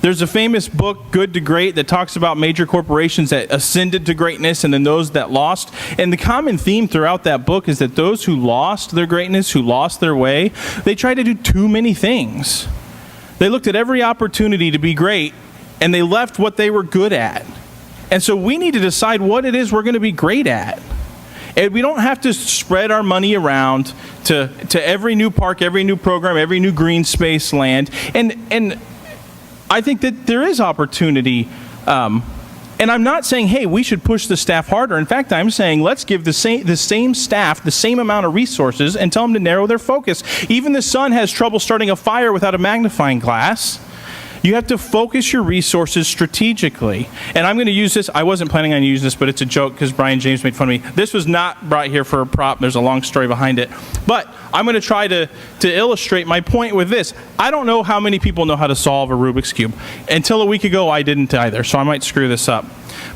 There's a famous book, Good to Great, that talks about major corporations that ascended to greatness and then those that lost. And the common theme throughout that book is that those who lost their greatness, who lost their way, they try to do too many things. They looked at every opportunity to be great, and they left what they were good at. And so we need to decide what it is we're going to be great at. And we don't have to spread our money around to every new park, every new program, every new green space land. And I think that there is opportunity. And I'm not saying, hey, we should push the staff harder. In fact, I'm saying let's give the same staff the same amount of resources and tell them to narrow their focus. Even the sun has trouble starting a fire without a magnifying glass. You have to focus your resources strategically. And I'm going to use this. I wasn't planning on using this, but it's a joke because Brian James made fun of me. This was not brought here for a prop. There's a long story behind it. But I'm going to try to illustrate my point with this. I don't know how many people know how to solve a Rubik's Cube. Until a week ago, I didn't either, so I might screw this up.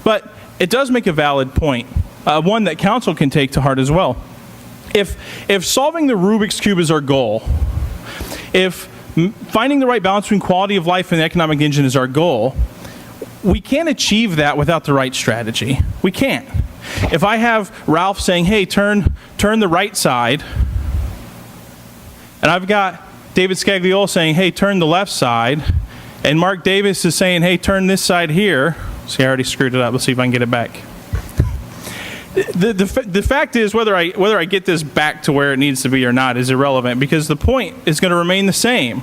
But it does make a valid point, one that council can take to heart as well. If solving the Rubik's Cube is our goal, if finding the right balance between quality of life and the economic engine is our goal, we can't achieve that without the right strategy. We can't. If I have Ralph saying, hey, turn the right side, and I've got David Scagliola saying, hey, turn the left side, and Mark Davis is saying, hey, turn this side here. See, I already screwed it up. Let's see if I can get it back. The fact is, whether I get this back to where it needs to be or not is irrelevant, because the point is going to remain the same.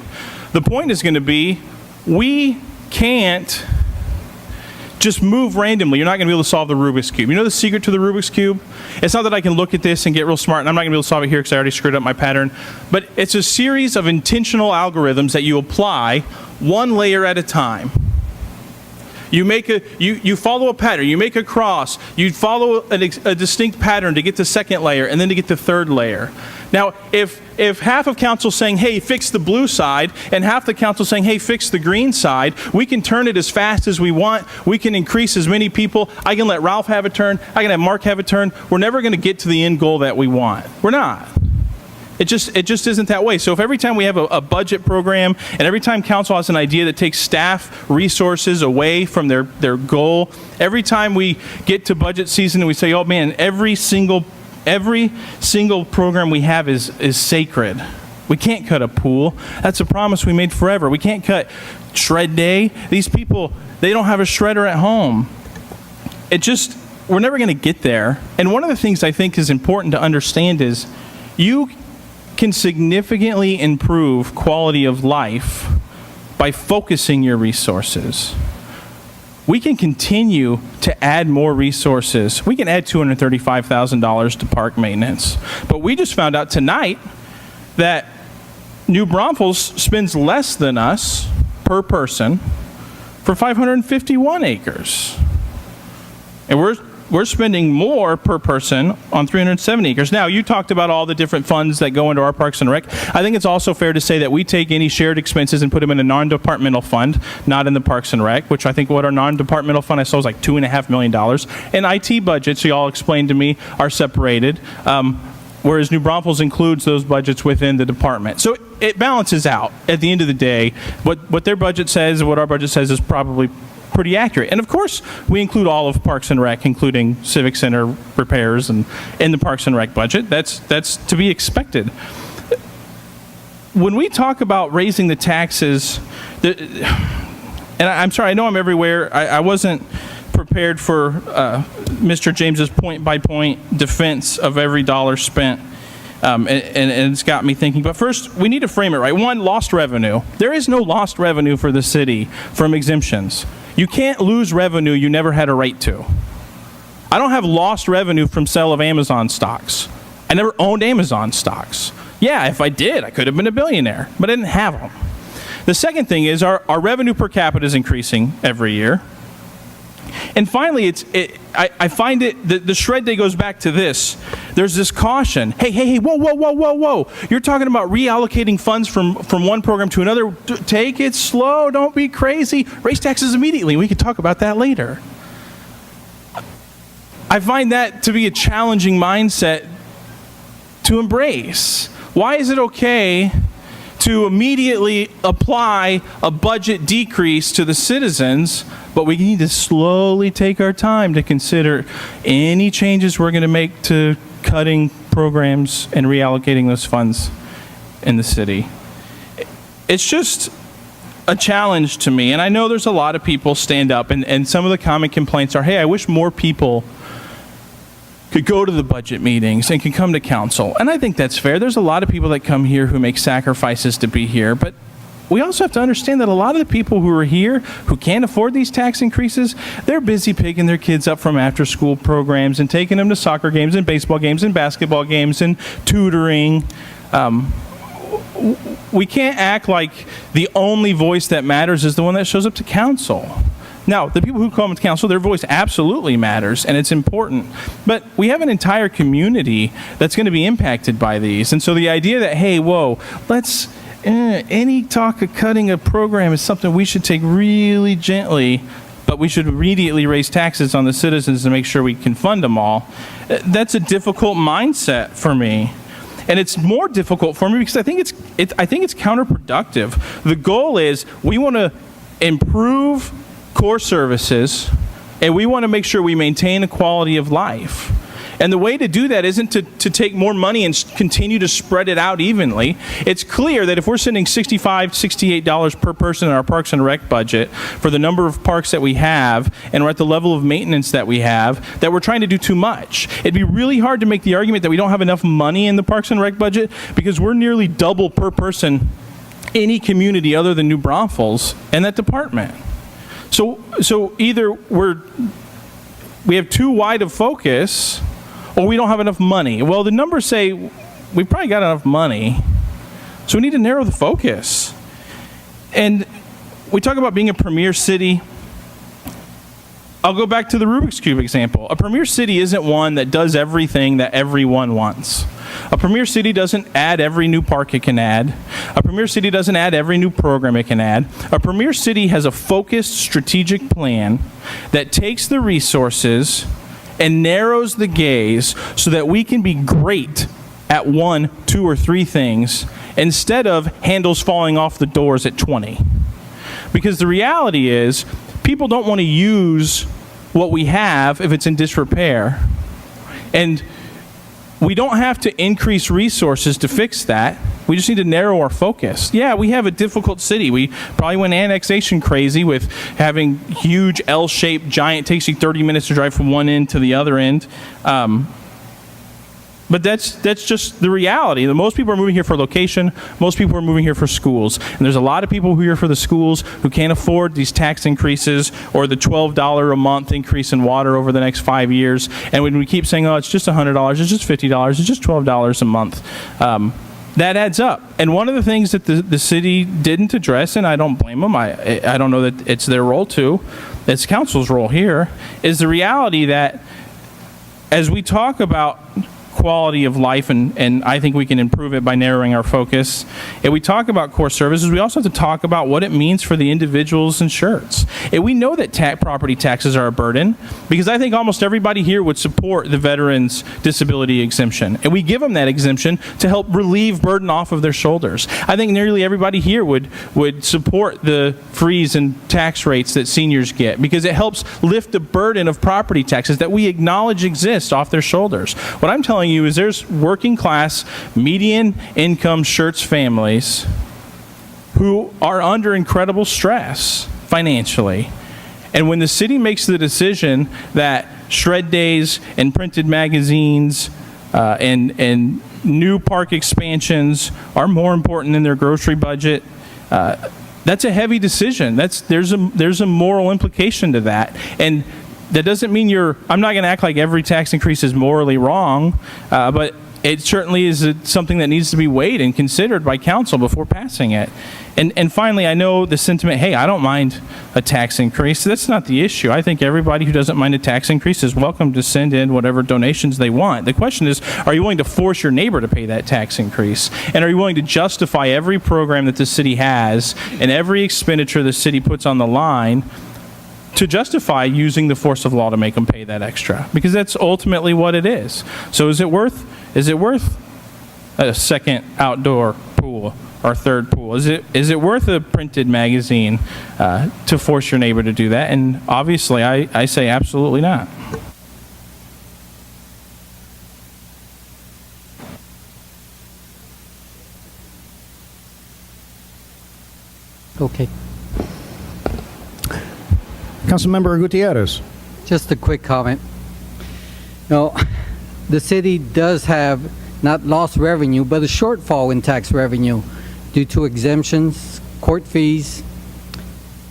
The point is going to be, we can't just move randomly. You're not going to be able to solve the Rubik's Cube. You know the secret to the Rubik's Cube? It's not that I can look at this and get real smart, and I'm not going to be able to solve it here because I already screwed up my pattern. But it's a series of intentional algorithms that you apply one layer at a time. You follow a pattern, you make a cross, you follow a distinct pattern to get the second layer and then to get the third layer. Now, if half of council saying, hey, fix the blue side, and half the council saying, hey, fix the green side, we can turn it as fast as we want. We can increase as many people. I can let Ralph have a turn. I can have Mark have a turn. We're never going to get to the end goal that we want. We're not. It just isn't that way. So if every time we have a budget program and every time council has an idea that takes staff resources away from their goal, every time we get to budget season and we say, oh man, every single program we have is sacred. We can't cut a pool. That's a promise we made forever. We can't cut shred day. These people, they don't have a shredder at home. We're never going to get there. And one of the things I think is important to understand is you can significantly improve quality of life by focusing your resources. We can continue to add more resources. We can add $235,000 to park maintenance. But we just found out tonight that New Braunfels spends less than us per person for 551 acres. And we're spending more per person on 370 acres. Now, you talked about all the different funds that go into our Parks and Rec. I think it's also fair to say that we take any shared expenses and put them in a non-departmental fund, not in the Parks and Rec, which I think what our non-departmental fund I saw was like $2.5 million. And IT budgets, you all explained to me, are separated, whereas New Braunfels includes those budgets within the department. So it balances out. At the end of the day, what their budget says and what our budget says is probably pretty accurate. And of course, we include all of Parks and Rec, including Civic Center repairs and in the Parks and Rec budget. That's to be expected. When we talk about raising the taxes, and I'm sorry, I know I'm everywhere. I wasn't prepared for Mr. James's point-by-point defense of every dollar spent. And it's got me thinking. But first, we need to frame it right. One, lost revenue. There is no lost revenue for the city from exemptions. You can't lose revenue you never had a right to. I don't have lost revenue from sale of Amazon stocks. I never owned Amazon stocks. Yeah, if I did, I could have been a billionaire, but I didn't have them. The second thing is our revenue per capita is increasing every year. And finally, I find the shred day goes back to this. There's this caution. Hey, whoa. You're talking about reallocating funds from one program to another. Take it slow. Don't be crazy. Raise taxes immediately. We can talk about that later. I find that to be a challenging mindset to embrace. Why is it okay to immediately apply a budget decrease to the citizens, but we need to slowly take our time to consider any changes we're going to make to cutting programs and reallocating those funds in the city? It's just, a challenge to me. And I know there's a lot of people stand up, and some of the common complaints are, hey, I wish more people could go to the budget meetings and can come to council. And I think that's fair. There's a lot of people that come here who make sacrifices to be here, but we also have to understand that a lot of the people who are here who can't afford these tax increases, they're busy picking their kids up from after-school programs and taking them to soccer games and baseball games and basketball games and tutoring. We can't act like the only voice that matters is the one that shows up to council. Now, the people who come to council, their voice absolutely matters, and it's important. But we have an entire community that's going to be impacted by these. And so the idea that, hey, whoa, any talk of cutting a program is something we should take really gently, but we should immediately raise taxes on the citizens to make sure we can fund them all. That's a difficult mindset for me. And it's more difficult for me because I think it's counterproductive. The goal is we want to improve core services, and we want to make sure we maintain a quality of life. And the way to do that isn't to take more money and continue to spread it out evenly. It's clear that if we're sending $65, $68 per person in our Parks and Rec budget for the number of parks that we have, and we're at the level of maintenance that we have, that we're trying to do too much. It'd be really hard to make the argument that we don't have enough money in the Parks and Rec budget because we're nearly double per person any community other than New Braunfels in that department. So either we have too wide of focus, or we don't have enough money. Well, the numbers say we've probably got enough money, so we need to narrow the focus. And we talk about being a premier city. I'll go back to the Rubik's Cube example. A premier city isn't one that does everything that everyone wants. A premier city doesn't add every new park it can add. A premier city doesn't add every new program it can add. A premier city has a focused strategic plan that takes the resources and narrows the gaze so that we can be great at 1, 2, or 3 things instead of handles falling off the doors at 20. Because the reality is, people don't want to use what we have if it's in disrepair. And we don't have to increase resources to fix that. We just need to narrow our focus. Yeah, we have a difficult city. We probably went annexation crazy with having huge L-shaped giant, takes you 30 minutes to drive from one end to the other end. But that's just the reality. Most people are moving here for location. Most people are moving here for schools. And there's a lot of people who are here for the schools who can't afford these tax increases or the $12 a month increase in water over the next 5 years. And when we keep saying, oh, it's just $100, it's just $50, it's just $12 a month, that adds up. And one of the things that the city didn't address, and I don't blame them, I don't know that it's their role to, it's council's role here, is the reality that as we talk about quality of life, and I think we can improve it by narrowing our focus. If we talk about core services, we also have to talk about what it means for the individuals in Schertz. And we know that property taxes are a burden, because I think almost everybody here would support the veterans' disability exemption. And we give them that exemption to help relieve burden off of their shoulders. I think nearly everybody here would support the freeze in tax rates that seniors get, because it helps lift the burden of property taxes that we acknowledge exist off their shoulders. What I'm telling you is there's working class, median income Schertz families who are under incredible stress financially. And when the city makes the decision that shred days and printed magazines and new park expansions are more important than their grocery budget, that's a heavy decision. There's a moral implication to that. And that doesn't mean I'm not going to act like every tax increase is morally wrong, but it certainly is something that needs to be weighed and considered by council before passing it. And finally, I know the sentiment, hey, I don't mind a tax increase. That's not the issue. I think everybody who doesn't mind a tax increase is welcome to send in whatever donations they want. The question is, are you willing to force your neighbor to pay that tax increase? And are you willing to justify every program that the city has and every expenditure the city puts on the line to justify using the force of law to make them pay that extra? Because that's ultimately what it is. So is it worth a second outdoor pool or third pool? Is it worth a printed magazine to force your neighbor to do that? And obviously I say absolutely not. Okay. Councilmember Gutierrez. Just a quick comment. The city does have not lost revenue, but a shortfall in tax revenue due to exemptions, court fees,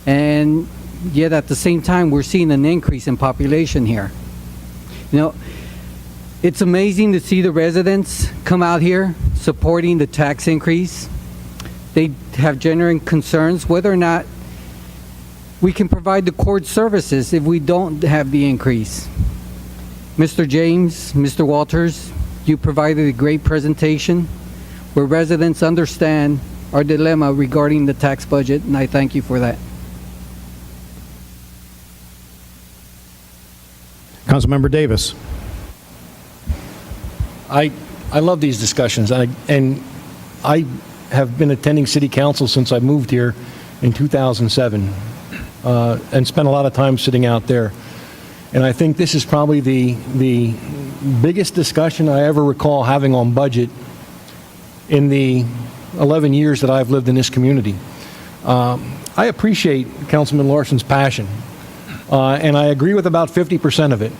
and yet at the same time, we're seeing an increase in population here. It's amazing to see the residents come out here supporting the tax increase. They have genuine concerns whether or not we can provide the court services if we don't have the increase. Mr. James, Mr. Walters, you provided a great presentation where residents understand our dilemma regarding the tax budget, and I thank you for that. Councilmember Davis. I love these discussions, and I have been attending city council since I moved here in 2007 and spent a lot of time sitting out there. And I think this is probably the biggest discussion I ever recall having on budget in the 11 years that I've lived in this community. I appreciate Councilman Larson's passion, and I agree with about 50% of it.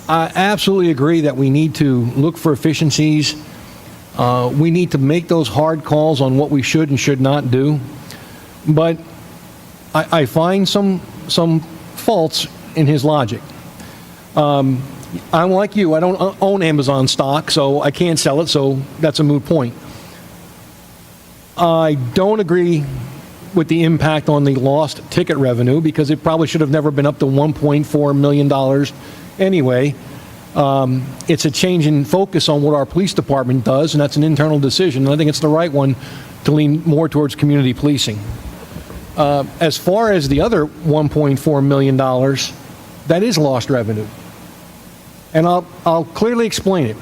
I absolutely agree that we need to look for efficiencies. We need to make those hard calls on what we should and should not do. But I find some faults in his logic. I'm like you. I don't own Amazon stock, so I can't sell it, so that's a moot point. I don't agree with the impact on the lost ticket revenue because it probably should have never been up to $1.4 million anyway. It's a change in focus on what our police department does, and that's an internal decision, and I think it's the right one to lean more towards community policing. As far as the other $1.4 million, that is lost revenue. And I'll clearly explain it.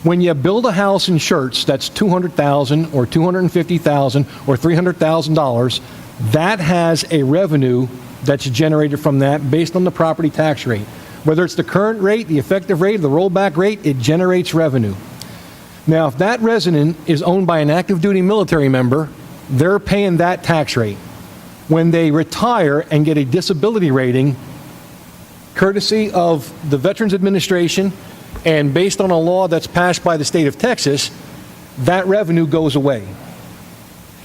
When you build a house in Schertz that's $200,000 or $250,000 or $300,000, that has a revenue that's generated from that based on the property tax rate. Whether it's the current rate, the effective rate, the rollback rate, it generates revenue. Now, if that resident is owned by an active duty military member, they're paying that tax rate. When they retire and get a disability rating, courtesy of the Veterans Administration and based on a law that's passed by the state of Texas, that revenue goes away.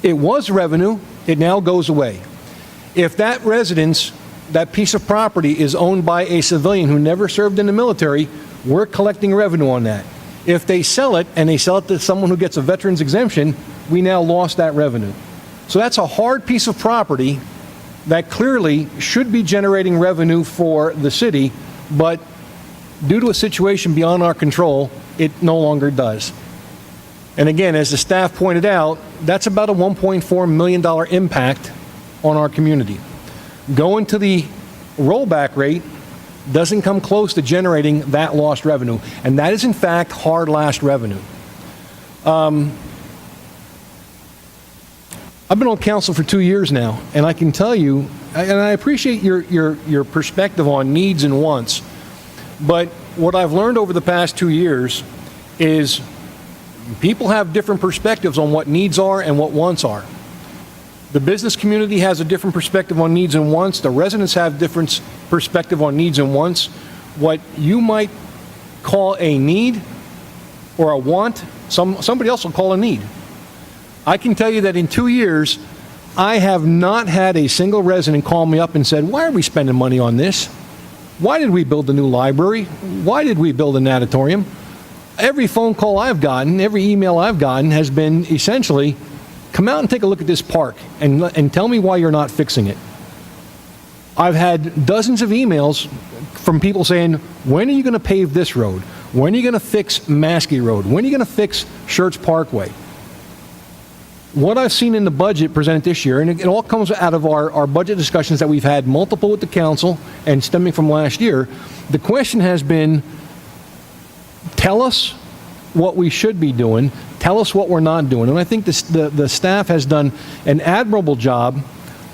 It was revenue, it now goes away. If that residence, that piece of property is owned by a civilian who never served in the military, we're collecting revenue on that. If they sell it and they sell it to someone who gets a veteran's exemption, we now lost that revenue. So that's a hard piece of property that clearly should be generating revenue for the city, but due to a situation beyond our control, it no longer does. And again, as the staff pointed out, that's about a $1.4 million impact on our community. Going to the rollback rate doesn't come close to generating that lost revenue, and that is in fact hard lost revenue. I've been on council for 2 years now, and I can tell you, and I appreciate your perspective on needs and wants, but what I've learned over the past 2 years is people have different perspectives on what needs are and what wants are. The business community has a different perspective on needs and wants. The residents have different perspective on needs and wants. What you might call a need or a want, somebody else will call a need. I can tell you that in 2 years, I have not had a single resident call me up and said, why are we spending money on this? Why did we build a new library? Why did we build a natatorium? Every phone call I've gotten, every email I've gotten has been essentially, come out and take a look at this park and tell me why you're not fixing it. I've had dozens of emails from people saying, when are you going to pave this road? When are you going to fix Maskey Road? When are you going to fix Schertz Parkway? What I've seen in the budget presented this year, and it all comes out of our budget discussions that we've had multiple with the council and stemming from last year, the question has been, tell us what we should be doing, tell us what we're not doing. And I think the staff has done an admirable job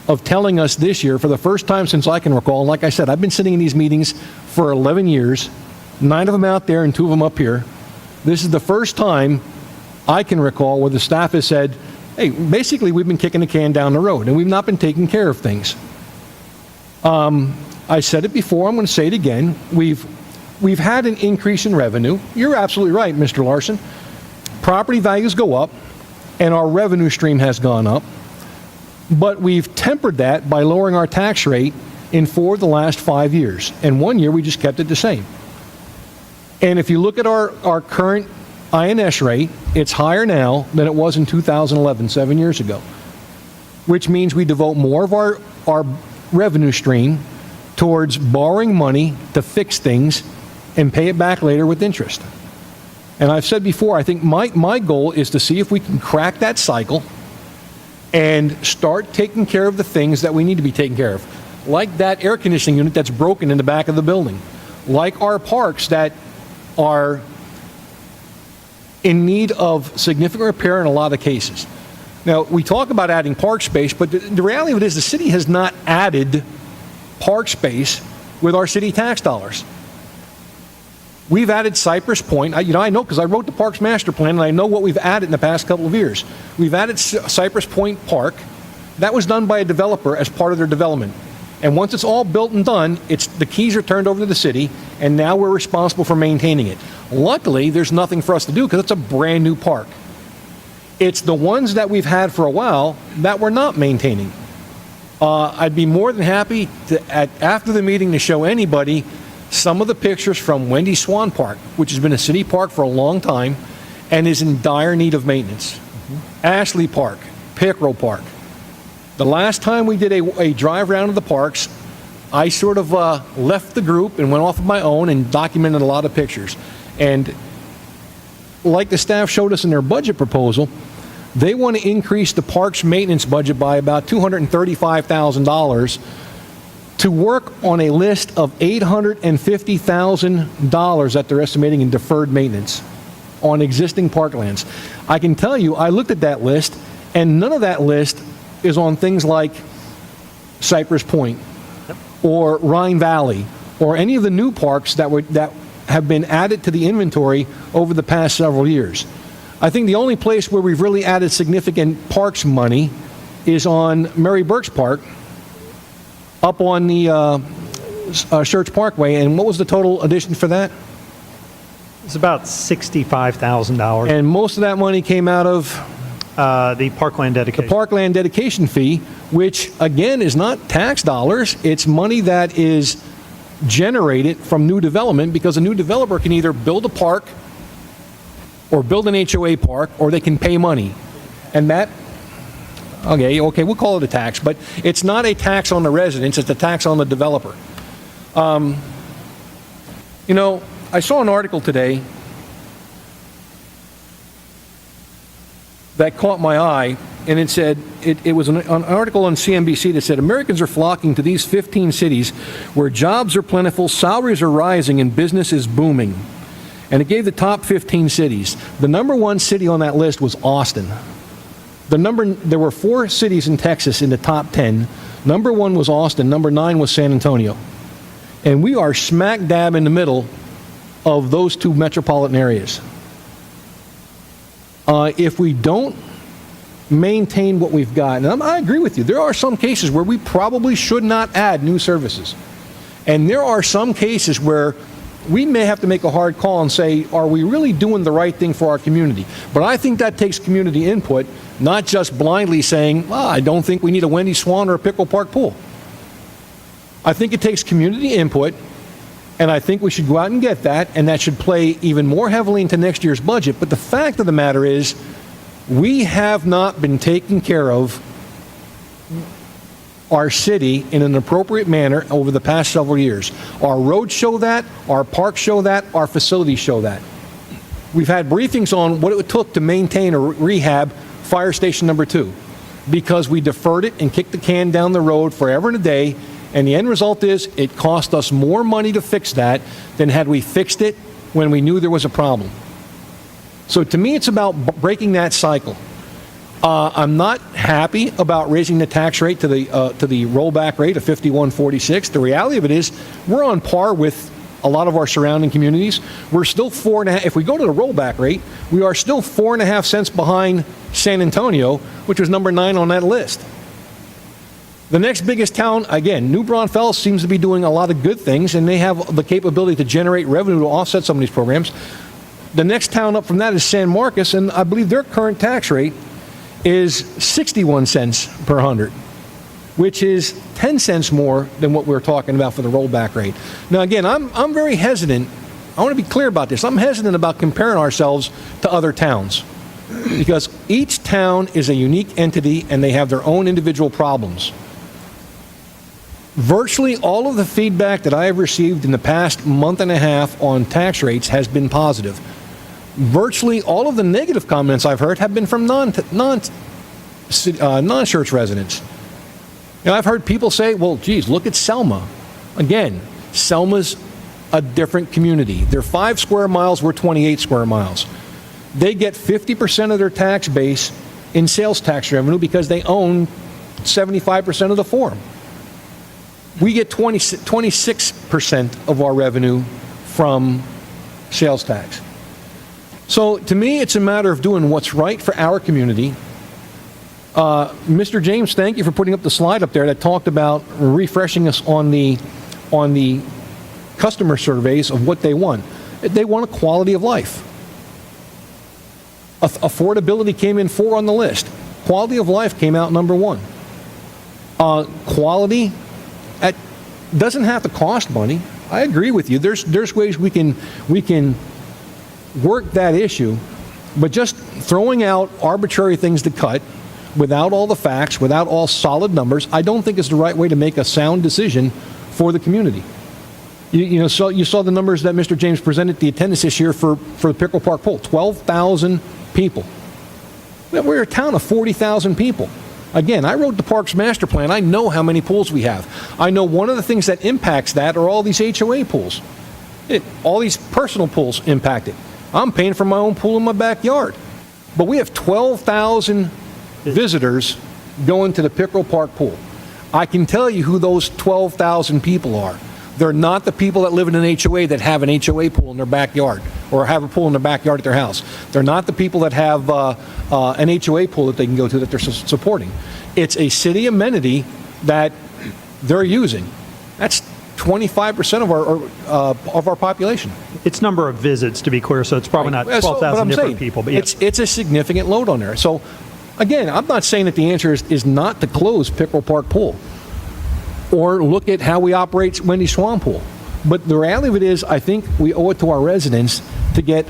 of telling us this year, for the first time since I can recall, and like I said, I've been sitting in these meetings for 11 years, 9 of them out there and 2 of them up here. This is the first time I can recall where the staff has said, hey, basically we've been kicking the can down the road and we've not been taking care of things. I said it before, I'm going to say it again. We've had an increase in revenue. You're absolutely right, Mr. Larson. Property values go up, and our revenue stream has gone up. But we've tempered that by lowering our tax rate in 4 of the last 5 years. And 1 year, we just kept it the same. And if you look at our current INS rate, it's higher now than it was in 2011, 7 years ago, which means we devote more of our revenue stream towards borrowing money to fix things and pay it back later with interest. And I've said before, I think my goal is to see if we can crack that cycle and start taking care of the things that we need to be taken care of, like that air conditioning unit that's broken in the back of the building, like our parks that are in need of significant repair in a lot of cases. Now, we talk about adding park space, but the reality of it is the city has not added park space with our city tax dollars. We've added Cypress Point. I know because I wrote the Parks Master Plan, and I know what we've added in the past couple of years. We've added Cypress Point Park. That was done by a developer as part of their development. And once it's all built and done, the keys are turned over to the city, and now we're responsible for maintaining it. Luckily, there's nothing for us to do because it's a brand new park. It's the ones that we've had for a while that we're not maintaining. I'd be more than happy to, after the meeting, to show anybody some of the pictures from Wendy Swan Park, which has been a city park for a long time and is in dire need of maintenance. Ashley Park, Pickerel Park. The last time we did a drive round of the parks, I sort of left the group and went off of my own and documented a lot of pictures. And like the staff showed us in their budget proposal, they want to increase the parks maintenance budget by about $235,000 to work on a list of $850,000 that they're estimating in deferred maintenance on existing parklands. I can tell you, I looked at that list, and none of that list is on things like Cypress Point or Rhine Valley or any of the new parks that have been added to the inventory over the past several years. I think the only place where we've really added significant parks money is on Mary Burke's Park, up on the Schertz Parkway. And what was the total addition for that? It's about $65,000. And most of that money came out of the parkland dedication. The parkland dedication fee, which again is not tax dollars. It's money that is generated from new development, because a new developer can either build a park or build an HOA park, or they can pay money. And that, okay, we'll call it a tax, but it's not a tax on the residents, it's a tax on the developer. I saw an article today that caught my eye, and it said, it was an article on CNBC that said, Americans are flocking to these 15 cities where jobs are plentiful, salaries are rising, and business is booming. And it gave the top 15 cities. The number one city on that list was Austin. There were 4 cities in Texas in the top 10. Number 1 was Austin. Number 9 was San Antonio. And we are smack dab in the middle of those 2 metropolitan areas. If we don't maintain what we've got, and I agree with you, there are some cases where we probably should not add new services. And there are some cases where we may have to make a hard call and say, are we really doing the right thing for our community? But I think that takes community input, not just blindly saying, I don't think we need a Wendy Swan or a Pickle Park pool. I think it takes community input, and I think we should go out and get that, and that should play even more heavily into next year's budget. But the fact of the matter is, we have not been taking care of our city in an appropriate manner over the past several years. Our roads show that, our parks show that, our facilities show that. We've had briefings on what it took to maintain or rehab Fire Station number 2, because we deferred it and kicked the can down the road forever and a day, and the end result is it cost us more money to fix that than had we fixed it when we knew there was a problem. So to me, it's about breaking that cycle. I'm not happy about raising the tax rate to the rollback rate of 51.46. The reality of it is we're on par with a lot of our surrounding communities. We're still 4.5. If we go to the rollback rate, we are still 4.5 cents behind San Antonio, which was number 9 on that list. The next biggest town, again, New Braunfels seems to be doing a lot of good things, and they have the capability to generate revenue to offset some of these programs. The next town up from that is San Marcos, and I believe their current tax rate is 61 cents per hundred, which is 10 cents more than what we're talking about for the rollback rate. Now, again, I'm very hesitant. I want to be clear about this. I'm hesitant about comparing ourselves to other towns because each town is a unique entity and they have their own individual problems. Virtually all of the feedback that I have received in the past month and a half on tax rates has been positive. Virtually all of the negative comments I've heard have been from non-Schertz residents. You know, I've heard people say, well, geez, look at Selma. Again, Selma's a different community. They're 5 square miles, we're 28 square miles. They get 50% of their tax base in sales tax revenue because they own 75% of the forum. We get 26% of our revenue from sales tax. So to me, it's a matter of doing what's right for our community. Mr. James, thank you for putting up the slide up there that talked about refreshing us on the customer surveys of what they want. They want a quality of life. Affordability came in 4 on the list. Quality of life came out number 1. Quality doesn't have to cost money. I agree with you. There's ways we can work that issue, but just throwing out arbitrary things to cut without all the facts, without all solid numbers, I don't think is the right way to make a sound decision for the community. You saw the numbers that Mr. James presented, the attendance this year for the Pickerel Park pool, 12,000 people. We're a town of 40,000 people. Again, I wrote the park's master plan. I know how many pools we have. I know one of the things that impacts that are all these HOA pools. All these personal pools impact it. I'm paying for my own pool in my backyard. But we have 12,000 visitors going to the Pickerel Park pool. I can tell you who those 12,000 people are. They're not the people that live in an HOA that have an HOA pool in their backyard or have a pool in their backyard at their house. They're not the people that have an HOA pool that they can go to that they're supporting. It's a city amenity that they're using. That's 25% of our population. It's number of visits, to be clear, so it's probably not 12,000 different people. But yes. It's a significant load on there. So, again, I'm not saying that the answer is not to close Pickerel Park Pool or look at how we operate Wendy Swan Pool. But the reality of it is, I think we owe it to our residents to get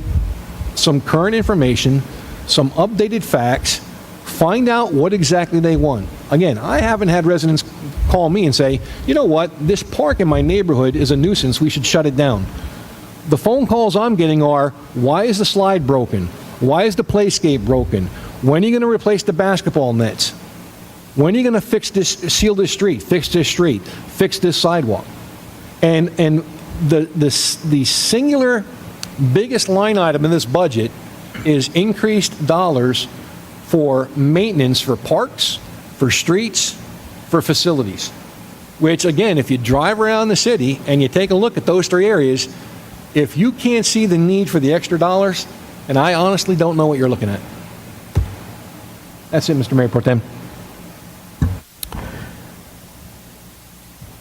some current information, some updated facts, find out what exactly they want. Again, I haven't had residents call me and say, you know what, this park in my neighborhood is a nuisance, we should shut it down. The phone calls I'm getting are, why is the slide broken? Why is the playscape broken? When are you going to replace the basketball nets? When are you going to seal this street, fix this sidewalk? And the singular biggest line item in this budget is increased dollars for maintenance for parks, for streets, for facilities. Which, again, if you drive around the city and you take a look at those 3 areas, if you can't see the need for the extra dollars, and I honestly don't know what you're looking at. That's it, Mr. Mayor Pro Tem.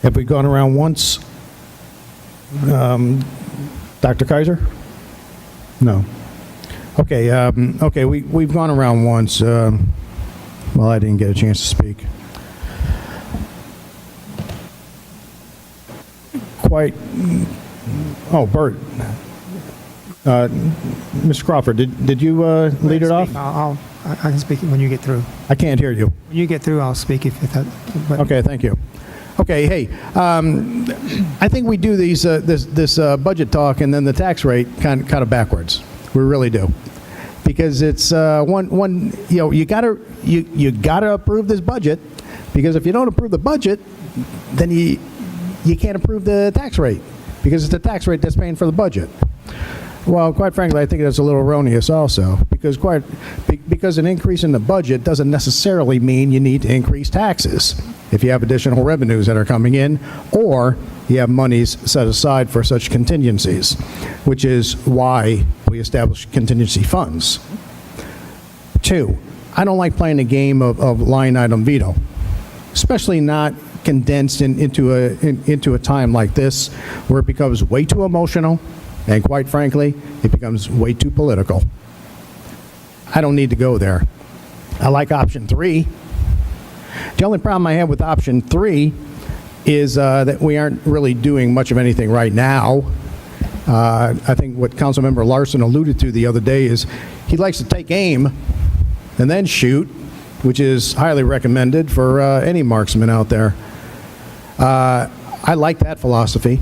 Have we gone around once? Dr. Kaiser? No. Okay, we've gone around once. Well, I didn't get a chance to speak. Bert. Mr. Crawford, did you lead it off? I can speak when you get through. I can't hear you. When you get through, I'll speak if that. Okay, thank you. Okay, hey, I think we do this budget talk and then the tax rate kind of backwards. We really do, because it's you gotta approve this budget, because if you don't approve the budget, then you can't approve the tax rate, because it's the tax rate that's paying for the budget. Well, quite frankly, I think that's a little erroneous also, because an increase in the budget doesn't necessarily mean you need to increase taxes if you have additional revenues that are coming in, or you have monies set aside for such contingencies, which is why we establish contingency funds. 2, I don't like playing a game of line item veto. especially not condensed into a time like this where it becomes way too emotional, and quite frankly, it becomes way too political. I don't need to go there. I like option 3. The only problem I have with option 3 is that we aren't really doing much of anything right now. I think what Councilmember Larson alluded to the other day is he likes to take aim and then shoot, which is highly recommended for any marksman out there. I like that philosophy.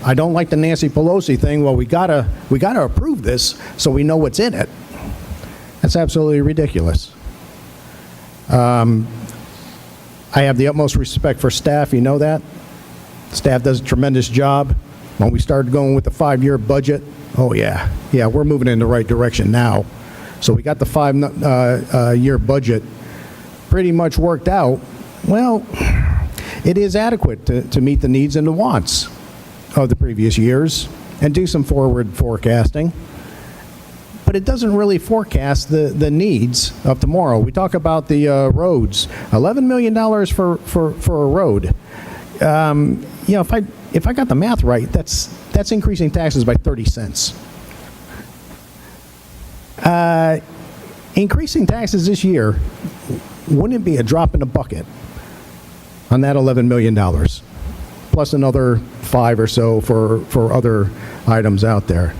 I don't like the Nancy Pelosi thing. Well, we gotta approve this so we know what's in it. That's absolutely ridiculous. I have the utmost respect for staff. You know that. Staff does a tremendous job. When we started going with the 5-year budget, oh yeah, we're moving in the right direction now. So we got the 5-year budget pretty much worked out. Well, it is adequate to meet the needs and the wants of the previous years and do some forward forecasting. But it doesn't really forecast the needs of tomorrow. We talk about the roads, $11 million for a road. If I got the math right, that's increasing taxes by 30 cents. Increasing taxes this year, wouldn't it be a drop in the bucket on that $11 million? Plus another 5 or so for other items out there.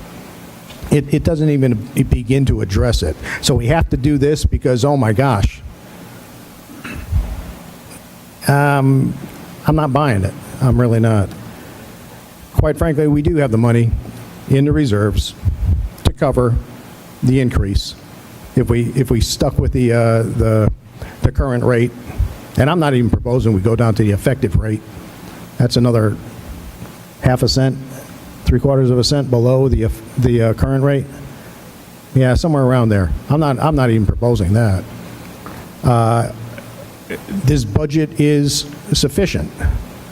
It doesn't even begin to address it. So we have to do this because, oh my gosh, I'm not buying it. I'm really not. Quite frankly, we do have the money in the reserves to cover the increase if we stuck with the current rate. And I'm not even proposing we go down to the effective rate. That's another half a cent, 3/4 of a cent below the current rate. Yeah, somewhere around there. I'm not even proposing that. This budget is sufficient,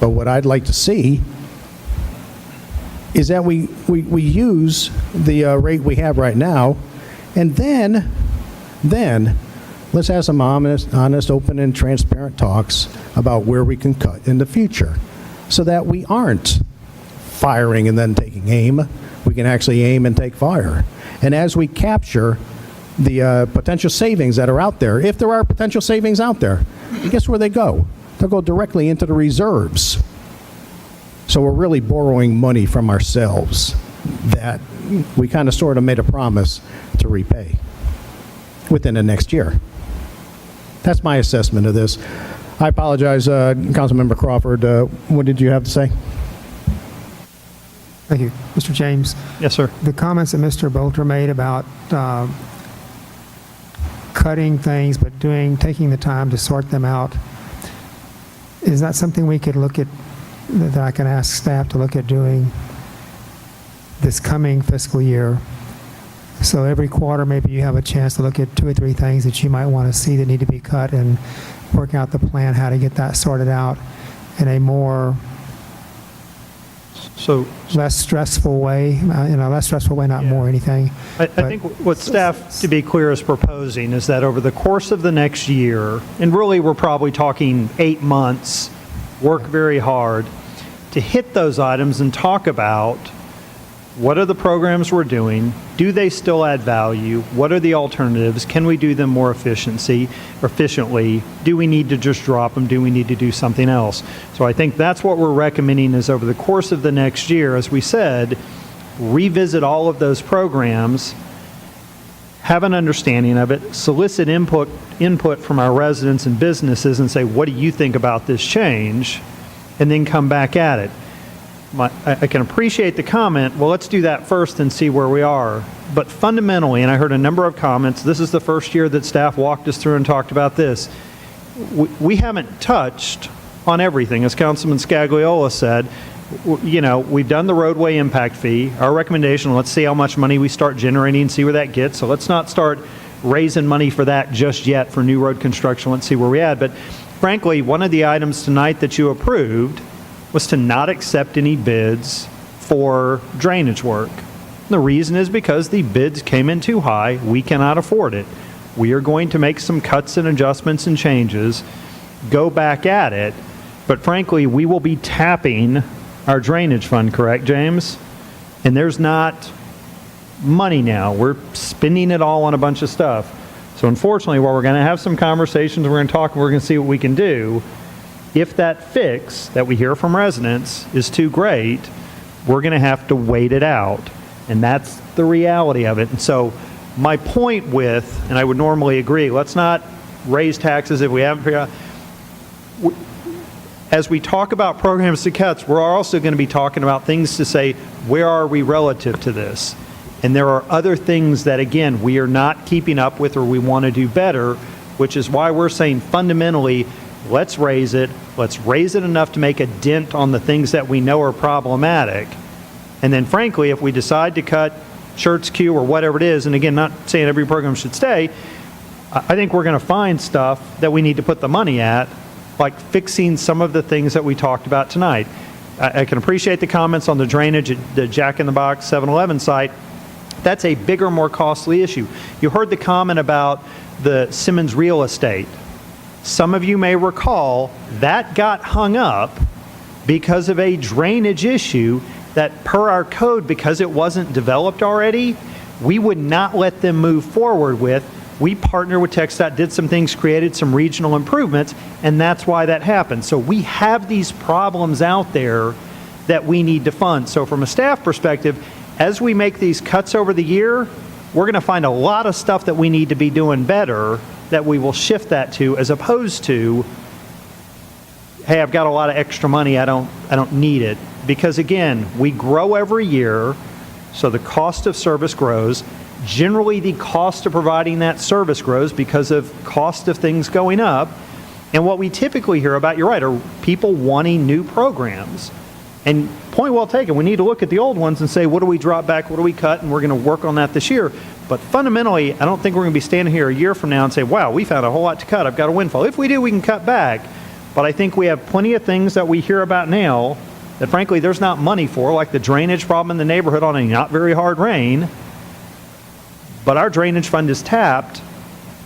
but what I'd like to see is that we use the rate we have right now, and then let's have some honest, open, and transparent talks about where we can cut in the future, so that we aren't firing and then taking aim. We can actually aim and take fire. And as we capture the potential savings that are out there, if there are potential savings out there, guess where they go? They'll go directly into the reserves. So we're really borrowing money from ourselves that we kind of sort of made a promise to repay within the next year. That's my assessment of this. I apologize, Councilmember Crawford. What did you have to say? Thank you. Mr. James? Yes, sir. The comments that Mr. Bolter made about cutting things but taking the time to sort them out, is that something we could look at, that I can ask staff to look at doing this coming fiscal year? So every quarter, maybe you have a chance to look at 2 or 3 things that you might want to see that need to be cut and work out the plan how to get that sorted out in a more less stressful way, not more anything. I think what staff, to be clear, is proposing is that over the course of the next year, and really we're probably talking 8 months, work very hard to hit those items and talk about what are the programs we're doing, do they still add value, what are the alternatives, can we do them more efficiently, do we need to just drop them, do we need to do something else? So I think that's what we're recommending, is over the course of the next year, as we said, revisit all of those programs, have an understanding of it, solicit input from our residents and businesses and say, what do you think about this change? And then come back at it. I can appreciate the comment, well, let's do that first and see where we are. But fundamentally, and I heard a number of comments, this is the first year that staff walked us through and talked about this. We haven't touched on everything. As Councilman Scagliola said, we've done the roadway impact fee. Our recommendation, let's see how much money we start generating and see where that gets. So let's not start raising money for that just yet for new road construction. Let's see where we're at. But frankly, one of the items tonight that you approved was to not accept any bids for drainage work. The reason is because the bids came in too high. We cannot afford it. We are going to make some cuts and adjustments and changes. go back at it. But frankly, we will be tapping our drainage fund, correct, James? And there's not money now. We're spending it all on a bunch of stuff. So unfortunately, while we're going to have some conversations, we're going to talk, and we're going to see what we can do. If that fix that we hear from residents is too great, we're going to have to wait it out. And that's the reality of it. And so my point with, and I would normally agree, let's not raise taxes if we haven't figured out. As we talk about programs to cuts, we're also going to be talking about things to say, where are we relative to this? And there are other things that, again, we are not keeping up with or we want to do better, which is why we're saying fundamentally, let's raise it. Let's raise it enough to make a dent on the things that we know are problematic. And then, frankly, if we decide to cut Schertz Q or whatever it is, and again, not saying every program should stay, I think we're going to find stuff that we need to put the money at, like fixing some of the things that we talked about tonight. I can appreciate the comments on the drainage at the Jack in the Box 7-Eleven site. That's a bigger, more costly issue. You heard the comment about the Simmons real estate. Some of you may recall that got hung up because of a drainage issue that, per our code, because it wasn't developed already, we would not let them move forward with. We partnered with TxDOT, did some things, created some regional improvements, and that's why that happened. So we have these problems out there that we need to fund. So from a staff perspective, as we make these cuts over the year, we're going to find a lot of stuff that we need to be doing better that we will shift that to, as opposed to, hey, I've got a lot of extra money, I don't need it. Because again, we grow every year, so the cost of service grows. Generally, the cost of providing that service grows because of cost of things going up. And what we typically hear about, you're right, are people wanting new programs. And point well taken, we need to look at the old ones and say, what do we drop back, what do we cut, and we're going to work on that this year. But fundamentally, I don't think we're going to be standing here a year from now and say, wow, we found a whole lot to cut, I've got a windfall. If we do, we can cut back. But I think we have plenty of things that we hear about now that frankly there's not money for, like the drainage problem in the neighborhood on a not very hard rain. But our drainage fund is tapped,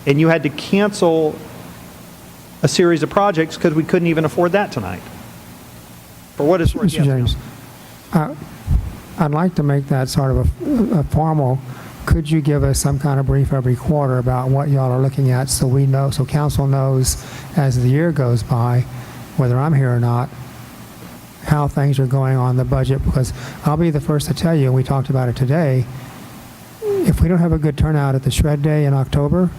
and you had to cancel a series of projects because we couldn't even afford that tonight. For what it's worth. Mr. James, I'd like to make that sort of a formal. Could you give us some kind of brief every quarter about what y'all are looking at, so we know, so council knows as the year goes by, whether I'm here or not, how things are going on the budget? Because I'll be the first to tell you, and we talked about it today, if we don't have a good turnout at the shred day in October,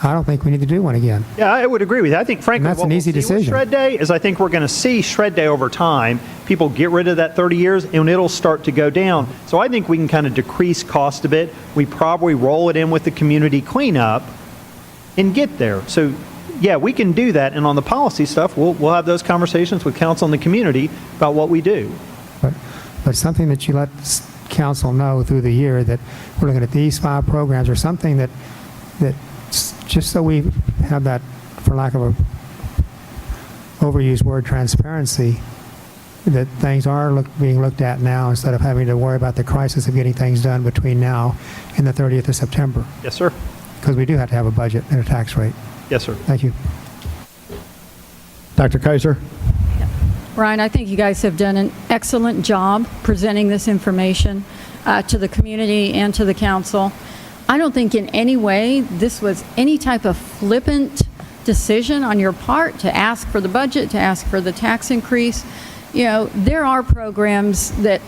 I don't think we need to do one again. Yeah, I would agree with you. I think, frankly, and that's an easy decision. Shred Day is I think we're going to see Shred Day over time. People get rid of that 30 years, and it'll start to go down. So I think we can kind of decrease cost a bit. We probably roll it in with the community cleanup and get there. So, yeah, we can do that. And on the policy stuff, we'll have those conversations with council and the community about what we do. But something that you let council know through the year that we're looking at these 5 programs or something that just so we have that, for lack of a overused word, transparency, that things are being looked at now instead of having to worry about the crisis of getting things done between now and the 30th of September. Yes, sir. Because we do have to have a budget and a tax rate. Yes, sir. Thank you. Dr. Kaiser? Ryan, I think you guys have done an excellent job presenting this information to the community and to the council. I don't think in any way this was any type of flippant decision on your part to ask for the budget, to ask for the tax increase. You know, there are programs that,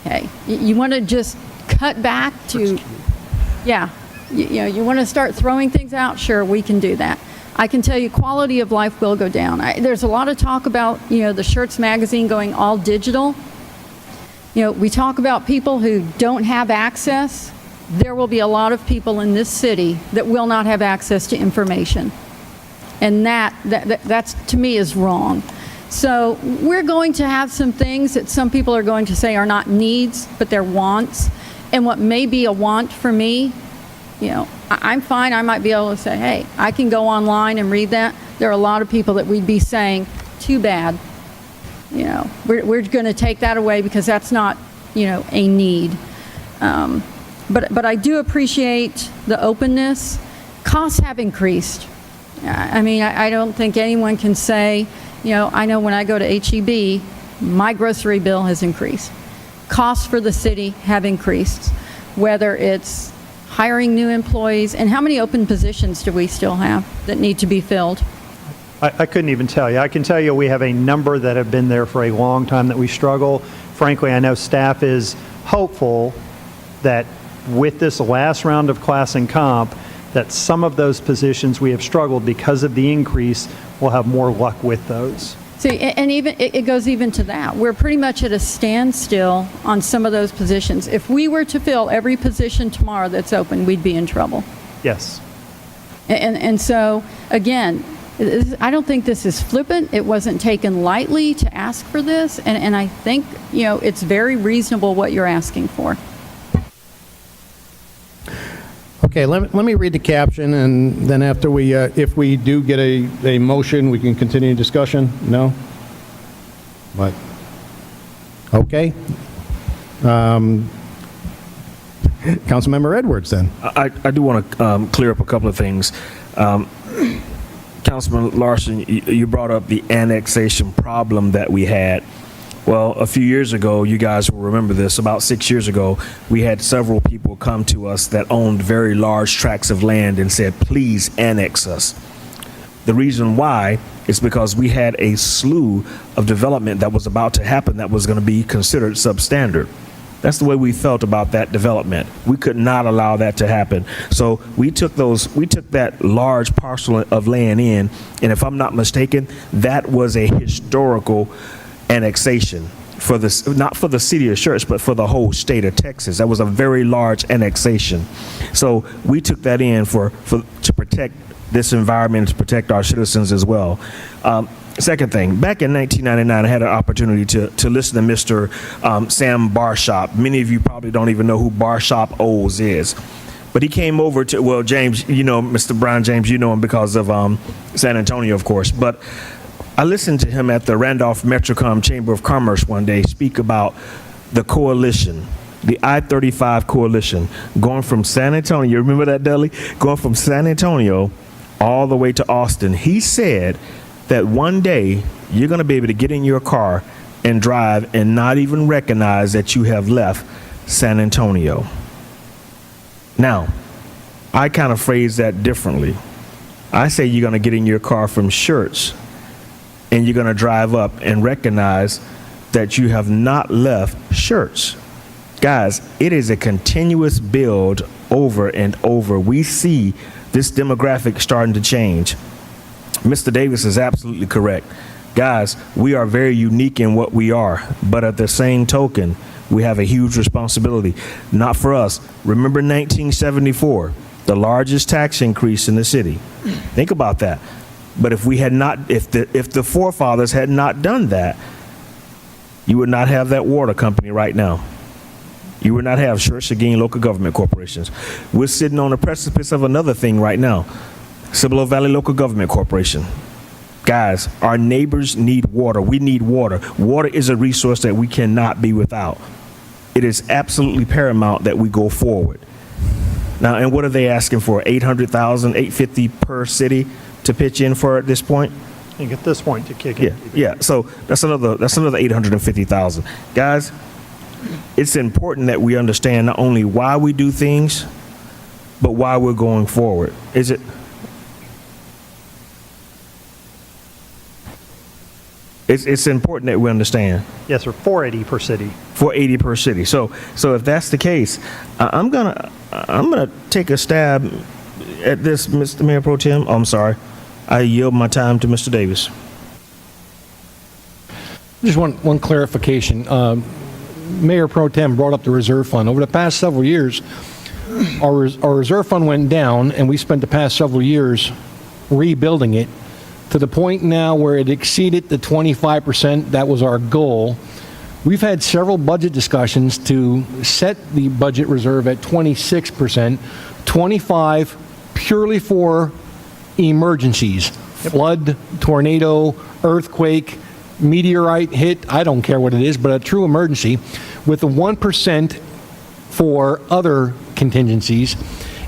hey, you want to just cut back to, yeah, you know, you want to start throwing things out, sure, we can do that. I can tell you quality of life will go down. There's a lot of talk about, you know, the Schertz magazine going all digital. You know, we talk about people who don't have access. There will be a lot of people in this city that will not have access to information. And that's to me is wrong. So we're going to have some things that some people are going to say are not needs, but they're wants. And what may be a want for me, you know, I'm fine. I might be able to say, hey, I can go online and read that. There are a lot of people that we'd be saying, too bad. You know, we're going to take that away because that's not, you know, a need. But I do appreciate the openness. Costs have increased. I mean, I don't think anyone can say, I know when I go to HEB, my grocery bill has increased. Costs for the city have increased, whether it's hiring new employees, and how many open positions do we still have that need to be filled? I couldn't even tell you. I can tell you we have a number that have been there for a long time that we struggle. Frankly, I know staff is hopeful that with this last round of class and comp, that some of those positions we have struggled because of the increase, we'll have more luck with those. See, and even it goes even to that. We're pretty much at a standstill on some of those positions. If we were to fill every position tomorrow that's open, we'd be in trouble. Yes. And so, again, I don't think this is flippant. It wasn't taken lightly to ask for this, and I think, it's very reasonable what you're asking for. Okay, let me read the caption, and then after we, if we do get a motion, we can continue discussion. No? What? Okay. Councilmember Edwards, then. I do want to clear up a couple of things. Councilman Larson, you brought up the annexation problem that we had. Well, a few years ago, you guys will remember this, about 6 years ago, we had several people come to us that owned very large tracts of land and said, please annex us. The reason why is because we had a slew of development that was about to happen that was going to be considered substandard. That's the way we felt about that development. We could not allow that to happen. So we took that large parcel of land in, and if I'm not mistaken, that was a historical annexation for this, not for the city of Schertz, but for the whole state of Texas. That was a very large annexation. So we took that in to protect this environment, to protect our citizens as well. Second thing, back in 1999, I had an opportunity to listen to Mr. Sam Barshop. Many of you probably don't even know who Barshop Oles is. But he came over to, well, James, Mr. Brian James, you know him because of San Antonio, of course. But I listened to him at the Randolph Metrocom Chamber of Commerce one day speak about the coalition, the I-35 coalition, going from San Antonio, you remember that, Dudley? Going from San Antonio all the way to Austin. He said that one day you're going to be able to get in your car and drive and not even recognize that you have left San Antonio. Now, I kind of phrase that differently. I say you're going to get in your car from Schertz and you're going to drive up and recognize that you have not left Schertz. Guys, it is a continuous build over and over. We see this demographic starting to change. Mr. Davis is absolutely correct. Guys, we are very unique in what we are, but at the same token, we have a huge responsibility. Not for us. Remember 1974, the largest tax increase in the city. Think about that. But if we had not, if the forefathers had not done that, you would not have that water company right now. You would not have Schertz Seguin local government corporations. We're sitting on the precipice of another thing right now. Cibolo Valley Local Government Corporation. Guys, our neighbors need water. We need water. Water is a resource that we cannot be without. It is absolutely paramount that we go forward. Now, and what are they asking for? 800,000, 850 per city to pitch in for at this point? I think at this point to kick in. Yeah. So that's another 850,000. Guys, it's important that we understand not only why we do things, but why we're going forward. It's important that we understand. Yes, sir. 480 per city. 480 per city. So if that's the case, I'm gonna take a stab at this, Mr. Mayor Pro Tem. Oh, I'm sorry. I yield my time to Mr. Davis. Just one clarification. Mayor Pro Tem brought up the reserve fund. Over the past several years, our reserve fund went down, and we spent the past several years rebuilding it to the point now where it exceeded the 25%. That was our goal. We've had several budget discussions to set the budget reserve at 26%, 25 purely for emergencies, flood, tornado, earthquake, meteorite hit, I don't care what it is, but a true emergency, with the 1% for other contingencies.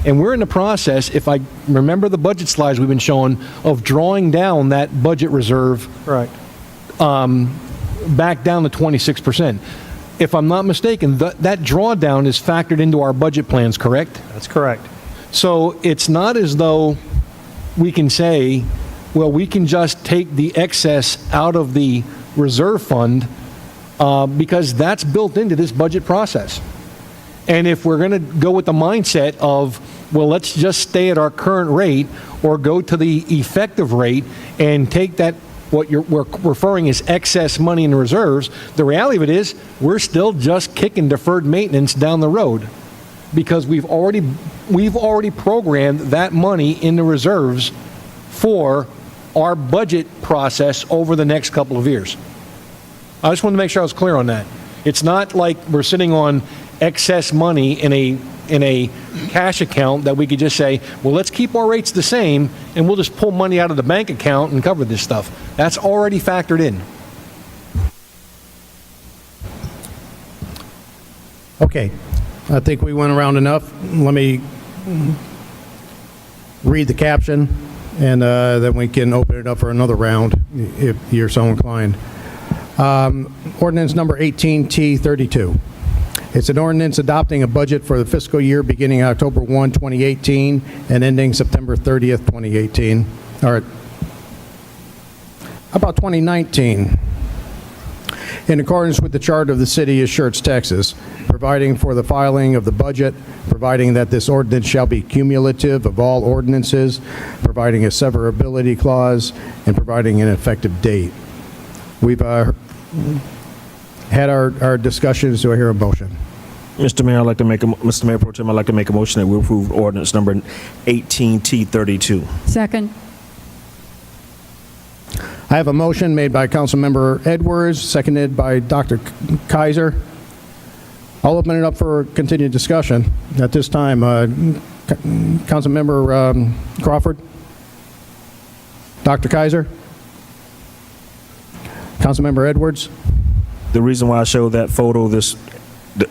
And we're in the process, if I remember the budget slides we've been showing, of drawing down that budget reserve Right. back down to 26%. If I'm not mistaken, that drawdown is factored into our budget plans, correct? That's correct. So it's not as though we can say, well, we can just take the excess out of the reserve fund because that's built into this budget process. And if we're going to go with the mindset of, well, let's just stay at our current rate or go to the effective rate and take that, what we're referring as excess money in the reserves, the reality of it is we're still just kicking deferred maintenance down the road because we've already programmed that money in the reserves for our budget process over the next couple of years. I just wanted to make sure I was clear on that. It's not like we're sitting on excess money in a cash account that we could just say, well, let's keep our rates the same and we'll just pull money out of the bank account and cover this stuff. That's already factored in. Okay, I think we went around enough. Let me read the caption, and then we can open it up for another round if you're so inclined. Ordinance number 18T32. It's an ordinance adopting a budget for the fiscal year beginning October 1, 2018, and ending September 30th, 2018. All right. How about 2019? In accordance with the charter of the city of Schertz, Texas, providing for the filing of the budget, providing that this ordinance shall be cumulative of all ordinances, providing a severability clause, and providing an effective date. We've had our discussions. Do I hear a motion? Mr. Mayor, Mr. Mayor Pro Tem, I'd like to make a motion that we approve ordinance number 18T32. Second. I have a motion made by Councilmember Edwards, seconded by Dr. Kaiser. I'll open it up for continued discussion. At this time, Councilmember Crawford? Dr. Kaiser? Councilmember Edwards? The reason why I showed that photo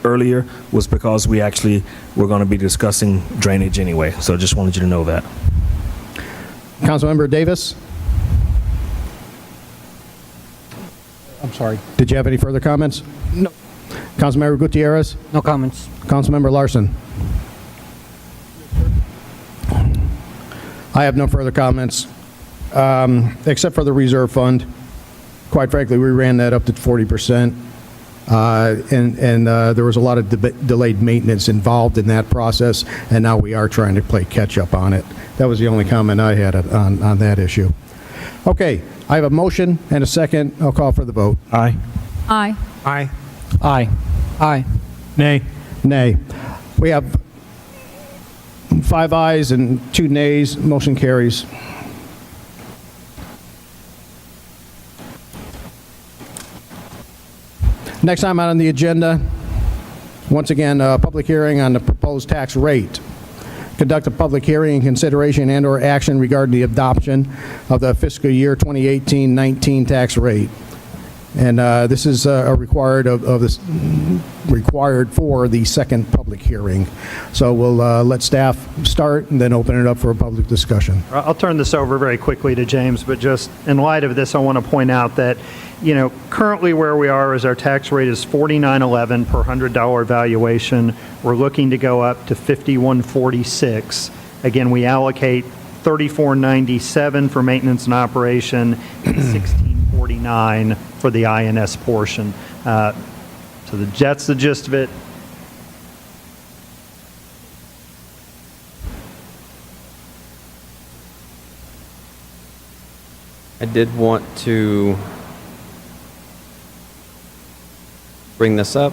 earlier was because we're going to be discussing drainage anyway. So I just wanted you to know that. Councilmember Davis? I'm sorry. Did you have any further comments? No. Councilmember Gutierrez? No comments. Councilmember Larson? I have no further comments, except for the reserve fund. Quite frankly, we ran that up to 40%, and there was a lot of delayed maintenance involved in that process, and now we are trying to play catch-up on it. That was the only comment I had on that issue. Okay, I have a motion and a second. I'll call for the vote. Aye. Aye. Aye. Aye. Aye. Nay. Nay. We have 5 ayes and 2 nays. Motion carries. Next item on the agenda, once again, a public hearing on the proposed tax rate. Conduct a public hearing in consideration and/or action regarding the adoption of the fiscal year 2018-19 tax rate. And this is required for the second public hearing. So we'll let staff start and then open it up for a public discussion. I'll turn this over very quickly to James, but just in light of this, I want to point out that, currently where we are is our tax rate is $49.11 per $100 valuation. We're looking to go up to $51.46. Again, we allocate $34.97 for maintenance and operation and $16.49 for the INS portion. So that's the gist of it. I did want to bring this up.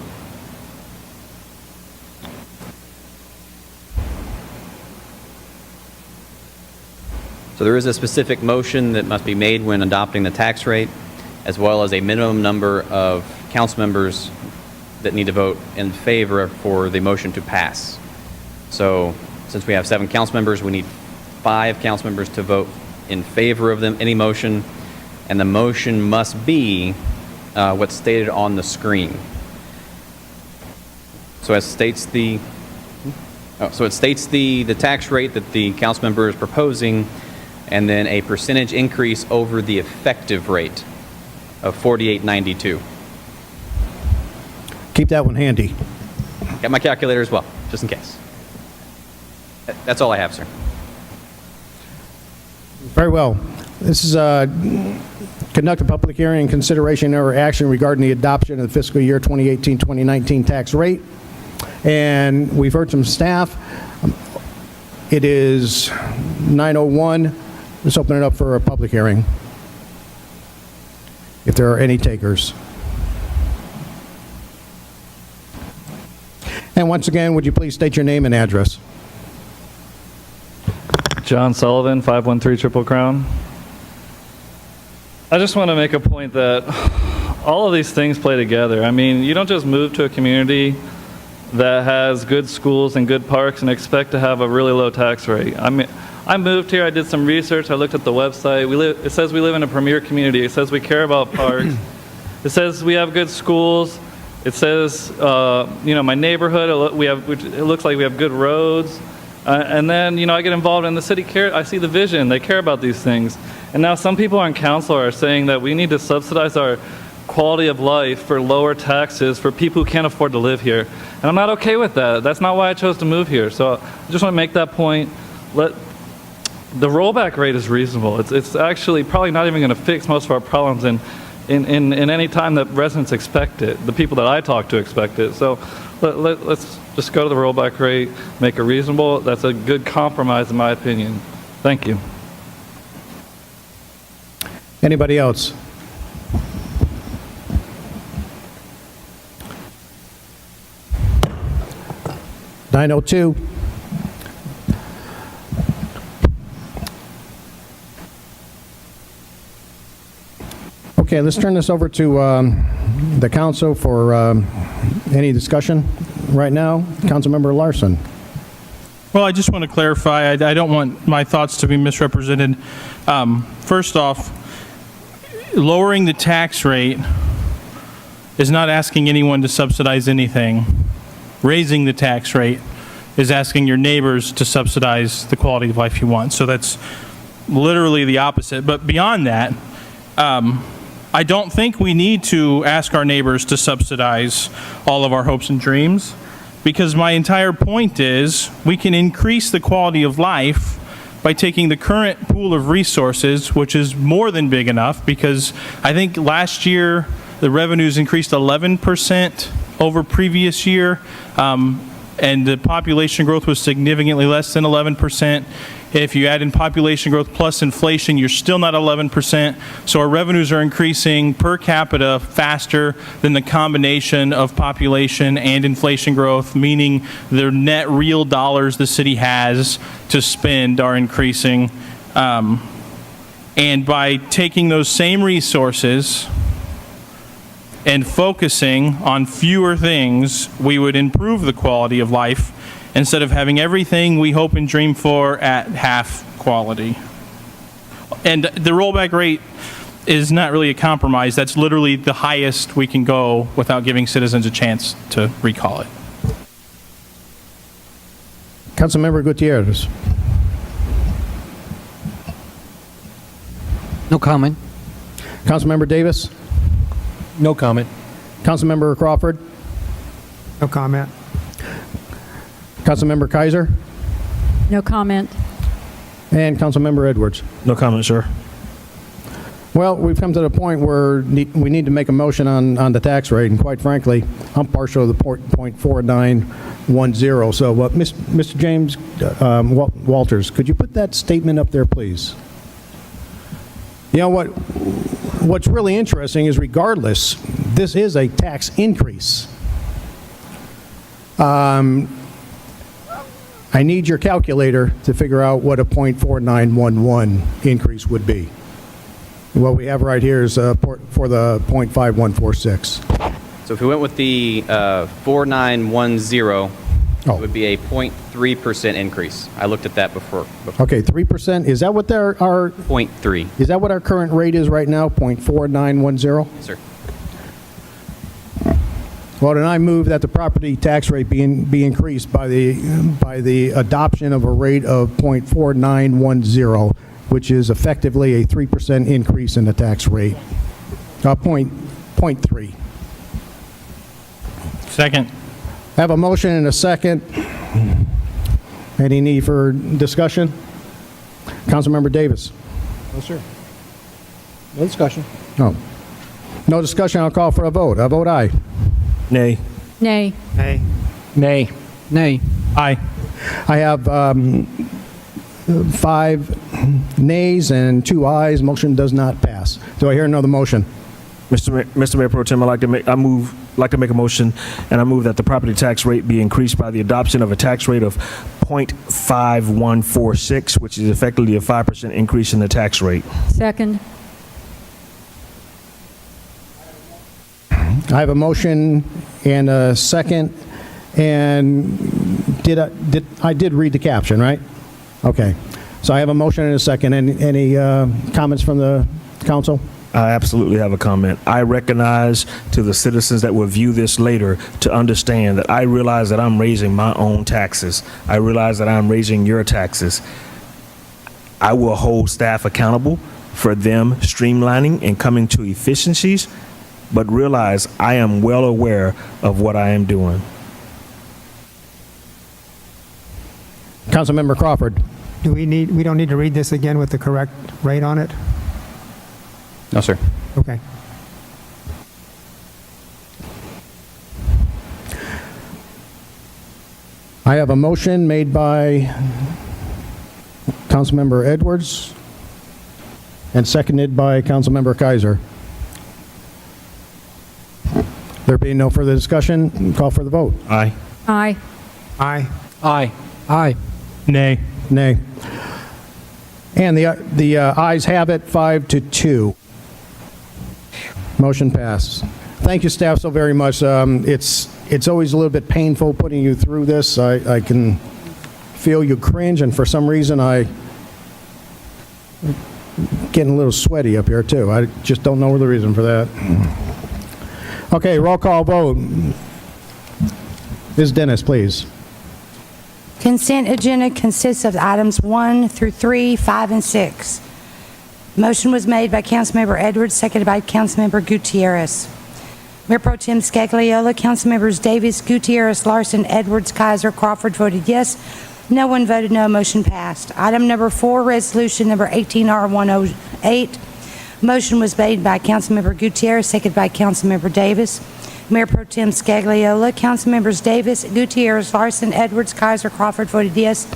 So there is a specific motion that must be made when adopting the tax rate, as well as a minimum number of council members that need to vote in favor for the motion to pass. So since we have 7 council members, we need 5 council members to vote in favor of any motion, and the motion must be what's stated on the screen. So as states the Oh, so it states the tax rate that the council member is proposing, and then a percentage increase over the effective rate of 48.92. Keep that one handy. Got my calculator as well, just in case. That's all I have, sir. Very well. This is conduct a public hearing and consideration or action regarding the adoption of the fiscal year 2018-2019 tax rate. And we've heard from staff. It is 9:01. Let's open it up for a public hearing. If there are any takers. And once again, would you please state your name and address? John Sullivan, 513 Triple Crown. I just want to make a point that all of these things play together. I mean, you don't just move to a community that has good schools and good parks and expect to have a really low tax rate. I mean, I moved here, I did some research, I looked at the website. It says we live in a premier community. It says we care about parks. It says we have good schools. It says, my neighborhood, it looks like we have good roads. And then, I get involved in the city care. I see the vision. They care about these things. And now some people on council are saying that we need to subsidize our quality of life for lower taxes for people who can't afford to live here. And I'm not okay with that. That's not why I chose to move here. So I just want to make that point. The rollback rate is reasonable. It's actually probably not even going to fix most of our problems in any time that residents expect it. The people that I talk to expect it. So let's just go to the rollback rate, make it reasonable. That's a good compromise in my opinion. Thank you. Anybody else? (9:02). Okay, let's turn this over to the council for any discussion right now. Councilmember Larson. Well, I just want to clarify, I don't want my thoughts to be misrepresented. First off, lowering the tax rate is not asking anyone to subsidize anything. Raising the tax rate is asking your neighbors to subsidize the quality of life you want. So that's literally the opposite. But beyond that, I don't think we need to ask our neighbors to subsidize all of our hopes and dreams, because my entire point is we can increase the quality of life by taking the current pool of resources, which is more than big enough, because I think last year the revenues increased 11% over previous year, and the population growth was significantly less than 11%. If you add in population growth plus inflation, you're still not 11%. So our revenues are increasing per capita faster than the combination of population and inflation growth, meaning the net real dollars the city has to spend are increasing. And by taking those same resources and focusing on fewer things, we would improve the quality of life instead of having everything we hope and dream for at half quality. And the rollback rate is not really a compromise. That's literally the highest we can go without giving citizens a chance to recall it. Councilmember Gutierrez. No comment. Councilmember Davis. No comment. Councilmember Crawford. No comment. Councilmember Kaiser. No comment. And Councilmember Edwards. No comment, sir. Well, we've come to the point where we need to make a motion on the tax rate, and quite frankly, I'm partial to the 0.4910. So, Mr. James Walters, could you put that statement up there, please? You know what's really interesting is, regardless, this is a tax increase. I need your calculator to figure out what a 0.4911 increase would be. What we have right here is for the 0.5146. So if we went with the 4910, it would be a 0.3% increase. I looked at that before. Okay, 3%. Is that what our 0.3? Is that what our current rate is right now? 0.4910. Yes, sir. Well, then I move that the property tax rate be increased by the adoption of a rate of .4910, which is effectively a 3% increase in the tax rate. Point 3. Second. I have a motion and a second. Any need for discussion? Councilmember Davis. No, sir. No discussion. No. No discussion. I'll call for a vote. I vote aye. Nay. Nay. Nay. Nay. Nay. Aye. I have 5 nays and 2 ayes. Motion does not pass. Do I hear another motion? Mr. Mayor Pro Tem, I'd like to make a motion, and I move that the property tax rate be increased by the adoption of a tax rate of .5146, which is effectively a 5% increase in the tax rate. Second. I have a motion and a second, and I did read the caption, right? Okay. So I have a motion and a second. Any comments from the council? I absolutely have a comment. I recognize to the citizens that will view this later to understand that I realize that I'm raising my own taxes. I realize that I'm raising your taxes. I will hold staff accountable for them streamlining and coming to efficiencies, but realize I am well aware of what I am doing. Councilmember Crawford. We don't need to read this again with the correct rate on it? No, sir. Okay. I have a motion made by Councilmember Edwards and seconded by Councilmember Kaiser. There being no further discussion, call for the vote. Aye. Aye. Aye. Aye. Aye. Nay. Nay. And the ayes have it, 5-2. Motion passed. Thank you, staff, so very much. It's always a little bit painful putting you through this. I can feel you cringe, and for some reason I getting a little sweaty up here too. I just don't know the reason for that. Okay, roll call vote. Ms. Dennis, please. Consent agenda consists of items 1 through 3, 5, and 6. Motion was made by Councilmember Edwards, seconded by Councilmember Gutierrez. Mayor Pro Tem Scagliola, Councilmembers Davis, Gutierrez, Larson, Edwards, Kaiser, Crawford voted yes. No one voted no. Motion passed. Item number 4, resolution number 18R108. Motion was made by Councilmember Gutierrez, seconded by Councilmember Davis. Mayor Pro Tem Scagliola, Councilmembers Davis, Gutierrez, Larson, Edwards, Kaiser, Crawford voted yes.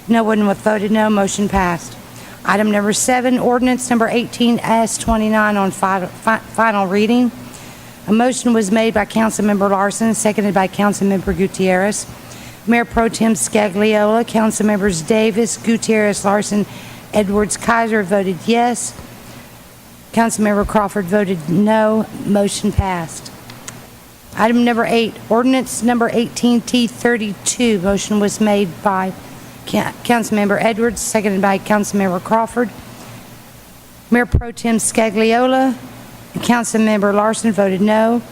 No one voted no. Motion passed. Item number 7, ordinance number 18S29 on final reading. A motion was made by Councilmember Larson, seconded by Councilmember Gutierrez. Mayor Pro Tem Scagliola, Councilmembers Davis, Gutierrez, Larson, Edwards, Kaiser voted yes. Councilmember Crawford voted no. Motion passed. Item number 8, ordinance number 18T32. Motion was made by Councilmember Edwards, seconded by Councilmember Crawford. Mayor Pro Tem Scagliola and Councilmember Larson voted no.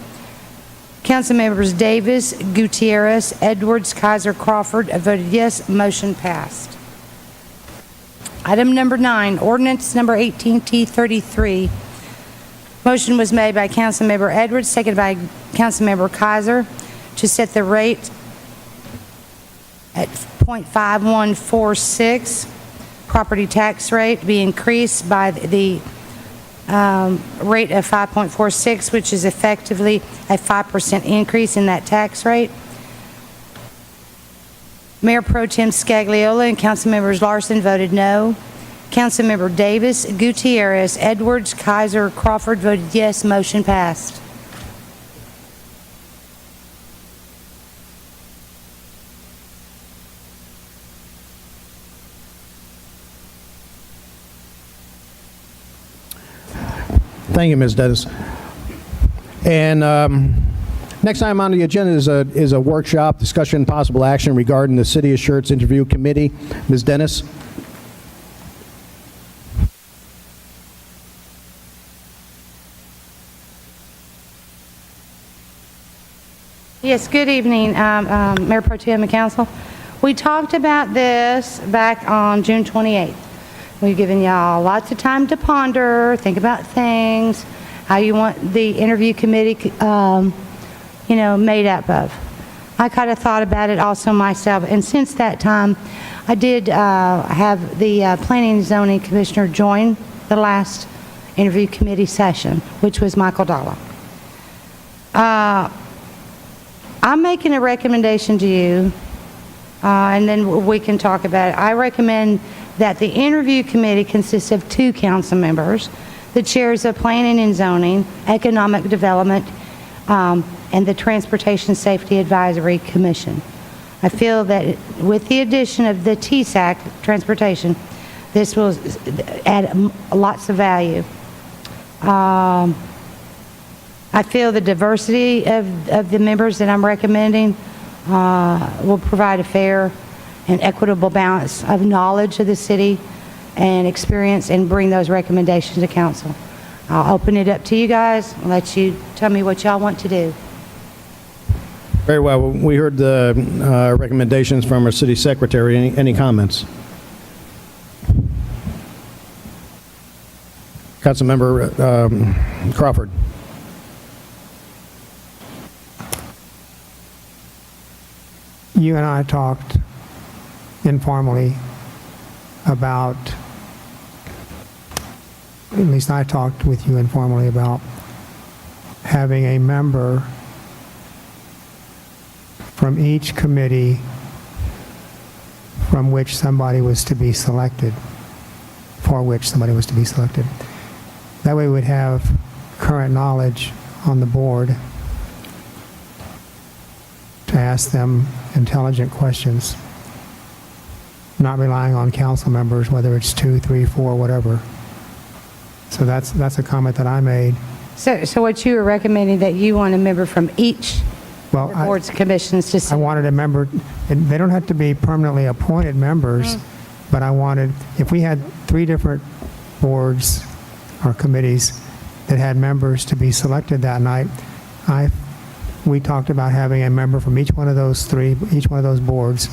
Councilmembers Davis, Gutierrez, Edwards, Kaiser, Crawford voted yes. Motion passed. Item number 9, ordinance number 18T33. Motion was made by Councilmember Edwards, seconded by Councilmember Kaiser, to set the rate at .5146, property tax rate be increased by the rate of 5.46, which is effectively a 5% increase in that tax rate. Mayor Pro Tem Scagliola and Councilmembers Larson voted no. Councilmember Davis, Gutierrez, Edwards, Kaiser, Crawford voted yes. Motion passed. Thank you, Ms. Dennis. And next item on the agenda is a workshop, discussion, and possible action regarding the City of Schertz interview committee. Ms. Dennis. Yes, good evening, Mayor Pro Tem and Council. We talked about this back on June 28th. We've given y'all lots of time to ponder, think about things, how you want the interview committee, made up of. I kind of thought about it also myself, and since that time, I did have the Planning and Zoning Commissioner join the last interview committee session, which was Michael Dalla. I'm making a recommendation to you, and then we can talk about it. I recommend that the interview committee consists of 2 council members, the chairs of Planning and Zoning, Economic Development, and the Transportation Safety Advisory Commission. I feel that with the addition of the TSAC, Transportation, this will add lots of value. I feel the diversity of the members that I'm recommending will provide a fair and equitable balance of knowledge of the city and experience, and bring those recommendations to council. I'll open it up to you guys and let you tell me what y'all want to do. Very well. We heard the recommendations from our city secretary. Any comments? Councilmember Crawford. You and I talked informally about, at least I talked with you informally about having a member from each committee from which somebody was to be selected, for which somebody was to be selected. That way we'd have current knowledge on the board to ask them intelligent questions, not relying on council members, whether it's 2, 3, 4, whatever. So that's a comment that I made. So what you were recommending, that you want a member from each boards and commissions to I wanted a member, and they don't have to be permanently appointed members, but I wanted, if we had 3 different boards or committees that had members to be selected that night, we talked about having a member from each one of those boards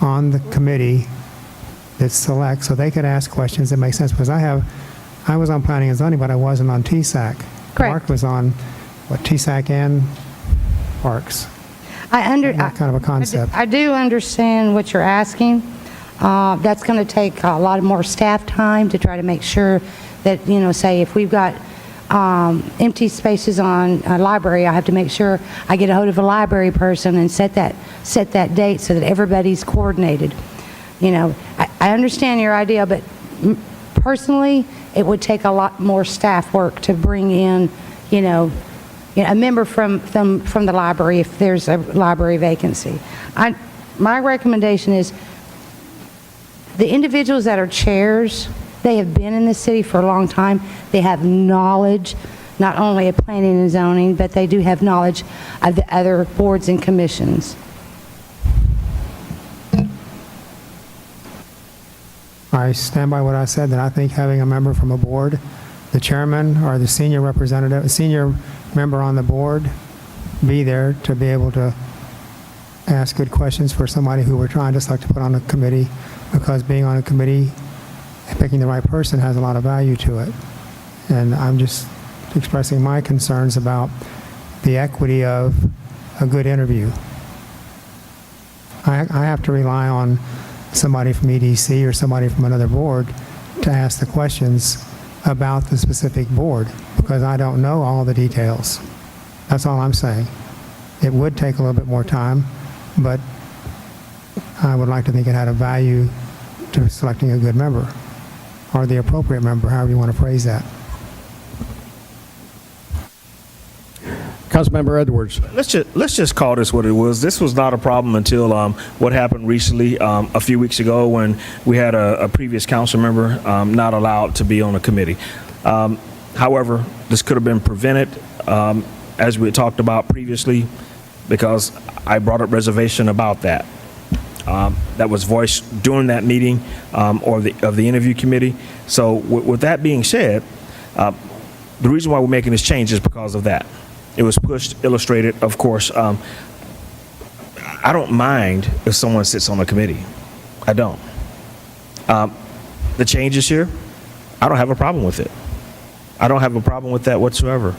on the committee that selects, so they could ask questions that make sense. Because I was on Planning and Zoning, but I wasn't on TSAC. Correct. Mark was on, TSAC and Parks. That kind of a concept. I do understand what you're asking. That's going to take a lot more staff time to try to make sure that, say if we've got empty spaces on a library, I have to make sure I get a hold of a library person and set that date so that everybody's coordinated. I understand your idea, but personally, it would take a lot more staff work to bring in, a member from the library if there's a library vacancy. My recommendation is the individuals that are chairs, they have been in the city for a long time. They have knowledge, not only of planning and zoning, but they do have knowledge of the other boards and commissions. I stand by what I said, that I think having a member from a board, the chairman or the senior member on the board, be there to be able to ask good questions for somebody who we're trying just like to put on a committee, because being on a committee, picking the right person has a lot of value to it. And I'm just expressing my concerns about the equity of a good interview. I have to rely on somebody from EDC or somebody from another board to ask the questions about the specific board, because I don't know all the details. That's all I'm saying. It would take a little bit more time, but I would like to think it had a value to selecting a good member, or the appropriate member, however you want to phrase that. Councilmember Edwards. Let's just call this what it was. This was not a problem until what happened recently, a few weeks ago, when we had a previous council member not allowed to be on a committee. However, this could have been prevented, as we had talked about previously, because I brought up reservation about that. That was voiced during that meeting of the interview committee. So with that being said, the reason why we're making this change is because of that. It was pushed, illustrated, of course, I don't mind if someone sits on the committee. I don't. The changes here, I don't have a problem with it. I don't have a problem with that whatsoever.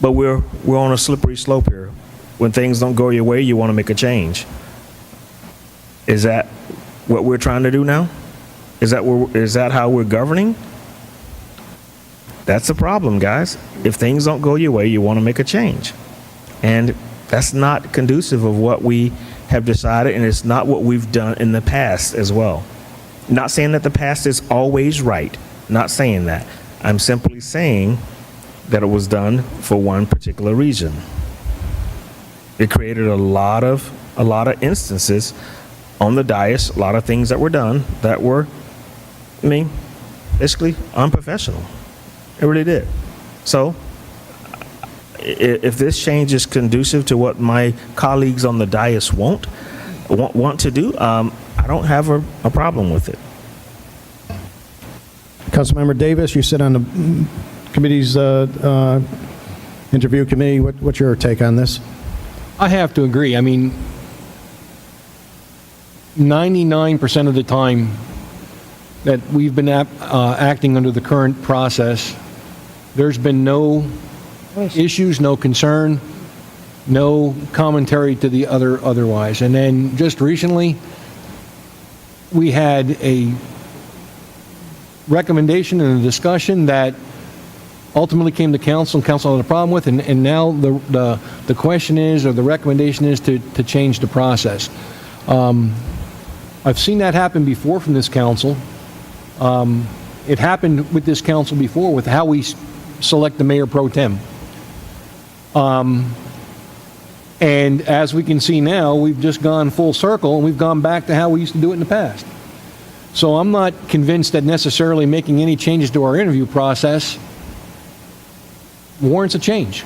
But we're on a slippery slope here. When things don't go your way, you want to make a change. Is that what we're trying to do now? Is that how we're governing? That's the problem, guys. If things don't go your way, you want to make a change. And that's not conducive of what we have decided, and it's not what we've done in the past as well. Not saying that the past is always right. Not saying that. I'm simply saying that it was done for one particular reason. It created a lot of instances on the dais, a lot of things that were done that were, basically unprofessional. It really did. So, if this change is conducive to what my colleagues on the dais want to do, I don't have a problem with it. Councilmember Davis, you sit on the committee's interview committee. What's your take on this? I have to agree. I mean, 99% of the time that we've been acting under the current process, there's been no issues, no concern, no commentary to the otherwise. And then just recently, we had a recommendation and a discussion that ultimately came to council, and council had a problem with, and now the question is, or the recommendation is to change the process. I've seen that happen before from this council. It happened with this council before with how we select the mayor pro tem. And as we can see now, we've just gone full circle, and we've gone back to how we used to do it in the past. So I'm not convinced that necessarily making any changes to our interview process warrants a change.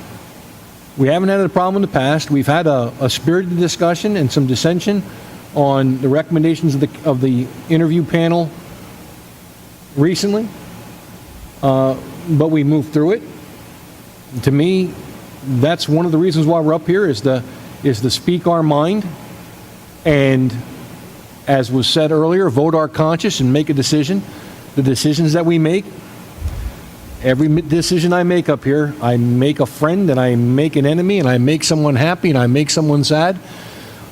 We haven't had a problem in the past. We've had a spirited discussion and some dissension on the recommendations of the interview panel recently, but we moved through it. To me, that's one of the reasons why we're up here, is to speak our mind, and, as was said earlier, vote our conscience and make a decision. The decisions that we make, every decision I make up here, I make a friend and I make an enemy, and I make someone happy and I make someone sad.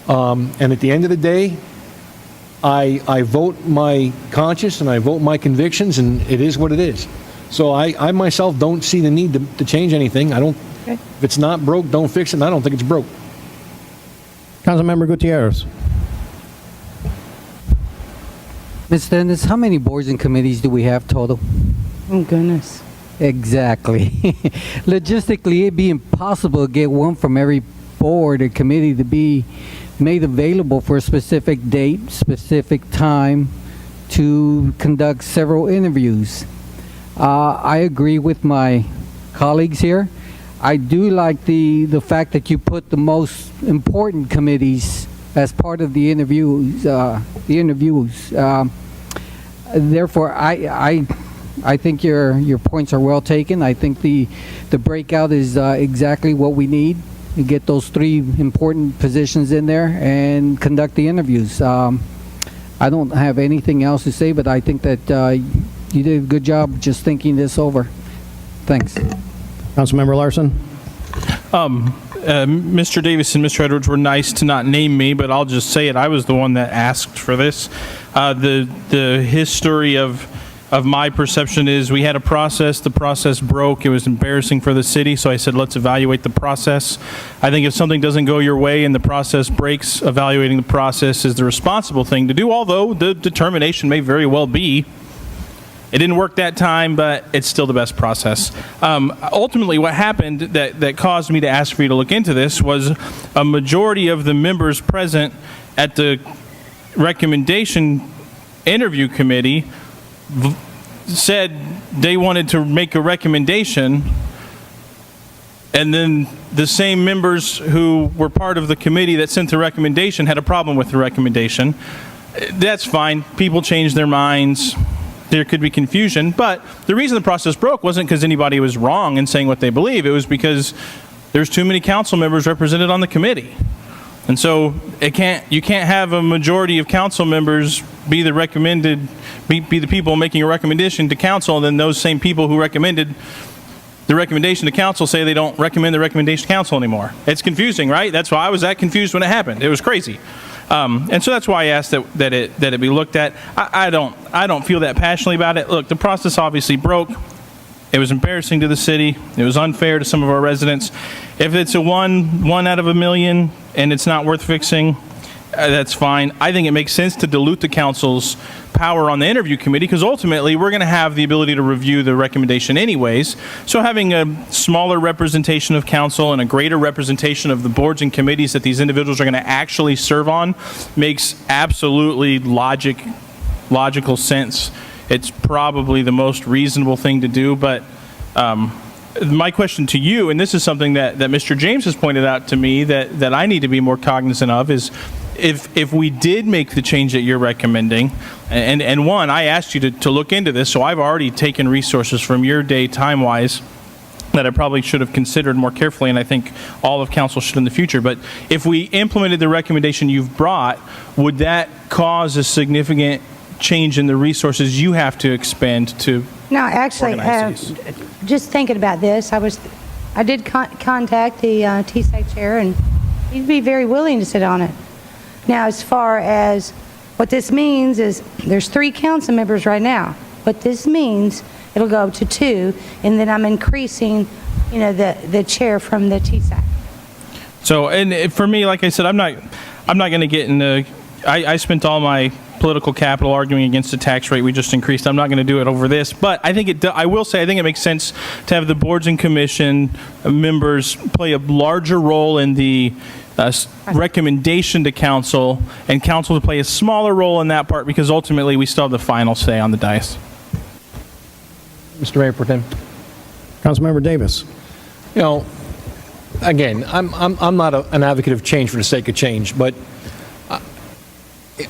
And at the end of the day, I vote my conscience and I vote my convictions, and it is what it is. So I myself don't see the need to change anything. If it's not broke, don't fix it, and I don't think it's broke. Councilmember Gutierrez. Ms. Dennis, how many boards and committees do we have total? Oh, goodness. Exactly. Logistically, it'd be impossible to get one from every board or committee to be made available for a specific date, specific time to conduct several interviews. I agree with my colleagues here. I do like the fact that you put the most important committees as part of the interviews. Therefore, I think your points are well taken. I think the breakout is exactly what we need to get those three important positions in there and conduct the interviews. I don't have anything else to say, but I think that you did a good job just thinking this over. Thanks. Councilmember Larson. Mr. Davis and Mr. Edwards were nice to not name me, but I'll just say it. I was the one that asked for this. The history of my perception is we had a process. The process broke. It was embarrassing for the city, so I said, let's evaluate the process. I think if something doesn't go your way and the process breaks, evaluating the process is the responsible thing to do, although the determination may very well be it didn't work that time, but it's still the best process. Ultimately, what happened that caused me to ask for you to look into this was a majority of the members present at the recommendation interview committee said they wanted to make a recommendation, and then the same members who were part of the committee that sent the recommendation had a problem with the recommendation. That's fine. People change their minds. There could be confusion, but the reason the process broke wasn't because anybody was wrong in saying what they believe. It was because there's too many council members represented on the committee. And so you can't have a majority of council members be the people making a recommendation to council, and then those same people who recommended the recommendation to council say they don't recommend the recommendation to council anymore. It's confusing, right? That's why I was that confused when it happened. It was crazy. And so that's why I asked that it be looked at. I don't feel that passionately about it. Look, the process obviously broke. It was embarrassing to the city. It was unfair to some of our residents. If it's a one out of a million and it's not worth fixing, that's fine. I think it makes sense to dilute the council's power on the interview committee, because ultimately we're going to have the ability to review the recommendation anyways. So having a smaller representation of council and a greater representation of the boards and committees that these individuals are going to actually serve on makes absolutely logical sense. It's probably the most reasonable thing to do. But my question to you, and this is something that Mr. James has pointed out to me that I need to be more cognizant of, is if we did make the change that you're recommending, and one, I asked you to look into this, so I've already taken resources from your day time-wise that I probably should have considered more carefully, and I think all of council should in the future. But if we implemented the recommendation you've brought, would that cause a significant change in the resources you have to expend to No, actually, organize these? just thinking about this, I did contact the TSAC chair, and he'd be very willing to sit on it. Now, as far as what this means is there's 3 council members right now. What this means, it'll go up to 2, and then I'm increasing, the chair from the TSAC. So, and for me, like I said, I'm not going to get into. I spent all my political capital arguing against the tax rate we just increased. I'm not going to do it over this, but I think I will say I think it makes sense to have the boards and commission members play a larger role in the recommendation to council, and council to play a smaller role in that part, because ultimately we still have the final say on the dice. Mr. Mayor Pro Tem. Councilmember Davis. Again, I'm not an advocate of change for the sake of change, but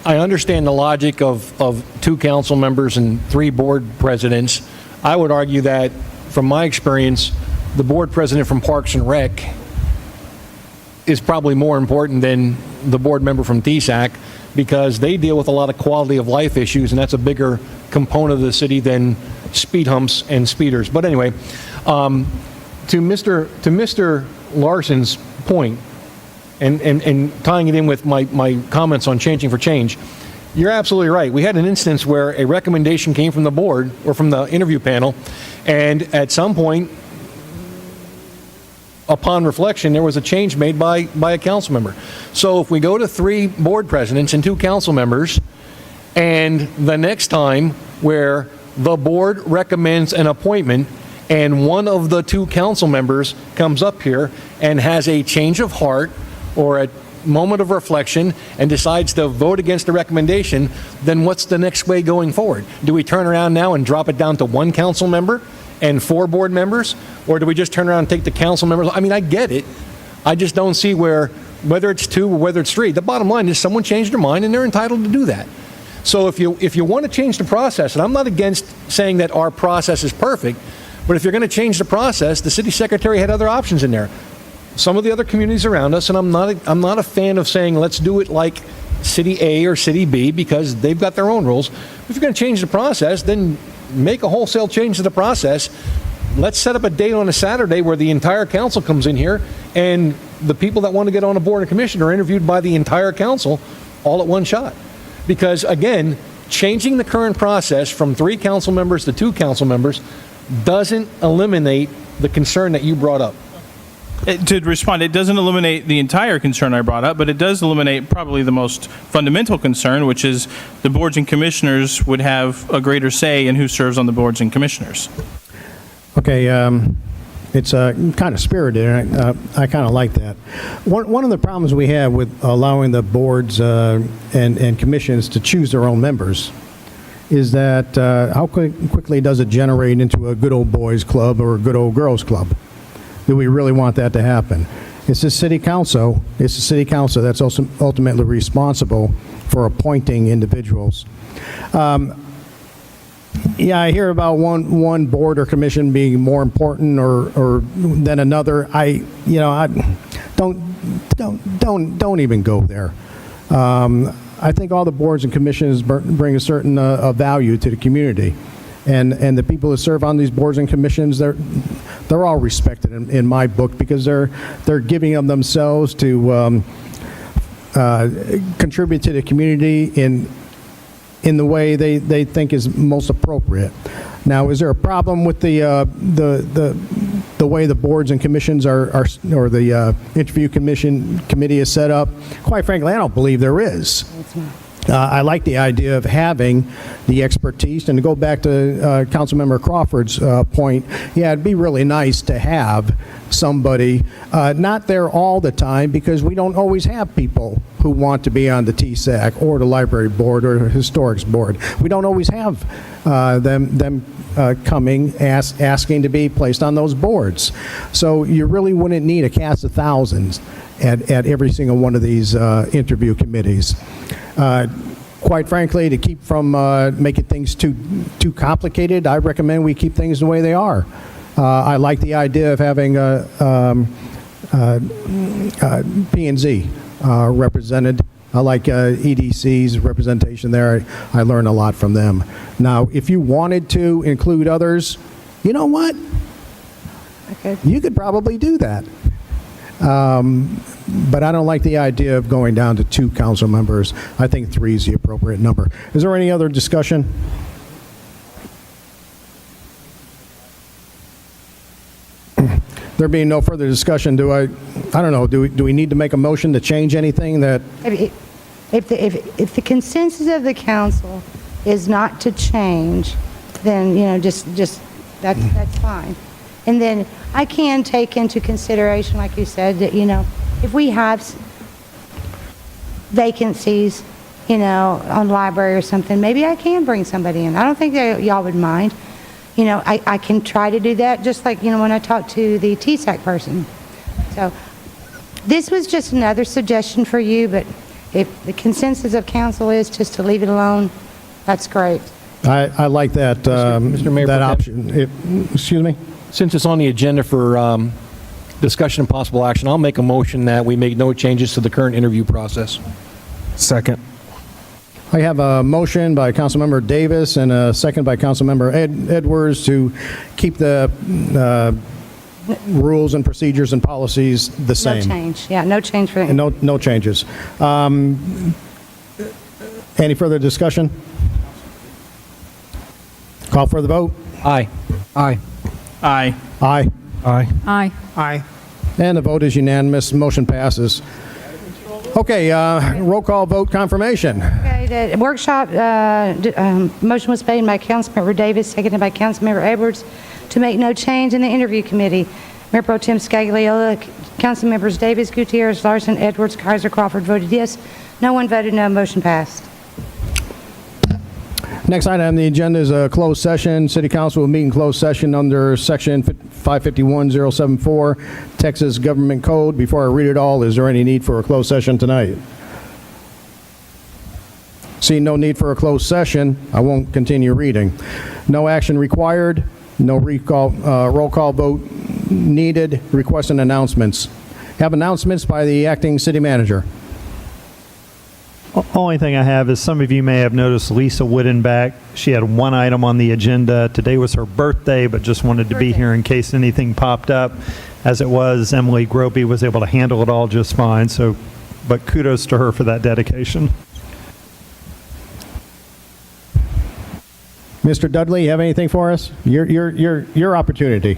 I understand the logic of 2 council members and 3 board presidents. I would argue that, from my experience, the board president from Parks and Rec is probably more important than the board member from TSAC, because they deal with a lot of quality of life issues, and that's a bigger component of the city than speed humps and speeders. But anyway, to Mr. Larson's point, and tying it in with my comments on changing for change, you're absolutely right. We had an instance where a recommendation came from the board or from the interview panel, and at some point, upon reflection, there was a change made by a council member. So if we go to 3 board presidents and 2 council members, and the next time where the board recommends an appointment and one of the 2 council members comes up here and has a change of heart or a moment of reflection and decides to vote against the recommendation, then what's the next way going forward? Do we turn around now and drop it down to 1 council member and 4 board members? Or do we just turn around and take the council members? I mean, I get it. I just don't see whether it's 2 or whether it's 3. The bottom line is someone changed their mind, and they're entitled to do that. So if you want to change the process, and I'm not against saying that our process is perfect, but if you're going to change the process, the city secretary had other options in there. Some of the other communities around us, and I'm not a fan of saying let's do it like City A or City B, because they've got their own rules. If you're going to change the process, then make a wholesale change to the process. Let's set up a date on a Saturday where the entire council comes in here, and the people that want to get on a board and commission are interviewed by the entire council all at one shot. Because again, changing the current process from 3 council members to 2 council members doesn't eliminate the concern that you brought up. To respond, it doesn't eliminate the entire concern I brought up, but it does eliminate probably the most fundamental concern, which is the boards and commissioners would have a greater say in who serves on the boards and commissioners. Okay, it's kind of spirited, and I kind of like that. One of the problems we have with allowing the boards and commissions to choose their own members is that how quickly does it generate into a good old boys club or a good old girls club? Do we really want that to happen? It's the city council. It's the city council that's also ultimately responsible for appointing individuals. Yeah, I hear about one board or commission being more important or than another. don't even go there. I think all the boards and commissions bring a certain value to the community. And the people who serve on these boards and commissions, they're all respected in my book because they're giving of themselves to contribute to the community in the way they think is most appropriate. Now, is there a problem with the way the boards and commissions are or the interview committee is set up? Quite frankly, I don't believe there is. I like the idea of having the expertise, and to go back to Councilmember Crawford's point, yeah, it'd be really nice to have somebody not there all the time, because we don't always have people who want to be on the TSAC or the library board or the historics board. We don't always have them coming asking to be placed on those boards. So you really wouldn't need a cast of thousands at every single one of these interview committees. Quite frankly, to keep from making things too complicated, I recommend we keep things the way they are. I like the idea of having P&Z represented. I like EDC's representation there. I learn a lot from them. Now, if you wanted to include others, you know what? Okay. You could probably do that. But I don't like the idea of going down to 2 council members. I think 3 is the appropriate number. Is there any other discussion? There being no further discussion, I don't know, do we need to make a motion to change anything that? If the consensus of the council is not to change, then, just that's fine. And then I can take into consideration, like you said, that, if we have vacancies, on library or something, maybe I can bring somebody in. I don't think that y'all would mind. I can try to do that, just like, when I talked to the TSAC person. So this was just another suggestion for you, but if the consensus of council is just to leave it alone, that's great. I like that, Mr. Mayor, that option. Excuse me? Since it's on the agenda for discussion and possible action, I'll make a motion that we make no changes to the current interview process. Second. I have a motion by Councilmember Davis and a second by Councilmember Edwards to keep the rules and procedures and policies the same. No change. Yeah, no change for And no changes. Any further discussion? Call for the vote. Aye. Aye. Aye. Aye. Aye. Aye. Aye. And the vote is unanimous. Motion passes. Okay, roll call vote confirmation. Okay, the workshop, motion was made by Councilmember Davis, seconded by Councilmember Edwards, to make no change in the interview committee. Mayor Pro Tem Scagliola, Councilmembers Davis, Gutierrez, Larson, Edwards, Kaiser, Crawford voted yes. No one voted no. Motion passed. Next item on the agenda is a closed session. City Council will meet in closed session under Section 551074, Texas Government Code. Before I read it all, is there any need for a closed session tonight? Seeing no need for a closed session, I won't continue reading. No action required. No roll call vote needed. Request and announcements. Have announcements by the acting city manager. Only thing I have is some of you may have noticed Lisa Woodenback. She had one item on the agenda. Today was her birthday, but just wanted to be here in case anything popped up. As it was, Emily Gropey was able to handle it all just fine. So, but kudos to her for that dedication. Mr. Dudley, you have anything for us? Your opportunity.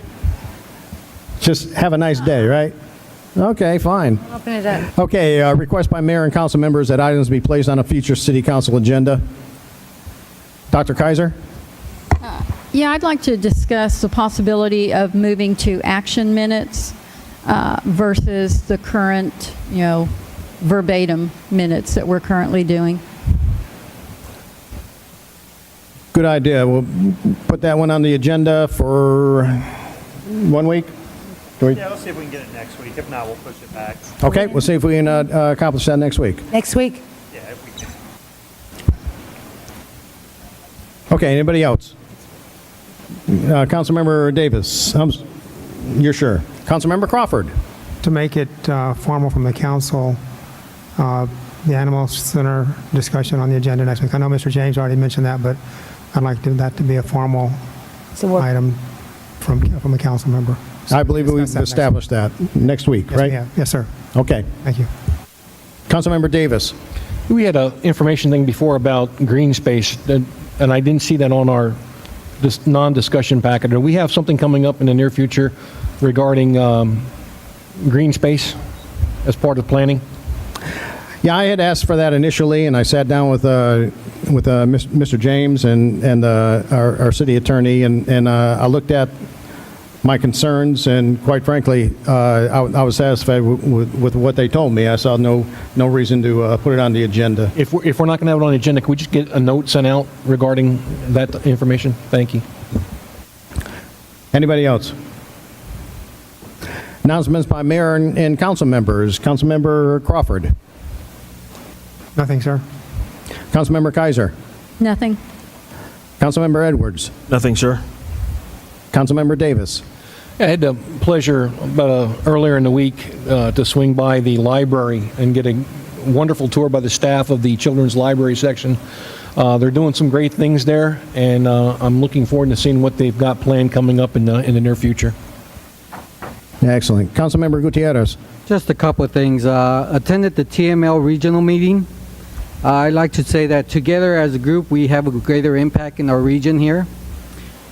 Just have a nice day, right? Okay, fine. Open it up. Okay, request by mayor and council members that items be placed on a future city council agenda. Dr. Kaiser? Yeah, I'd like to discuss the possibility of moving to action minutes versus the current, verbatim minutes that we're currently doing. Good idea. We'll put that one on the agenda for 1 week. Yeah, let's see if we can get it next week. If not, we'll push it back. Okay, we'll see if we can accomplish that next week. Next week? Yeah, if we can. Okay, anybody else? Councilmember Davis, you're sure. Councilmember Crawford, to make it formal from the council, the Animal Center discussion on the agenda next week. I know Mr. James already mentioned that, but I'd like that to be a formal item from a council member. I believe we've established that next week, right? Yes, sir. Okay. Thank you. Councilmember Davis. We had an information thing before about green space, and I didn't see that on our non-discussion packet. Do we have something coming up in the near future regarding green space as part of planning? Yeah, I had asked for that initially, and I sat down with Mr. James and our city attorney, and I looked at my concerns, and quite frankly, I was satisfied with what they told me. I saw no reason to put it on the agenda. If we're not going to have it on the agenda, can we just get a note sent out regarding that information? Thank you. Anybody else? Announcements by mayor and council members. Councilmember Crawford. Nothing, sir. Councilmember Kaiser. Nothing. Councilmember Edwards. Nothing, sir. Councilmember Davis. I had the pleasure earlier in the week to swing by the library and get a wonderful tour by the staff of the children's library section. They're doing some great things there, and I'm looking forward to seeing what they've got planned coming up in the near future. Excellent. Councilmember Gutierrez. Just a couple of things. Attended the TML regional meeting. I'd like to say that together as a group, we have a greater impact in our region here.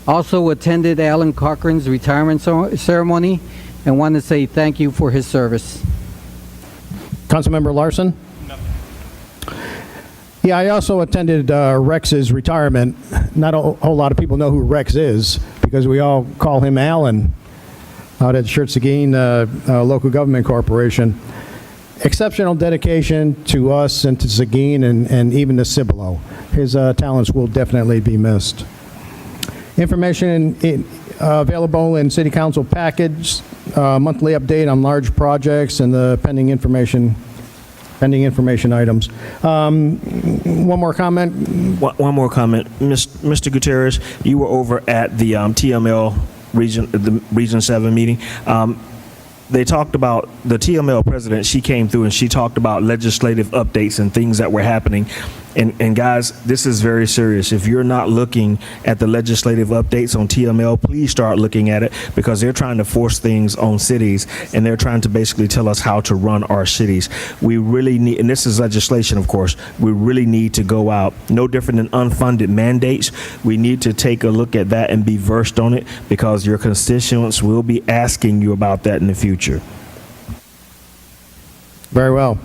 Also attended Alan Cochran's retirement ceremony and want to say thank you for his service. Councilmember Larson? No. Yeah, I also attended Rex's retirement. Not a whole lot of people know who Rex is because we all call him Alan out at Schertz local government corporation. Exceptional dedication to us and to Seguin and even to Cibolo. His talents will definitely be missed. Information available in City Council package, monthly update on large projects and the pending information items. One more comment. One more comment. Mr. Gutierrez, you were over at the TML Region 7 meeting. They talked about the TML president. She came through and she talked about legislative updates and things that were happening. And guys, this is very serious. If you're not looking at the legislative updates on TML, please start looking at it because they're trying to force things on cities and they're trying to basically tell us how to run our cities. We really need, and this is legislation, of course, we really need to go out, no different than unfunded mandates. We need to take a look at that and be versed on it because your constituents will be asking you about that in the future. Very well.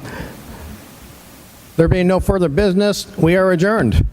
There being no further business, we are adjourned.